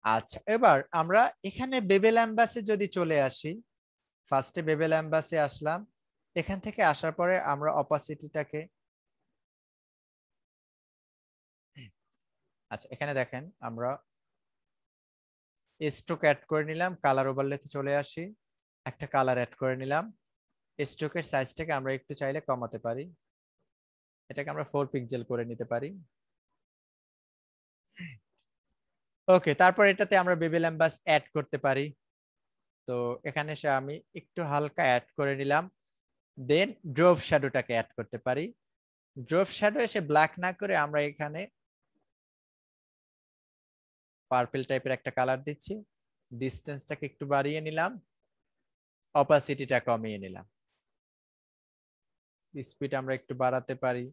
Speaker 2: আচ্ছা, এবার আমরা এখানে বেবেল এমবাসি যদি চলে আসি, ফার্স্টে বেবেল এমবাসি আসলাম, এখান থেকে আসার পরে আমরা অপাসিটিটাকে, আচ্ছা এখানে দেখেন আমরা স্ট্রোক অ্যাড করে নিলাম, কালার ওভারলেতে চলে আসি, একটা কালার অ্যাড করে নিলাম। স্ট্রোকের সাইজটাকে আমরা একটু চাইলে কমাতে পারি, এটাকে আমরা 4 পিক্সেল করে নিতে পারি। ওকে, তারপর এটাতে আমরা বেবেল এমবাস অ্যাড করতে পারি। তো এখানে সে আমি একটু হালকা অ্যাড করে নিলাম, দেন ড্রপ শ্যাডোটাকে অ্যাড করতে পারি। ড্রপ শ্যাডো এসে ব্ল্যাক না করে আমরা এখানে পার্পল টাইপের একটা কালার দিচ্ছি, ডিস্টেন্সটাকে একটু বাড়িয়ে নিলাম, অপাসিটিটা কমিয়ে নিলাম, স্পিড আমরা একটু বাড়াতে পারি,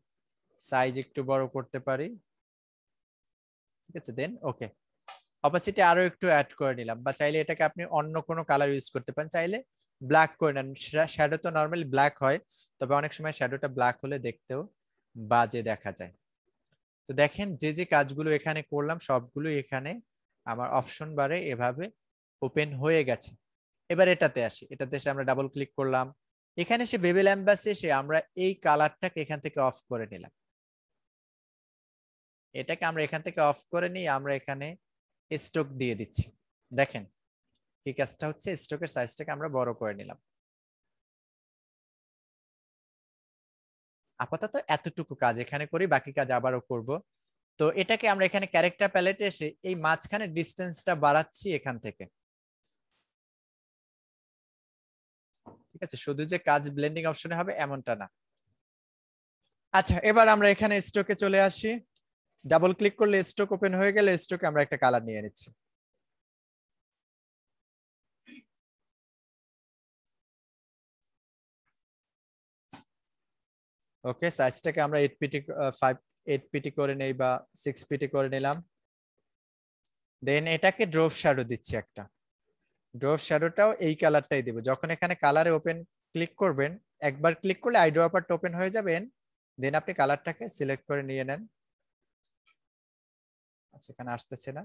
Speaker 2: সাইজ একটু বড় করতে পারি। ঠিক আছে, দেন ওকে, অপাসিটি আরো একটু অ্যাড করে নিলাম, বা চাইলে এটাকে আপনি অন্য কোনো কালার ইউজ করতে পারেন, চাইলে ব্ল্যাক করে নেন। শ্যাডো তো নর্মালি ব্ল্যাক হয়, তবে অনেক সময় শ্যাডোটা ব্ল্যাক হলে দেখতেও বাজে দেখা যায়। তো দেখেন যে যে কাজগুলো এখানে করলাম সবগুলো এখানে আমার অপশন বারে এভাবে ওপেন হয়ে গেছে। এবার এটাতে আসি, এটাতে এসে আমরা ডাবল ক্লিক করলাম, এখানে সে বেবেল এমবাসি এসে আমরা এই কালারটাকে এখান থেকে অফ করে নিলাম। এটাকে আমরা এখান থেকে অফ করে নিয়ে আমরা এখানে স্ট্রোক দিয়ে দিচ্ছি। দেখেন কি কাজটা হচ্ছে, স্ট্রোকের সাইজটাকে আমরা বড় করে নিলাম। আপাতত এতটুকু কাজ এখানে করি, বাকি কাজ আবারও করব। তো এটাকে আমরা এখানে ক্যারেক্টার প্যালেটে এসে এই মাঝখানে ডিসটেন্সটা বাড়াচ্ছি এখান থেকে। ঠিক আছে, শুধু যে কাজ ব্লেন্ডিং অপশনে হবে এমনটা না। আচ্ছা, এবার আমরা এখানে স্ট্রোকে চলে আসি। ডাবল ক্লিক করলে স্ট্রোক ওপেন হয়ে গেলে স্ট্রোকে আমরা একটা কালার নিয়ে নিচ্ছি। ওকে, সাইজটাকে আমরা 8 পিটি করে নেই বা 6 পিটি করে নিলাম। দেন এটাকে ড্রপ শ্যাডো দিচ্ছি একটা। ড্রপ শ্যাডোটাও এই কালারটাই দিব। যখন এখানে কালারে ওপেন ক্লিক করবেন, একবার ক্লিক করলে আইড্রপারটা ওপেন হয়ে যাবেন। দেন আপনি কালারটাকে সিলেক্ট করে নিয়ে নেন। আচ্ছা, এখানে আসতেছে না।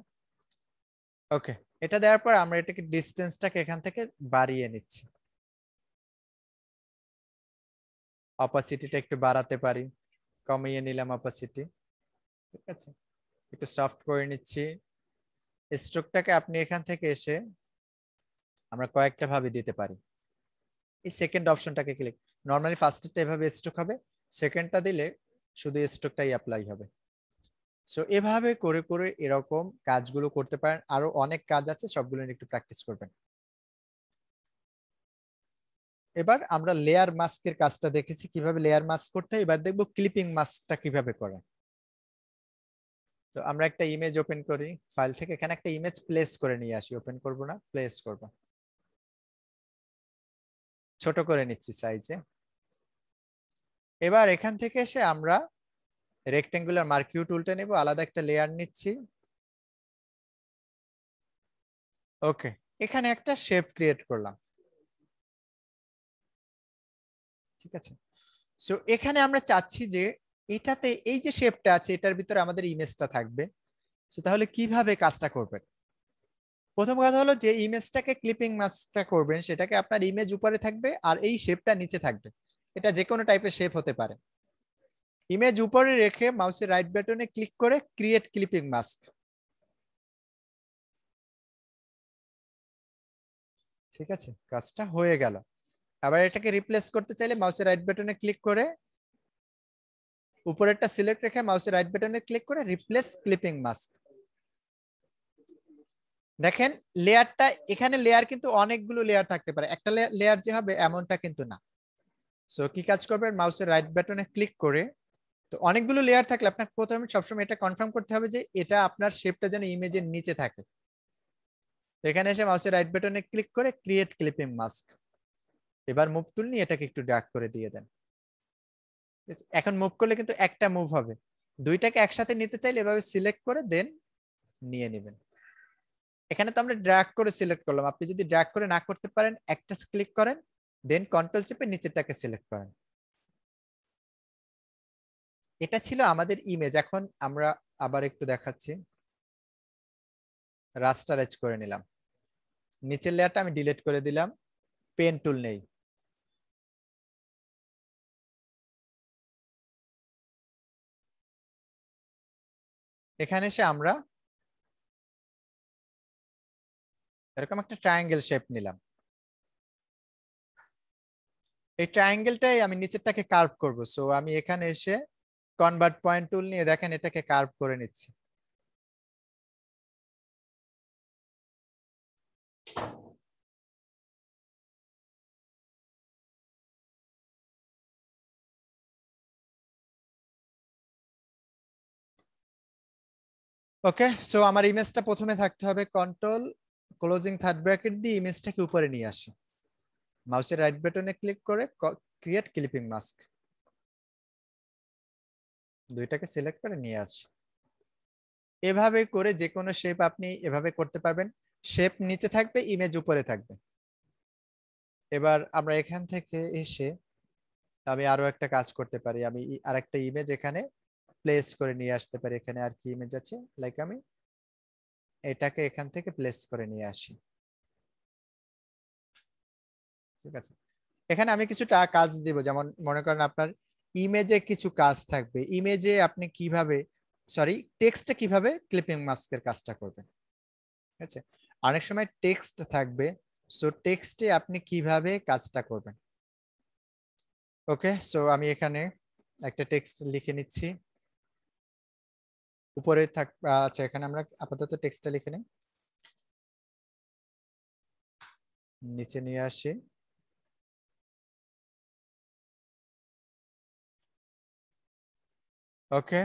Speaker 2: ওকে, এটা দেওয়ার পর আমরা এটাকে ডিসটেন্সটাকে এখান থেকে বাড়িয়ে নিচ্ছি। অপাসিটিটা একটু বাড়াতে পারি, কমিয়ে নিলাম অপাসিটি। ঠিক আছে, একটু সফট করে নিচ্ছি। স্ট্রোকটাকে আপনি এখান থেকে এসে আমরা কয়েকটা ভাবে দিতে পারি। এই সেকেন্ড অপশনটাকে ক্লিক, নরমালি ফার্স্টটা এভাবে স্ট্রোক হবে, সেকেন্ডটা দিলে শুধু স্ট্রোকটাই অ্যাপ্লাই হবে। সো এভাবে করে করে এরকম কাজগুলো করতে পারেন। আরো অনেক কাজ আছে, সবগুলো নিয়ে একটু প্র্যাকটিস করবেন। এবার আমরা লেয়ার মাস্কের কাজটা দেখেছি কিভাবে লেয়ার মাস্ক করতে হয়, এবার দেখবো ক্লিপিং মাস্কটা কিভাবে করে। তো আমরা একটা ইমেজ ওপেন করি ফাইল থেকে, এখানে একটা ইমেজ প্লেস করে নিয়ে আসি। ওপেন করব না, প্লেস করব। ছোট করে নিচ্ছি সাইজে। এবার এখান থেকে এসে আমরা রেক্টেঙ্গুলার মার্কিউ টুলটা নেব, আলাদা একটা লেয়ার নিচ্ছি। ওকে, এখানে একটা শেপ ক্রিয়েট করলাম। ঠিক আছে, সো এখানে আমরা চাচ্ছি যে এটাতে এই যে শেপটা আছে এটার ভিতরে আমাদের ইমেজটা থাকবে। সো তাহলে কিভাবে কাজটা করবেন? প্রথম কথা হলো যে ইমেজটাকে ক্লিপিং মাস্কটা করবেন, সেটাকে আপনার ইমেজ উপরে থাকবে আর এই শেপটা নিচে থাকবে। এটা যে কোনো টাইপের শেপ হতে পারে। ইমেজ উপরে রেখে মাউসের রাইট বাটনে ক্লিক করে ক্রিয়েট ক্লিপিং মাস্ক। ঠিক আছে, কাজটা হয়ে গেল। আবার এটাকে রিপ্লেস করতে চাইলে মাউসের রাইট বাটনে ক্লিক করে উপরেরটা সিলেক্ট রেখে মাউসের রাইট বাটনে ক্লিক করে রিপ্লেস ক্লিপিং মাস্ক। দেখেন লেয়ারটা, এখানে লেয়ার কিন্তু অনেকগুলো লেয়ার থাকতে পারে, একটা লেয়ার যে হবে এমনটা কিন্তু না। সো কি কাজ করবেন, মাউসের রাইট বাটনে ক্লিক করে, তো অনেকগুলো লেয়ার থাকলে আপনাকে প্রথমে সবসময় এটা কনফার্ম করতে হবে যে এটা আপনার শেপটা যেন ইমেজের নিচে থাকে। এখানে এসে মাউসের রাইট বাটনে ক্লিক করে ক্রিয়েট ক্লিপিং মাস্ক। এবার মুভ টুল নিয়ে এটাকে একটু ড্র্যাগ করে দিয়ে দেন। এখন মুভ করলে কিন্তু একটা মুভ হবে। দুইটাকে একসাথে নিতে চাইলে এভাবে সিলেক্ট করে দেন নিয়ে নেবেন। এখানে তো আমরা ড্র্যাগ করে সিলেক্ট করলাম, আপনি যদি ড্র্যাগ করে না করতে পারেন একটা ক্লিক করেন, দেন কন্ট্রোল চেপে নিচেরটাকে সিলেক্ট করেন। এটা ছিল আমাদের ইমেজ। এখন আমরা আবার একটু দেখাচ্ছি, রাস্টারাইজ করে নিলাম। নিচের লেয়ারটা আমি ডিলিট করে দিলাম, পেন টুল নেই। এখানে এসে আমরা এরকম একটা ট্রায়াঙ্গেল শেপ নিলাম। এই ট্রায়াঙ্গেলটাই আমি নিচেরটাকে কার্ভ করব। সো আমি এখানে এসে কনভার্ট পয়েন্ট টুল নিয়ে দেখেন এটাকে কার্ভ করে নিচ্ছি। ওকে, সো আমার ইমেজটা প্রথমে থাকতে হবে কন্ট্রোল ক্লোজিং থার্ড ব্র্যাকেট দিয়ে ইমেজটাকে উপরে নিয়ে আসি। মাউসের রাইট বাটনে ক্লিক করে ক্রিয়েট ক্লিপিং মাস্ক, দুইটাকে সিলেক্ট করে নিয়ে আসি। এভাবে করে যে কোনো শেপ আপনি এভাবে করতে পারবেন। শেপ নিচে থাকবে, ইমেজ উপরে থাকবে। এবার আমরা এখান থেকে এসে আমি আরো একটা কাজ করতে পারি, আমি আরেকটা ইমেজ এখানে প্লেস করে নিয়ে আসতে পারি। এখানে আর কি ইমেজ আছে, লাইক আমি এটাকে এখান থেকে প্লেস করে নিয়ে আসি। ঠিক আছে, এখানে আমি কিছুটা কাজ দিব, যেমন মনে করেন আপনার ইমেজে কিছু কাজ থাকবে। ইমেজে আপনি কিভাবে, সরি, টেক্সটে কিভাবে ক্লিপিং মাস্কের কাজটা করবেন। ঠিক আছে, অনেক সময় টেক্সট থাকবে, সো টেক্সটে আপনি কিভাবে কাজটা করবেন। ওকে, সো আমি এখানে একটা টেক্সট লিখে নিচ্ছি উপরে থাক। আচ্ছা, এখানে আমরা আপাতত টেক্সটটা লিখে নিই, নিচে নিয়ে আসি। ওকে,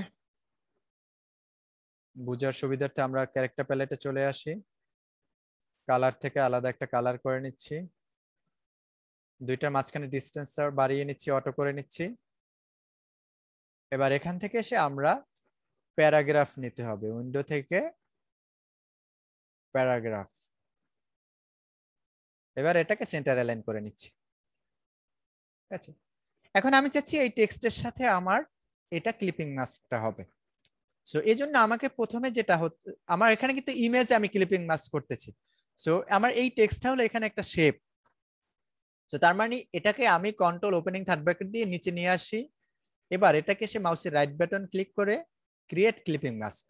Speaker 2: বুঝার সুবিধার্থে আমরা ক্যারেক্টার প্যালেটে চলে আসি, কালার থেকে আলাদা একটা কালার করে নিচ্ছি, দুইটার মাঝখানে ডিস্টেন্স বাড়িয়ে নিচ্ছি, অটো করে নিচ্ছি। এবার এখান থেকে এসে আমরা প্যারাগ্রাফ নিতে হবে, উইন্ডো থেকে প্যারাগ্রাফ। এবার এটাকে সেন্টার অ্যালাইন করে নিচ্ছি। ঠিক আছে, এখন আমি চাচ্ছি এই টেক্সটের সাথে আমার এটা ক্লিপিং মাস্কটা হবে। সো এই জন্য আমাকে প্রথমে যেটা হচ্ছে, আমার এখানে কিন্তু ইমেজে আমি ক্লিপিং মাস্ক করতেছি। সো আমার এই টেক্সটটা হলো এখানে একটা শেপ। সো তার মানে এটাকে আমি কন্ট্রোল ওপেনিং থার্ড ব্র্যাকেট দিয়ে নিচে নিয়ে আসি। এবার এটাকে সে মাউসের রাইট বাটন ক্লিক করে ক্রিয়েট ক্লিপিং মাস্ক।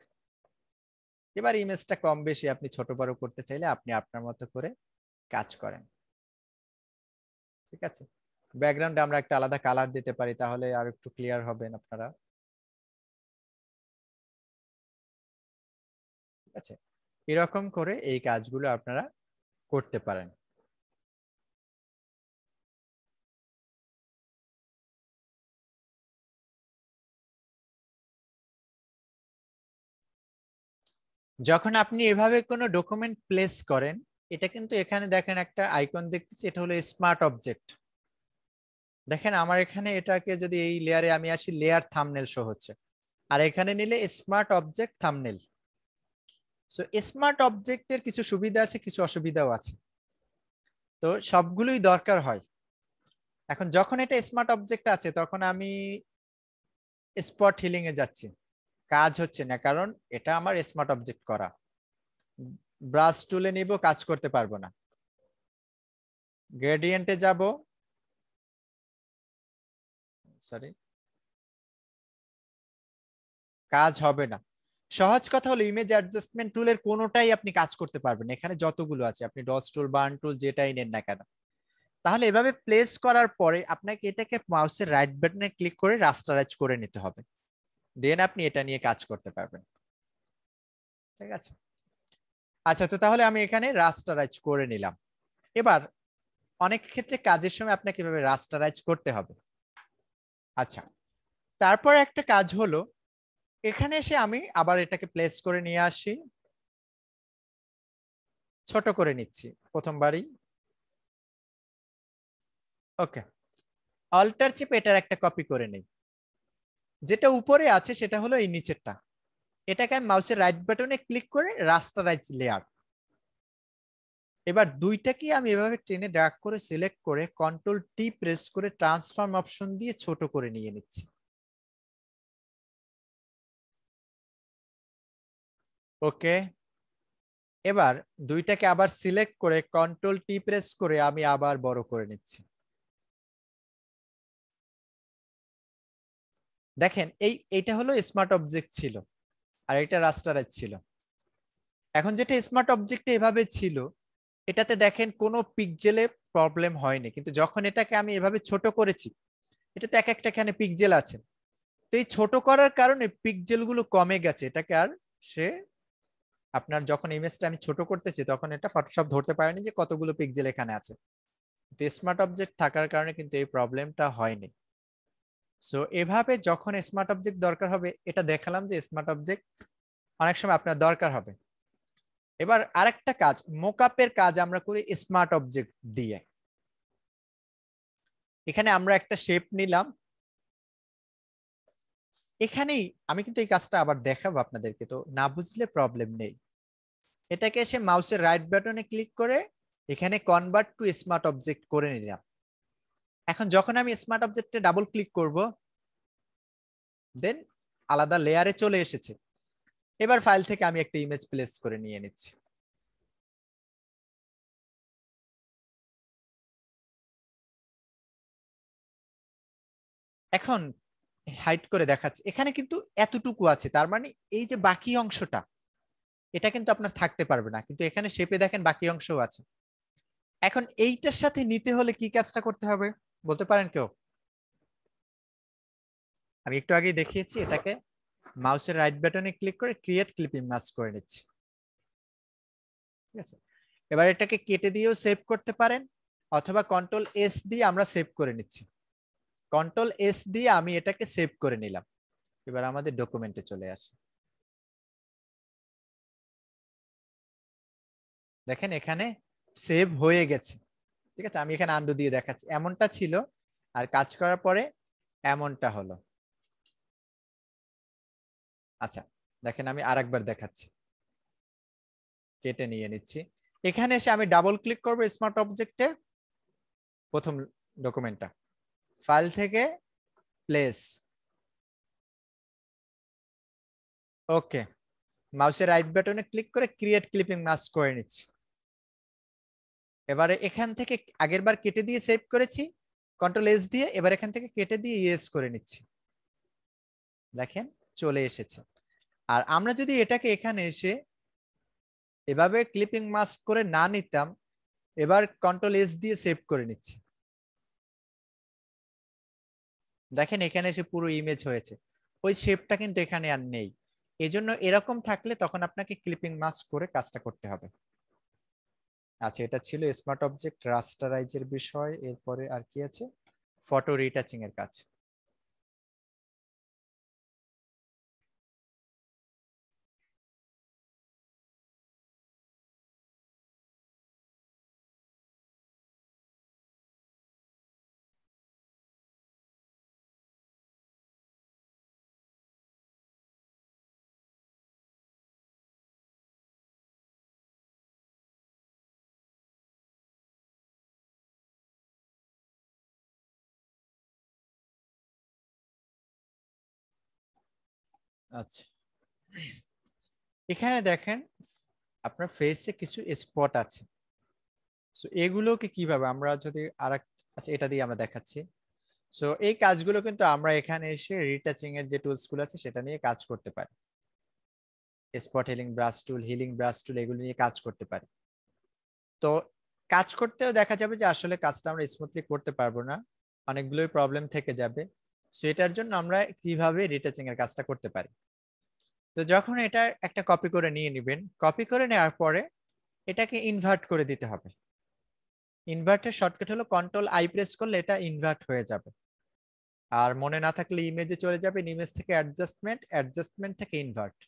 Speaker 2: এবার ইমেজটা কম বেশি আপনি ছোট বড় করতে চাইলে আপনি আপনার মতো করে কাজ করেন। ঠিক আছে, ব্যাকগ্রাউন্ডে আমরা একটা আলাদা কালার দিতে পারি, তাহলে আর একটু ক্লিয়ার হবেন আপনারা। ঠিক আছে, এরকম করে এই কাজগুলো আপনারা করতে পারেন। যখন আপনি এভাবে কোনো ডকুমেন্ট প্লেস করেন, এটা কিন্তু এখানে দেখেন একটা আইকন দেখতেছি, এটা হলো স্মার্ট অবজেক্ট। দেখেন আমার এখানে এটাকে যদি এই লেয়ারে আমি আসি, লেয়ার থাম্বনেল শো হচ্ছে, আর এখানে নিলে smart object thumbnail. So smart অবজেক্টের কিছু সুবিধা আছে, কিছু অসুবিধাও আছে, তো সবগুলোই দরকার হয়। এখন যখন এটা স্মার্ট অবজেক্ট আছে, তখন আমি স্পট হিলিং এ যাচ্ছি, কাজ হচ্ছে না, কারণ এটা আমার স্মার্ট অবজেক্ট করা। ব্রাশ টুলে নিব, কাজ করতে পারবো না। গ্রেডিয়েন্টে যাব, সরি, কাজ হবে না। সহজ কথা হলো ইমেজ অ্যাডজাস্টমেন্ট টুলের কোনোটাই আপনি কাজ করতে পারবেন, এখানে যতগুলো আছে, আপনি ডস টুল, বার্ন টুল, যেটাই নেন না কেন। তাহলে এভাবে প্লেস করার পরে আপনাকে এটাকে মাউসের রাইট বাটনে ক্লিক করে রাস্টারাইজ করে নিতে হবে, দেন আপনি এটা নিয়ে কাজ করতে পারবেন। ঠিক আছে, আচ্ছা, তো তাহলে আমি এখানে রাস্টারাইজ করে নিলাম। এবার অনেক ক্ষেত্রে কাজের সময় আপনাকে এভাবে রাস্টারাইজ করতে হবে। আচ্ছা, তারপর একটা কাজ হলো, এখানে এসে আমি আবার এটাকে প্লেস করে নিয়ে আসি, ছোট করে নিচ্ছি প্রথমবারই। ওকে, অল্টার চেপে এটার একটা কপি করে নেই। যেটা উপরে আছে সেটা হলো এই নিচেরটা, এটাকে আমি মাউসের রাইট বাটনে ক্লিক করে রাস্টারাইজ লেয়ার। এবার দুইটাকে আমি এভাবে টেনে ড্র্যাগ করে সিলেক্ট করে কন্ট্রোল টি প্রেস করে ট্রান্সফর্ম অপশন দিয়ে ছোট করে নিয়ে নিচ্ছি। ওকে, এবার দুইটাকে আবার সিলেক্ট করে কন্ট্রোল টি প্রেস করে আমি আবার বড় করে নিচ্ছি। দেখেন এইটা হলো স্মার্ট অবজেক্ট ছিল, আর এটা রাস্টারাইজ ছিল। এখন যেটা স্মার্ট অবজেক্টে এভাবে ছিল, এটাতে দেখেন কোনো পিক্সেলে প্রবলেম হয়নি, কিন্তু যখন এটাকে আমি এভাবে ছোট করেছি, এটাতে এক একটা এখানে পিক্সেল আছে, তো এই ছোট করার কারণে পিক্সেল গুলো কমে গেছে। এটাকে আর সে আপনার যখন ইমেজটা আমি ছোট করতেছি, তখন এটা ফটোশপ ধরতে পারেনি যে কতগুলো পিক্সেল এখানে আছে। তো স্মার্ট অবজেক্ট থাকার কারণে কিন্তু এই প্রবলেমটা হয়নি। সো এভাবে যখন স্মার্ট অবজেক্ট দরকার হবে, এটা দেখালাম যে স্মার্ট অবজেক্ট অনেক সময় আপনার দরকার হবে। এবার আরেকটা কাজ, মোকআপের কাজ আমরা করি স্মার্ট অবজেক্ট দিয়ে। এখানে আমরা একটা শেপ নিলাম, এখানেই আমি কিন্তু এই কাজটা আবার দেখাবো আপনাদেরকে, তো না বুঝলে প্রবলেম নেই। এটাকে এসে মাউসের রাইট বাটনে ক্লিক করে এখানে কনভার্ট টু স্মার্ট অবজেক্ট করে নিলাম। এখন যখন আমি স্মার্ট অবজেক্টে ডাবল ক্লিক করব, দেন আলাদা লেয়ারে চলে এসেছে। এবার ফাইল থেকে আমি একটা ইমেজ প্লেস করে নিয়ে নিচ্ছি। এখন হাইড করে দেখাচ্ছি, এখানে কিন্তু এতটুকু আছে, তার মানে এই যে বাকি অংশটা, এটা কিন্তু আপনার থাকতে পারবে না, কিন্তু এখানে শেপে দেখেন বাকি অংশও আছে। এখন এইটার সাথে নিতে হলে কি কাজটা করতে হবে বলতে পারেন কেউ? আমি একটু আগে দেখিয়েছি, এটাকে মাউসের রাইট বাটনে ক্লিক করে ক্রিয়েট ক্লিপিং মাস্ক করে নিচ্ছি। ঠিক আছে, এবার এটাকে কেটে দিয়েও সেভ করতে পারেন, অথবা কন্ট্রোল এস দিয়ে আমরা সেভ করে নিচ্ছি। কন্ট্রোল এস দিয়ে আমি এটাকে সেভ করে নিলাম। এবার আমাদের ডকুমেন্টে চলে আসি। দেখেন এখানে সেভ হয়ে গেছে। ঠিক আছে, আমি এখানে আন্ডু দিয়ে দেখাচ্ছি, এমনটা ছিল আর কাজ করার পরে এমনটা হলো। আচ্ছা, দেখেন আমি আরেকবার দেখাচ্ছি, কেটে নিয়ে নিচ্ছি। এখানে এসে আমি ডাবল ক্লিক করবো স্মার্ট অবজেক্টে, প্রথম ডকুমেন্টটা, ফাইল থেকে প্লেস, ওকে, মাউসের রাইট বাটনে ক্লিক করে ক্রিয়েট ক্লিপিং মাস্ক করে নিচ্ছি। এবারে এখান থেকে আগের বার কেটে দিয়ে সেভ করেছি, কন্ট্রোল এস দিয়ে এবার এখান থেকে কেটে দিয়ে ইয়েস করে নিচ্ছি। দেখেন চলে এসেছে। আর আমরা যদি এটাকে এখানে এসে এভাবে ক্লিপিং মাস্ক করে না নিতাম, এবার কন্ট্রোল এস দিয়ে সেভ করে নিচ্ছি। দেখেন এখানে এসে পুরো ইমেজ হয়েছে, ওই শেপটা কিন্তু এখানে আর নেই। এজন্য এরকম থাকলে তখন আপনাকে ক্লিপিং মাস্ক করে কাজটা করতে হবে। আচ্ছা, এটা ছিল স্মার্ট অবজেক্ট রাস্টারাইজের বিষয়। এরপরে আর কি আছে, ফটো রিটাচিং এর কাজ। আচ্ছা, এখানে দেখেন আপনার ফেসে কিছু স্পট আছে। সো এগুলোকে কিভাবে আমরা যদি আচ্ছা এটা দিয়ে আমরা দেখাচ্ছি। সো এই কাজগুলো কিন্তু আমরা এখানে এসে রিটাচিং এর যে টুলস গুলো আছে সেটা নিয়ে কাজ করতে পারি। স্পট হিলিং ব্রাশ টুল, হিলিং ব্রাশ টুল, এগুলো নিয়ে কাজ করতে পারি। তো কাজ করতেও দেখা যাবে যে আসলে কাজটা আমরা স্মুথলি করতে পারবো না, অনেকগুলোই প্রবলেম থেকে যাবে। সো এটার জন্য আমরা কিভাবে রিটাচিং এর কাজটা করতে পারি। তো যখন এটা একটা কপি করে নিয়ে নেবেন, কপি করে নেওয়ার পরে এটাকে ইনভার্ট করে দিতে হবে। ইনভার্টের শর্টকাট হলো কন্ট্রোল আই প্রেস করলে এটা ইনভার্ট হয়ে যাবে। আর মনে না থাকলে ইমেজে চলে যাবেন, ইমেজ থেকে অ্যাডজাস্টমেন্ট, অ্যাডজাস্টমেন্ট থেকে ইনভার্ট।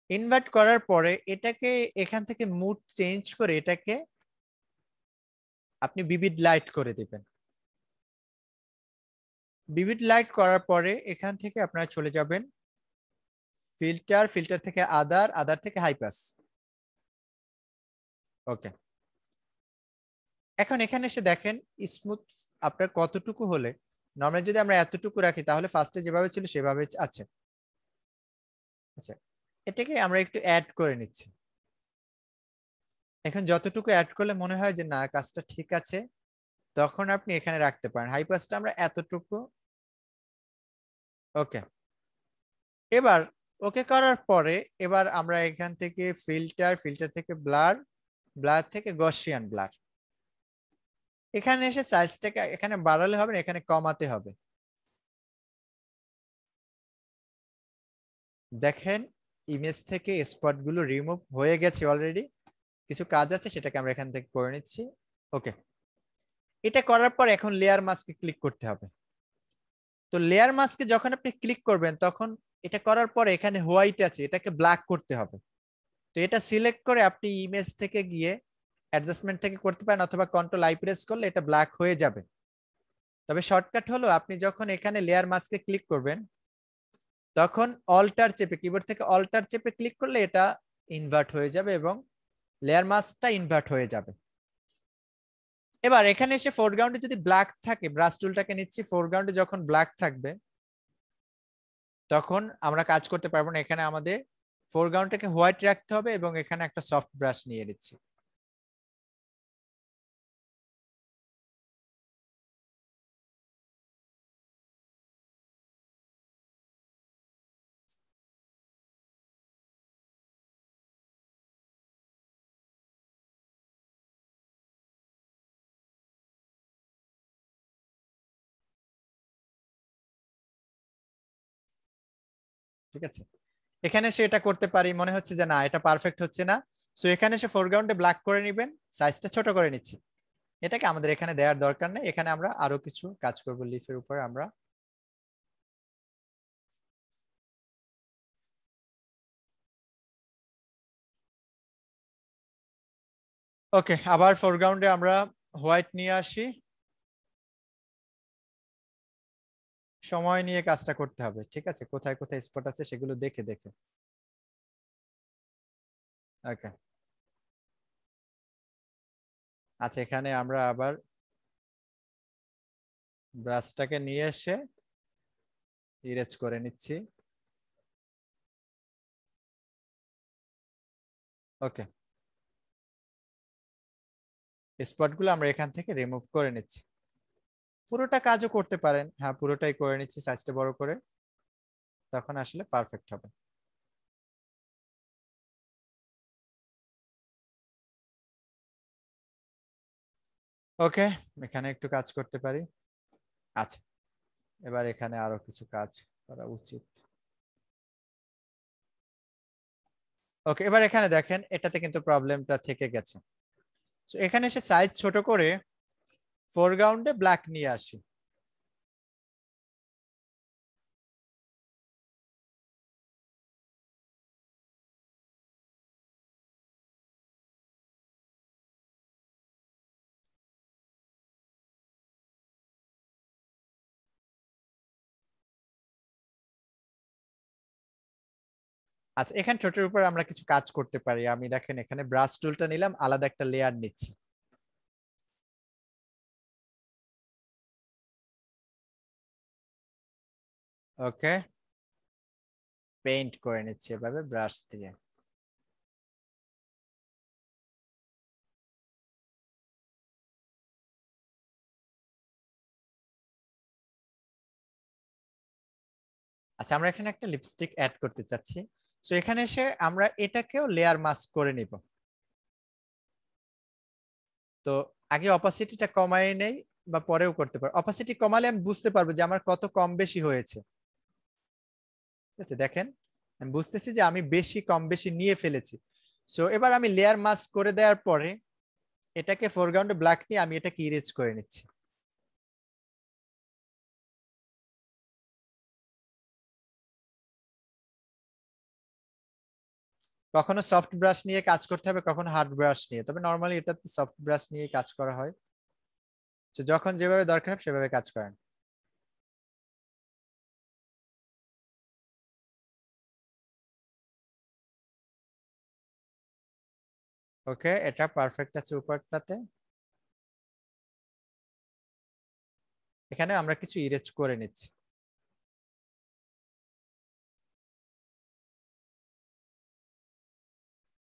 Speaker 2: ইনভার্ট করার পরে এটাকে এখান থেকে মুড চেঞ্জ করে এটাকে আপনি বিবিড লাইট করে দিবেন। বিবিড লাইট করার পরে এখান থেকে আপনারা চলে যাবেন ফিল্টার, ফিল্টার থেকে আদার, আদার থেকে হাই পাস। ওকে, এখন এখানে এসে দেখেন স্মুথ আপনার কতটুকু হলে, নর্মালি যদি আমরা এতটুকু রাখি তাহলে ফার্স্টে যেভাবে ছিল সেভাবে আছে। আচ্ছা, এটাকে আমরা একটু অ্যাড করে নিচ্ছি। এখন যতটুকু অ্যাড করলে মনে হয় যে না কাজটা ঠিক আছে, তখন আপনি এখানে রাখতে পারেন। হাই পাসটা আমরা এতটুকু, ওকে। এবার ওকে করার পরে এবার আমরা এখান থেকে ফিল্টার, ফিল্টার থেকে ব্লার, ব্লার থেকে গসিয়ান ব্লার, এখানে এসে সাইজটাকে এখানে বাড়ালে হবে না, এখানে কমাতে হবে। দেখেন ইমেজ থেকে স্পট গুলো রিমুভ হয়ে গেছে অলরেডি। কিছু কাজ আছে সেটাকে আমরা এখান থেকে করে নিচ্ছি। ওকে, এটা করার পর এখন লেয়ার মাস্কে ক্লিক করতে হবে। তো লেয়ার মাস্কে যখন আপনি ক্লিক করবেন তখন এটা করার পরে এখানে হোয়াইট আছে, এটাকে ব্ল্যাক করতে হবে। তো এটা সিলেক্ট করে আপনি ইমেজ থেকে গিয়ে অ্যাডজাস্টমেন্ট থেকে করতে পারেন, অথবা কন্ট্রোল আই প্রেস করলে এটা ব্ল্যাক হয়ে যাবে। তবে শর্টকাট হলো আপনি যখন এখানে লেয়ার মাস্কে ক্লিক করবেন তখন অল্টার চেপে, কিবোর্ড থেকে অল্টার চেপে ক্লিক করলে এটা ইনভার্ট হয়ে যাবে এবং লেয়ার মাস্কটা ইনভার্ট হয়ে যাবে। এবার এখানে এসে ফোরগ্রাউন্ডে যদি ব্ল্যাক থাকে, ব্রাশ টুলটাকে নিচ্ছি, ফোরগ্রাউন্ডে যখন ব্ল্যাক থাকবে তখন আমরা কাজ করতে পারবো না। এখানে আমাদের ফোরগ্রাউন্ডটাকে হোয়াইট রাখতে হবে এবং এখানে একটা সফট ব্রাশ নিয়ে নিচ্ছি। ঠিক আছে, এখানে সে এটা করতে পারি, মনে হচ্ছে যে না এটা পারফেক্ট হচ্ছে না, সো এখানে সে ফোরগ্রাউন্ডে ব্ল্যাক করে নেবেন, সাইজটা ছোট করে নিচ্ছি। এটাকে আমাদের এখানে দেওয়ার দরকার নেই, এখানে আমরা আরো কিছু কাজ করব লিফের উপর আমরা। ওকে, আবার ফোরগ্রাউন্ডে আমরা হোয়াইট নিয়ে আসি, সময় নিয়ে কাজটা করতে হবে, ঠিক আছে, কোথায় কোথায় স্পট আছে সেগুলো দেখে দেখে। ওকে, আচ্ছা এখানে আমরা আবার ব্রাশটাকে নিয়ে এসে ইরেজ করে নিচ্ছি। ওকে, স্পটগুলো আমরা এখান থেকে রিমুভ করে নিচ্ছি। পুরোটা কাজও করতে পারেন, হ্যাঁ পুরোটাই করে নিচ্ছি সাইজটা বড় করে, তখন আসলে পারফেক্ট হবে। ওকে, এখানে একটু কাজ করতে পারি। আচ্ছা, এবার এখানে আরো কিছু কাজ করা উচিত। ওকে, এবার এখানে দেখেন এটাতে কিন্তু প্রবলেমটা থেকে গেছে। তো এখানে এসে সাইজ ছোট করে ফোরগ্রাউন্ডে ব্ল্যাক নিয়ে আসি। আচ্ছা, এখানে ছোটের উপর আমরা কিছু কাজ করতে পারি, আমি দেখেন এখানে ব্রাশ টুলটা নিলাম, আলাদা একটা লেয়ার নিচ্ছি। ওকে, পেইন্ট করে নিচ্ছি এভাবে ব্রাশ দিয়ে। আচ্ছা, আমরা এখানে একটা লিপস্টিক অ্যাড করতে চাচ্ছি, সো এখানে এসে আমরা এটাকেও লেয়ার মাস্ক করে নিব। তো আগে অপাসিটিটা কমায় নেই, বা পরেও করতে পারো, অপাসিটি কমালে আমি বুঝতে পারবো যে আমার কত কম বেশি হয়েছে। ঠিক আছে, দেখেন আমি বুঝতেছি যে আমি বেশি কম বেশি নিয়ে ফেলেছি। সো এবার আমি লেয়ার মাস্ক করে দেওয়ার পরে এটাকে ফোরগ্রাউন্ডে ব্ল্যাক নিয়ে আমি এটাকে ইরেজ করে নিচ্ছি। কখনো সফট ব্রাশ নিয়ে কাজ করতে হবে, কখনো হার্ড ব্রাশ নিয়ে, তবে নর্মালি এটাতে সফট ব্রাশ নিয়ে কাজ করা হয়। তো যখন যেভাবে দরকার হবে সেভাবে কাজ করেন। ওকে, এটা পারফেক্ট আছে উপরটাতে। এখানে আমরা কিছু ইরেজ করে নিচ্ছি।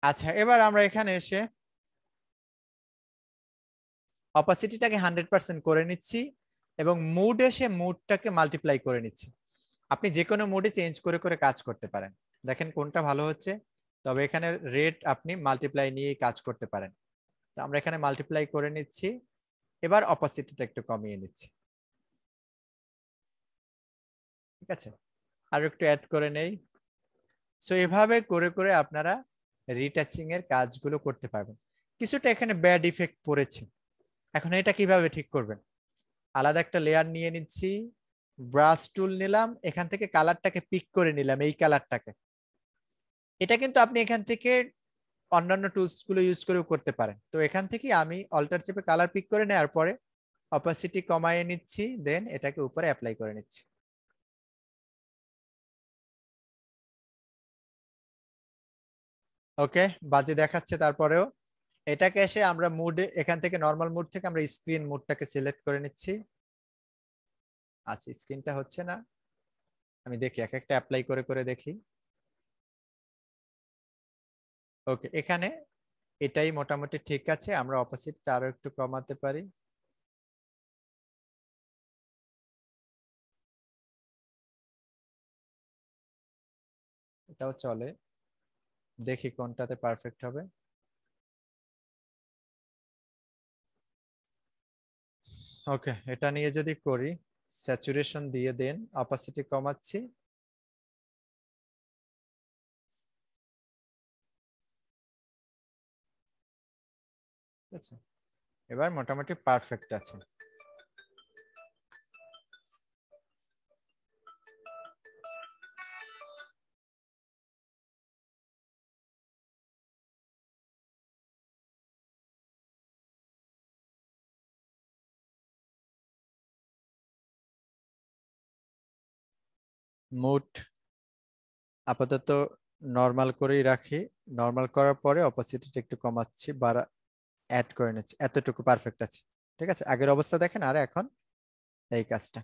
Speaker 2: আচ্ছা, এবার আমরা এখানে এসে অপাসিটিটাকে 100% করে নিচ্ছি, এবং মুড এসে মুডটাকে মাল্টিপ্লাই করে নিচ্ছি। আপনি যে কোনো মুডে চেঞ্জ করে করে কাজ করতে পারেন, দেখেন কোনটা ভালো হচ্ছে। তবে এখানে রেট আপনি মাল্টিপ্লাই নিয়ে কাজ করতে পারেন। তো আমরা এখানে মাল্টিপ্লাই করে নিচ্ছি, এবার অপাসিটিটা একটু কমিয়ে নিচ্ছি। ঠিক আছে, আর একটু অ্যাড করে নেই। সো এভাবে করে করে আপনারা রিটাচিং এর কাজগুলো করতে পারবেন। কিছুটা এখানে ব্যাড ইফেক্ট পড়েছে, এখন এটা কিভাবে ঠিক করবেন? আলাদা একটা লেয়ার নিয়ে নিচ্ছি, ব্রাশ টুল নিলাম, এখান থেকে কালারটাকে পিক করে নিলাম, এই কালারটাকে। এটা কিন্তু আপনি এখান থেকে অন্যান্য টুলস গুলো ইউজ করেও করতে পারেন। তো এখান থেকে আমি অল্টার চেপে কালার পিক করে নেওয়ার পরে অপাসিটি কমায় নিচ্ছি, দেন এটাকে উপরে অ্যাপ্লাই করে নিচ্ছি। ওকে, বাজে দেখাচ্ছে তারপরেও এটাকে এসে আমরা মুডে, এখান থেকে নর্মাল মুড থেকে আমরা স্ক্রিন মুডটাকে সিলেক্ট করে নিচ্ছি। আচ্ছা, স্ক্রিনটা হচ্ছে না, আমি দেখি এক একটা অ্যাপ্লাই করে করে দেখি। ওকে, এখানে এটাই মোটামুটি ঠিক আছে, আমরা অপোজিটটা আরো একটু কমাতে পারি। এটাও চলে, দেখি কোনটাতে পারফেক্ট হবে। ওকে, এটা নিয়ে যদি করি, স্যাচুরেশন দিয়ে দেন, অপাসিটি কমাচ্ছি, ঠিক আছে, এবার মোটামুটি পারফেক্ট আছে। মুড আপাতত নরমাল করেই রাখি, নরমাল করার পরে অপোসিটিটা একটু কমাচ্ছি, বাড়া অ্যাড করে নিচ্ছি, এতটুকু পারফেক্ট আছে। ঠিক আছে, আগের অবস্থা দেখেন, আর এখন এই কাজটা।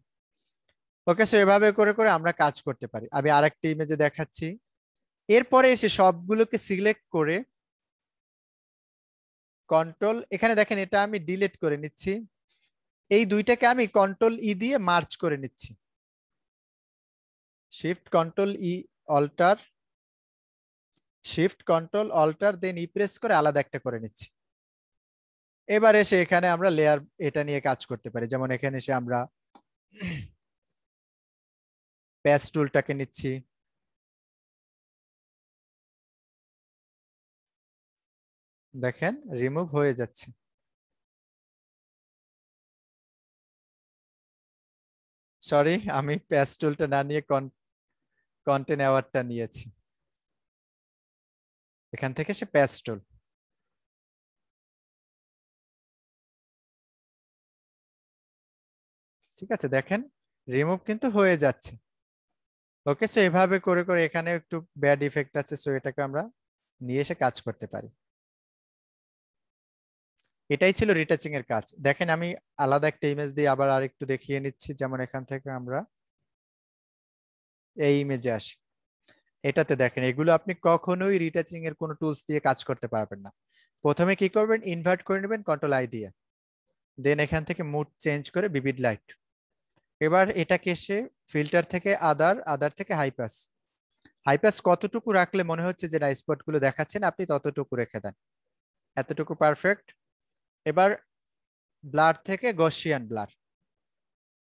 Speaker 2: ওকে, সো এভাবে করে করে আমরা কাজ করতে পারি। আমি আরেকটা ইমেজে দেখাচ্ছি। এরপরে এসে সবগুলোকে সিলেক্ট করে কন্ট্রোল, এখানে দেখেন এটা আমি ডিলিট করে নিচ্ছি, এই দুইটাকে আমি কন্ট্রোল ই দিয়ে মার্চ করে নিচ্ছি, shift control E alter, shift control alter then E press করে আলাদা একটা করে নিচ্ছি। এবার এসে এখানে আমরা লেয়ার এটা নিয়ে কাজ করতে পারি, যেমন এখানে এসে আমরা প্যাচ টুলটাকে নিচ্ছি, দেখেন রিমুভ হয়ে যাচ্ছে। সরি, আমি প্যাচ টুলটা না নিয়ে কন্টেন্ট অ্যাওয়ার্ডটা নিয়েছি, এখান থেকে সে প্যাচ টুল। ঠিক আছে, দেখেন রিমুভ কিন্তু হয়ে যাচ্ছে। ওকে, সো এভাবে করে করে এখানে একটু ব্যাড ইফেক্ট আছে, সো এটাকে আমরা নিয়ে এসে কাজ করতে পারি। এটাই ছিল রিটাচিং এর কাজ। দেখেন আমি আলাদা একটা ইমেজ দিয়ে আবার আরেকটু দেখিয়ে নিচ্ছি, যেমন এখান থেকে আমরা এই ইমেজে আসি, এটাতে দেখেন এগুলো আপনি কখনোই রিটাচিং এর কোনো টুলস দিয়ে কাজ করতে পারবেন না। প্রথমে কি করবেন, ইনভার্ট করে নেবেন কন্ট্রোল আই দিয়ে, দেন এখান থেকে মুড চেঞ্জ করে ভিভিড লাইট। এবার এটাকে এসে ফিল্টার থেকে আদার, আদার থেকে হাইপাস, হাইপাস কতটুকু রাখলে মনে হচ্ছে যে স্পট গুলো দেখাচ্ছেন আপনি ততটুকু রেখে দেন, এতটুকু পারফেক্ট। এবার ব্লার থেকে গসিয়ান ব্লার।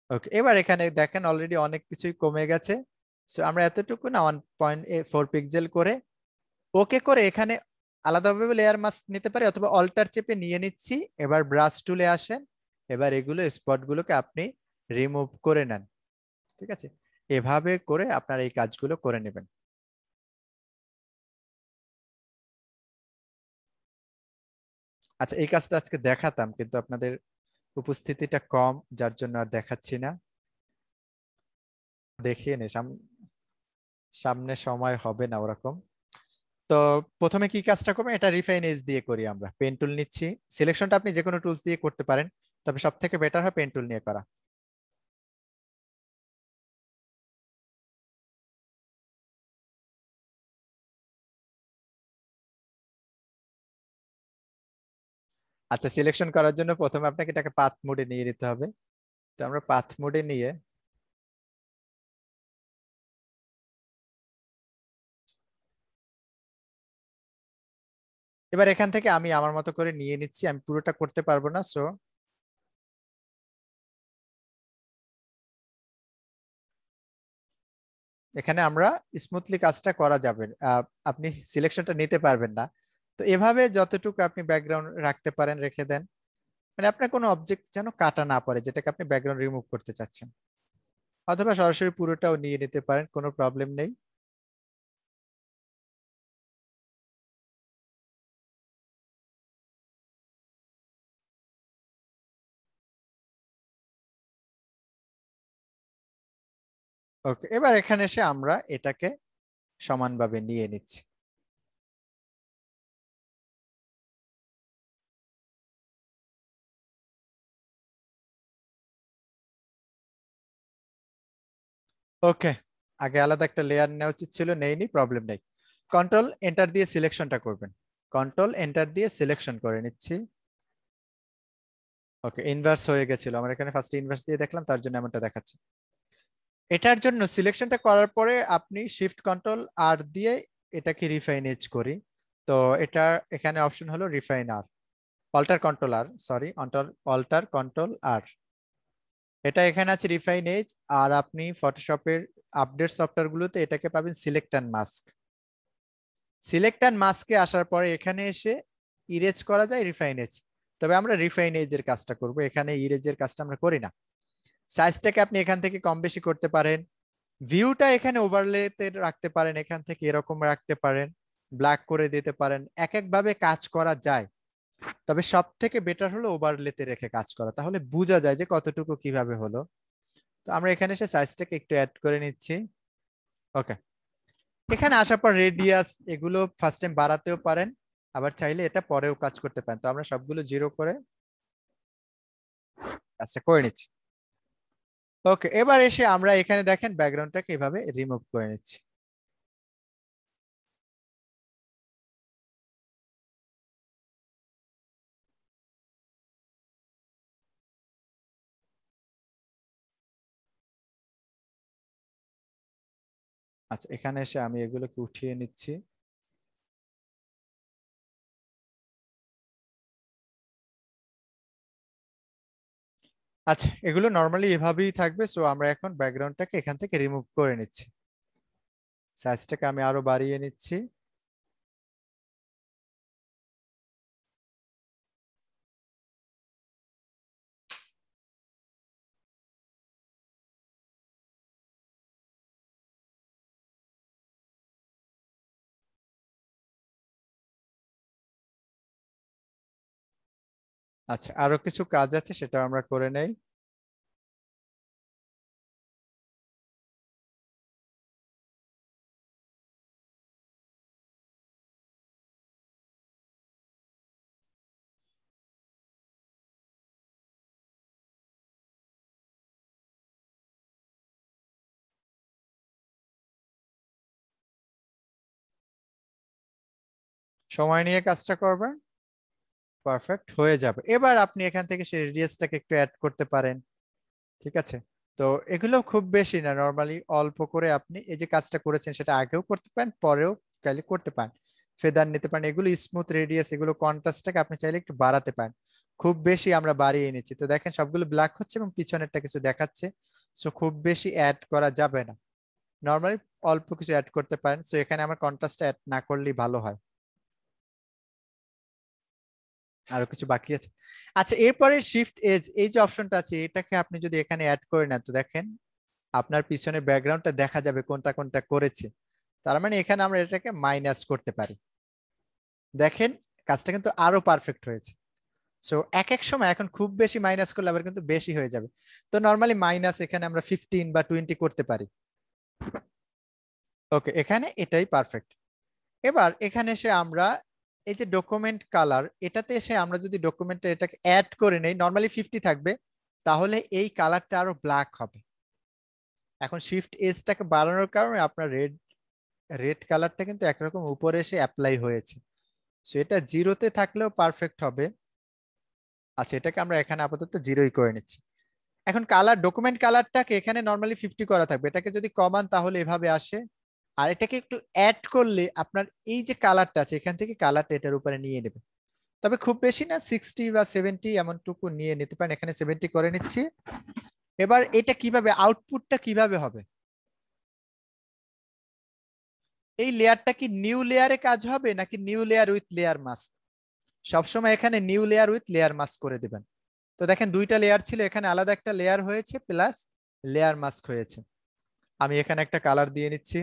Speaker 2: ওকে, এবার এখানে দেখেন অলরেডি অনেক কিছুই কমে গেছে, সো আমরা এতটুকু না 1.4 পিক্সেল করে ওকে করে এখানে আলাদাভাবে লেয়ার মাস্ক নিতে পারি, অথবা অল্টার চেপে নিয়ে নিচ্ছি। এবার ব্রাশ টুলে আসেন, এবার এগুলো স্পট গুলোকে আপনি রিমুভ করে নেন। ঠিক আছে, এভাবে করে আপনার এই কাজগুলো করে নেবেন। আচ্ছা, এই কাজটা আজকে দেখাতাম কিন্তু আপনাদের উপস্থিতিটা কম, যার জন্য আর দেখাচ্ছি না। দেখিয়ে নে, সামনে সময় হবে না ওরকম। তো প্রথমে কি কাজটা করবেন, এটা রিফাইন এজ দিয়ে করি আমরা। পেন টুল নিচ্ছি, সিলেকশনটা আপনি যে কোনো টুলস দিয়ে করতে পারেন, তবে সব থেকে বেটার হয় পেন টুল নিয়ে করা। আচ্ছা, সিলেকশন করার জন্য প্রথমে আপনাকে এটাকে পাথ মোডে নিয়ে নিতে হবে। তো আমরা পাথ মোডে নিয়ে এবার এখান থেকে আমি আমার মতো করে নিয়ে নিচ্ছি, আমি পুরোটা করতে পারবো না, সো এখানে আমরা স্মুথলি কাজটা করা যাবে। আপনি সিলেকশনটা নিতে পারবেন না, তো এভাবে যতটুকু আপনি ব্যাকগ্রাউন্ড রাখতে পারেন রেখে দেন, মানে আপনার কোনো অবজেক্ট যেন কাটা না পড়ে যেটাকে আপনি ব্যাকগ্রাউন্ড রিমুভ করতে চাচ্ছেন, অথবা সরাসরি পুরোটাও নিয়ে নিতে পারেন, কোনো প্রবলেম নেই। ওকে, এবার এখানে এসে আমরা এটাকে সমানভাবে নিয়ে নিচ্ছি। ওকে, আগে আলাদা একটা লেয়ার নেওয়া উচিত ছিল, নেইনি, প্রবলেম নেই। কন্ট্রোল এন্টার দিয়ে সিলেকশনটা করবেন, কন্ট্রোল এন্টার দিয়ে সিলেকশন করে নিচ্ছি। ওকে, ইনভার্স হয়ে গেছিল আমার এখানে, ফার্স্ট ইনভার্স দিয়ে দেখলাম, তার জন্য এমনটা দেখাচ্ছে। এটার জন্য সিলেকশনটা করার পরে আপনি শিফট কন্ট্রোল আর দিয়ে এটাকে রিফাইন এজ করি। তো এটা এখানে অপশন হলো রিফাইন আর, অল্টার কন্ট্রোল আর, সরি, অল্টার কন্ট্রোল আর, এটা এখানে আছে রিফাইন এজ। আর আপনি ফটোশপের আপডেট সফটওয়্যার গুলোতে এটাকে পাবেন select and mask. Select and মাস্কে আসার পরে এখানে এসে ইরেজ করা যায় রিফাইন এজ, তবে আমরা রিফাইন এজের কাজটা করব, এখানে ইরেজের কাজটা আমরা করি না। সাইজটাকে আপনি এখান থেকে কম বেশি করতে পারেন, ভিউটা এখানে ওভারলেতে রাখতে পারেন, এখান থেকে এরকম রাখতে পারেন, ব্ল্যাক করে দিতে পারেন, এক এক ভাবে কাজ করা যায়। তবে সব থেকে বেটার হলো ওভারলেতে রেখে কাজ করা, তাহলে বোঝা যায় যে কতটুকু কিভাবে হলো। তো আমরা এখানে এসে সাইজটাকে একটু অ্যাড করে নিচ্ছি। ওকে, এখানে আসার পর রেডিয়াস এগুলো ফার্স্ট টাইম বাড়াতেও পারেন, আবার চাইলে এটা পরেও কাজ করতে পারেন। তো আমরা সবগুলো 0 করে কাজটা করে নিচ্ছি। ওকে, এবার এসে আমরা এখানে দেখেন ব্যাকগ্রাউন্ডটাকে এভাবে রিমুভ করে নিচ্ছি। আচ্ছা, এখানে এসে আমি এগুলোকে উঠিয়ে নিচ্ছি। আচ্ছা, এগুলো নর্মালি এভাবেই থাকবে। সো আমরা এখন ব্যাকগ্রাউন্ডটাকে এখান থেকে রিমুভ করে নিচ্ছি, সাইজটাকে আমি আরো বাড়িয়ে নিচ্ছি। আচ্ছা, আরো কিছু কাজ আছে, সেটা আমরা করে নেই। সময় নিয়ে কাজটা করবেন, পারফেক্ট হয়ে যাবে। এবার আপনি এখান থেকে সেই রেডিয়াসটাকে একটু অ্যাড করতে পারেন, ঠিক আছে? তো এগুলো খুব বেশি না, নর্মালি অল্প করে আপনি এই যে কাজটা করেছেন সেটা আগেও করতে পারেন, পরেও চাইলে করতে পারেন। ফেদার নিতে পারেন, এগুলো স্মুথ রেডিয়াস, এগুলো কন্ট্রাস্টটাকে আপনি চাইলে একটু বাড়াতে পারেন। খুব বেশি আমরা বাড়িয়ে নিচ্ছি, তো দেখেন সবগুলো ব্ল্যাক হচ্ছে এবং পিছনেরটা কিছু দেখাচ্ছে। সো খুব বেশি অ্যাড করা যাবে না, নর্মালি অল্প কিছু অ্যাড করতে পারেন। সো এখানে আমার কন্ট্রাস্টটা অ্যাড না করলেই ভালো হয়। আরো কিছু বাকি আছে। আচ্ছা, এরপরে শিফট এজ এই যে অপশনটা আছে, এটাকে আপনি যদি এখানে অ্যাড করে নেন, তো দেখেন আপনার পিছনে ব্যাকগ্রাউন্ডটা দেখা যাবে কোনটা কোনটা করেছে। তার মানে এখানে আমরা এটাকে মাইনাস করতে পারি। দেখেন কাজটা কিন্তু আরো পারফেক্ট হয়েছে। সো এক এক সময় এখন খুব বেশি মাইনাস করলে আবার কিন্তু বেশি হয়ে যাবে। তো নর্মালি মাইনাস এখানে আমরা 15 বা 20 করতে পারি। ওকে, এখানে এটাই পারফেক্ট। এবার এখানে এসে আমরা এই যে ডকুমেন্ট কালার, এটাতে এসে আমরা যদি ডকুমেন্টে এটাকে অ্যাড করে নেই, নর্মালি 50 থাকবে, তাহলে এই কালারটা আরো ব্ল্যাক হবে। এখন শিফট এজটাকে বাড়ানোর কারণে আপনার রেড রেড কালারটা কিন্তু একরকম উপরে এসে অ্যাপ্লাই হয়েছে। সো এটা 0-তে থাকলেও পারফেক্ট হবে। আচ্ছা, এটাকে আমরা এখানে আপাতত 0-ই করে নিচ্ছি। এখন কালার, ডকুমেন্ট কালারটাকে এখানে নর্মালি 50 করা থাকবে, এটাকে যদি কমান তাহলে এভাবে আসে। আর এটাকে একটু অ্যাড করলে আপনার এই যে কালারটা আছে এখান থেকে কালারটা এটার উপরে নিয়ে নেবে। তবে খুব বেশি না, 60 বা 70 এমনটুকু নিয়ে নিতে পারেন। এখানে 70 করে নিচ্ছি। এবার এটা কিভাবে, আউটপুটটা কিভাবে হবে, এই লেয়ারটা কি নিউ লেয়ারে কাজ হবে নাকি new layer with layer mask? সবসময় এখানে new layer with layer mask করে দিবেন। তো দেখেন দুইটা লেয়ার ছিল, এখানে আলাদা একটা লেয়ার হয়েছে প্লাস লেয়ার মাস্ক হয়েছে। আমি এখানে একটা কালার দিয়ে নিচ্ছি।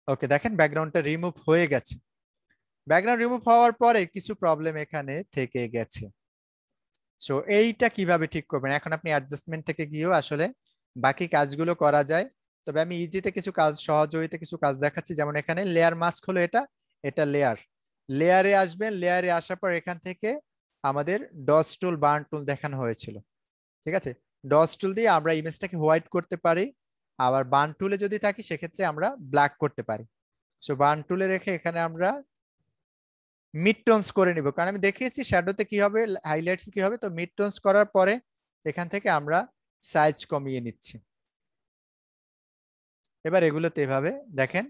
Speaker 2: ওকে, দেখেন ব্যাকগ্রাউন্ডটা রিমুভ হয়ে গেছে। ব্যাকগ্রাউন্ড রিমুভ হওয়ার পরে কিছু প্রবলেম এখানে থেকে গেছে। সো এইটা কিভাবে ঠিক করবেন, এখন আপনি অ্যাডজাস্টমেন্ট থেকে গিয়েও আসলে বাকি কাজগুলো করা যায়। তবে আমি ইজিতে কিছু কাজ, সহযোগিতা কিছু কাজ দেখাচ্ছি। যেমন এখানে লেয়ার মাস্ক হলো এটা, এটা লেয়ার, লেয়ারে আসবেন। লেয়ারে আসার পর এখান থেকে আমাদের ডস টুল, বার্ন টুল দেখানো হয়েছিল, ঠিক আছে? ডস টুল দিয়ে আমরা ইমেজটাকে হোয়াইট করতে পারি, আবার বার্ন টুলে যদি থাকি সেক্ষেত্রে আমরা ব্ল্যাক করতে পারি। সো বার্ন টুলে রেখে এখানে আমরা মিড টোনস করে নিব, কারণ আমি দেখিয়েছি শ্যাডোতে কি হবে, হাইলাইটস কি হবে। তো মিড টোনস করার পরে এখান থেকে আমরা সাইজ কমিয়ে নিচ্ছি। এবার এগুলোতে এভাবে দেখেন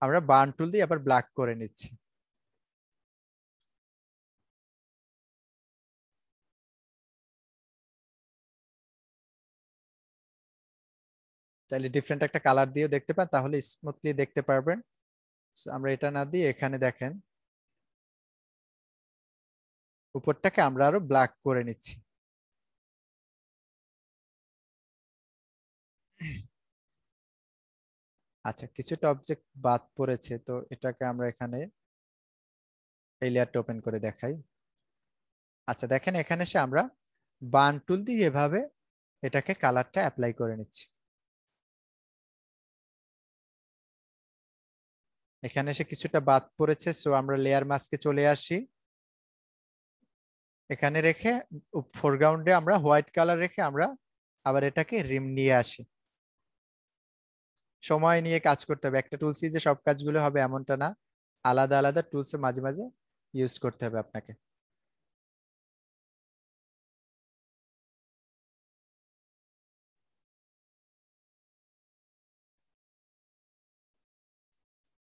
Speaker 2: আমরা বার্ন টুল দিয়ে আবার ব্ল্যাক করে নিচ্ছি। তাহলে ডিফারেন্ট একটা কালার দিয়েও দেখতে পান, তাহলে স্মুথলি দেখতে পারবেন। So, আমরা এটা না দিয়ে এখানে দেখেন উপরটাকে আমরা আরো ব্ল্যাক করে নিচ্ছি। আচ্ছা, কিছুটা অবজেক্ট বাদ পড়েছে, তো এটাকে আমরা এখানে এই লেয়ারটা ওপেন করে দেখাই। আচ্ছা দেখেন, এখানে এসে আমরা বান টুল দিয়ে এভাবে এটাকে কালারটা অ্যাপ্লাই করে নিচ্ছি। এখানে এসে কিছুটা বাদ পড়েছে, সো আমরা লেয়ার মাস্কে চলে আসি। এখানে রেখে ফোরগ্রাউন্ডে আমরা হোয়াইট কালার রেখে আমরা আবার এটাকে রিম নিয়ে আসি। সময় নিয়ে কাজ করতে হবে, একটা টুলসই যে সব কাজগুলো হবে এমনটা না, আলাদা আলাদা টুলস মাঝে মাঝে ইউজ করতে হবে আপনাকে।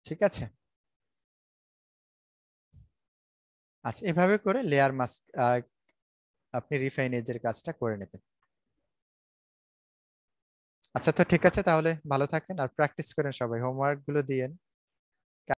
Speaker 2: ঠিক আছে। আচ্ছা, এভাবে করে লেয়ার মাস্ক আপনি রিফাইন এজের কাজটা করে নেবেন। আচ্ছা, তো ঠিক আছে, তাহলে ভালো থাকেন আর প্র্যাকটিস করেন, সবাই হোমওয়ার্ক গুলো দিয়েন।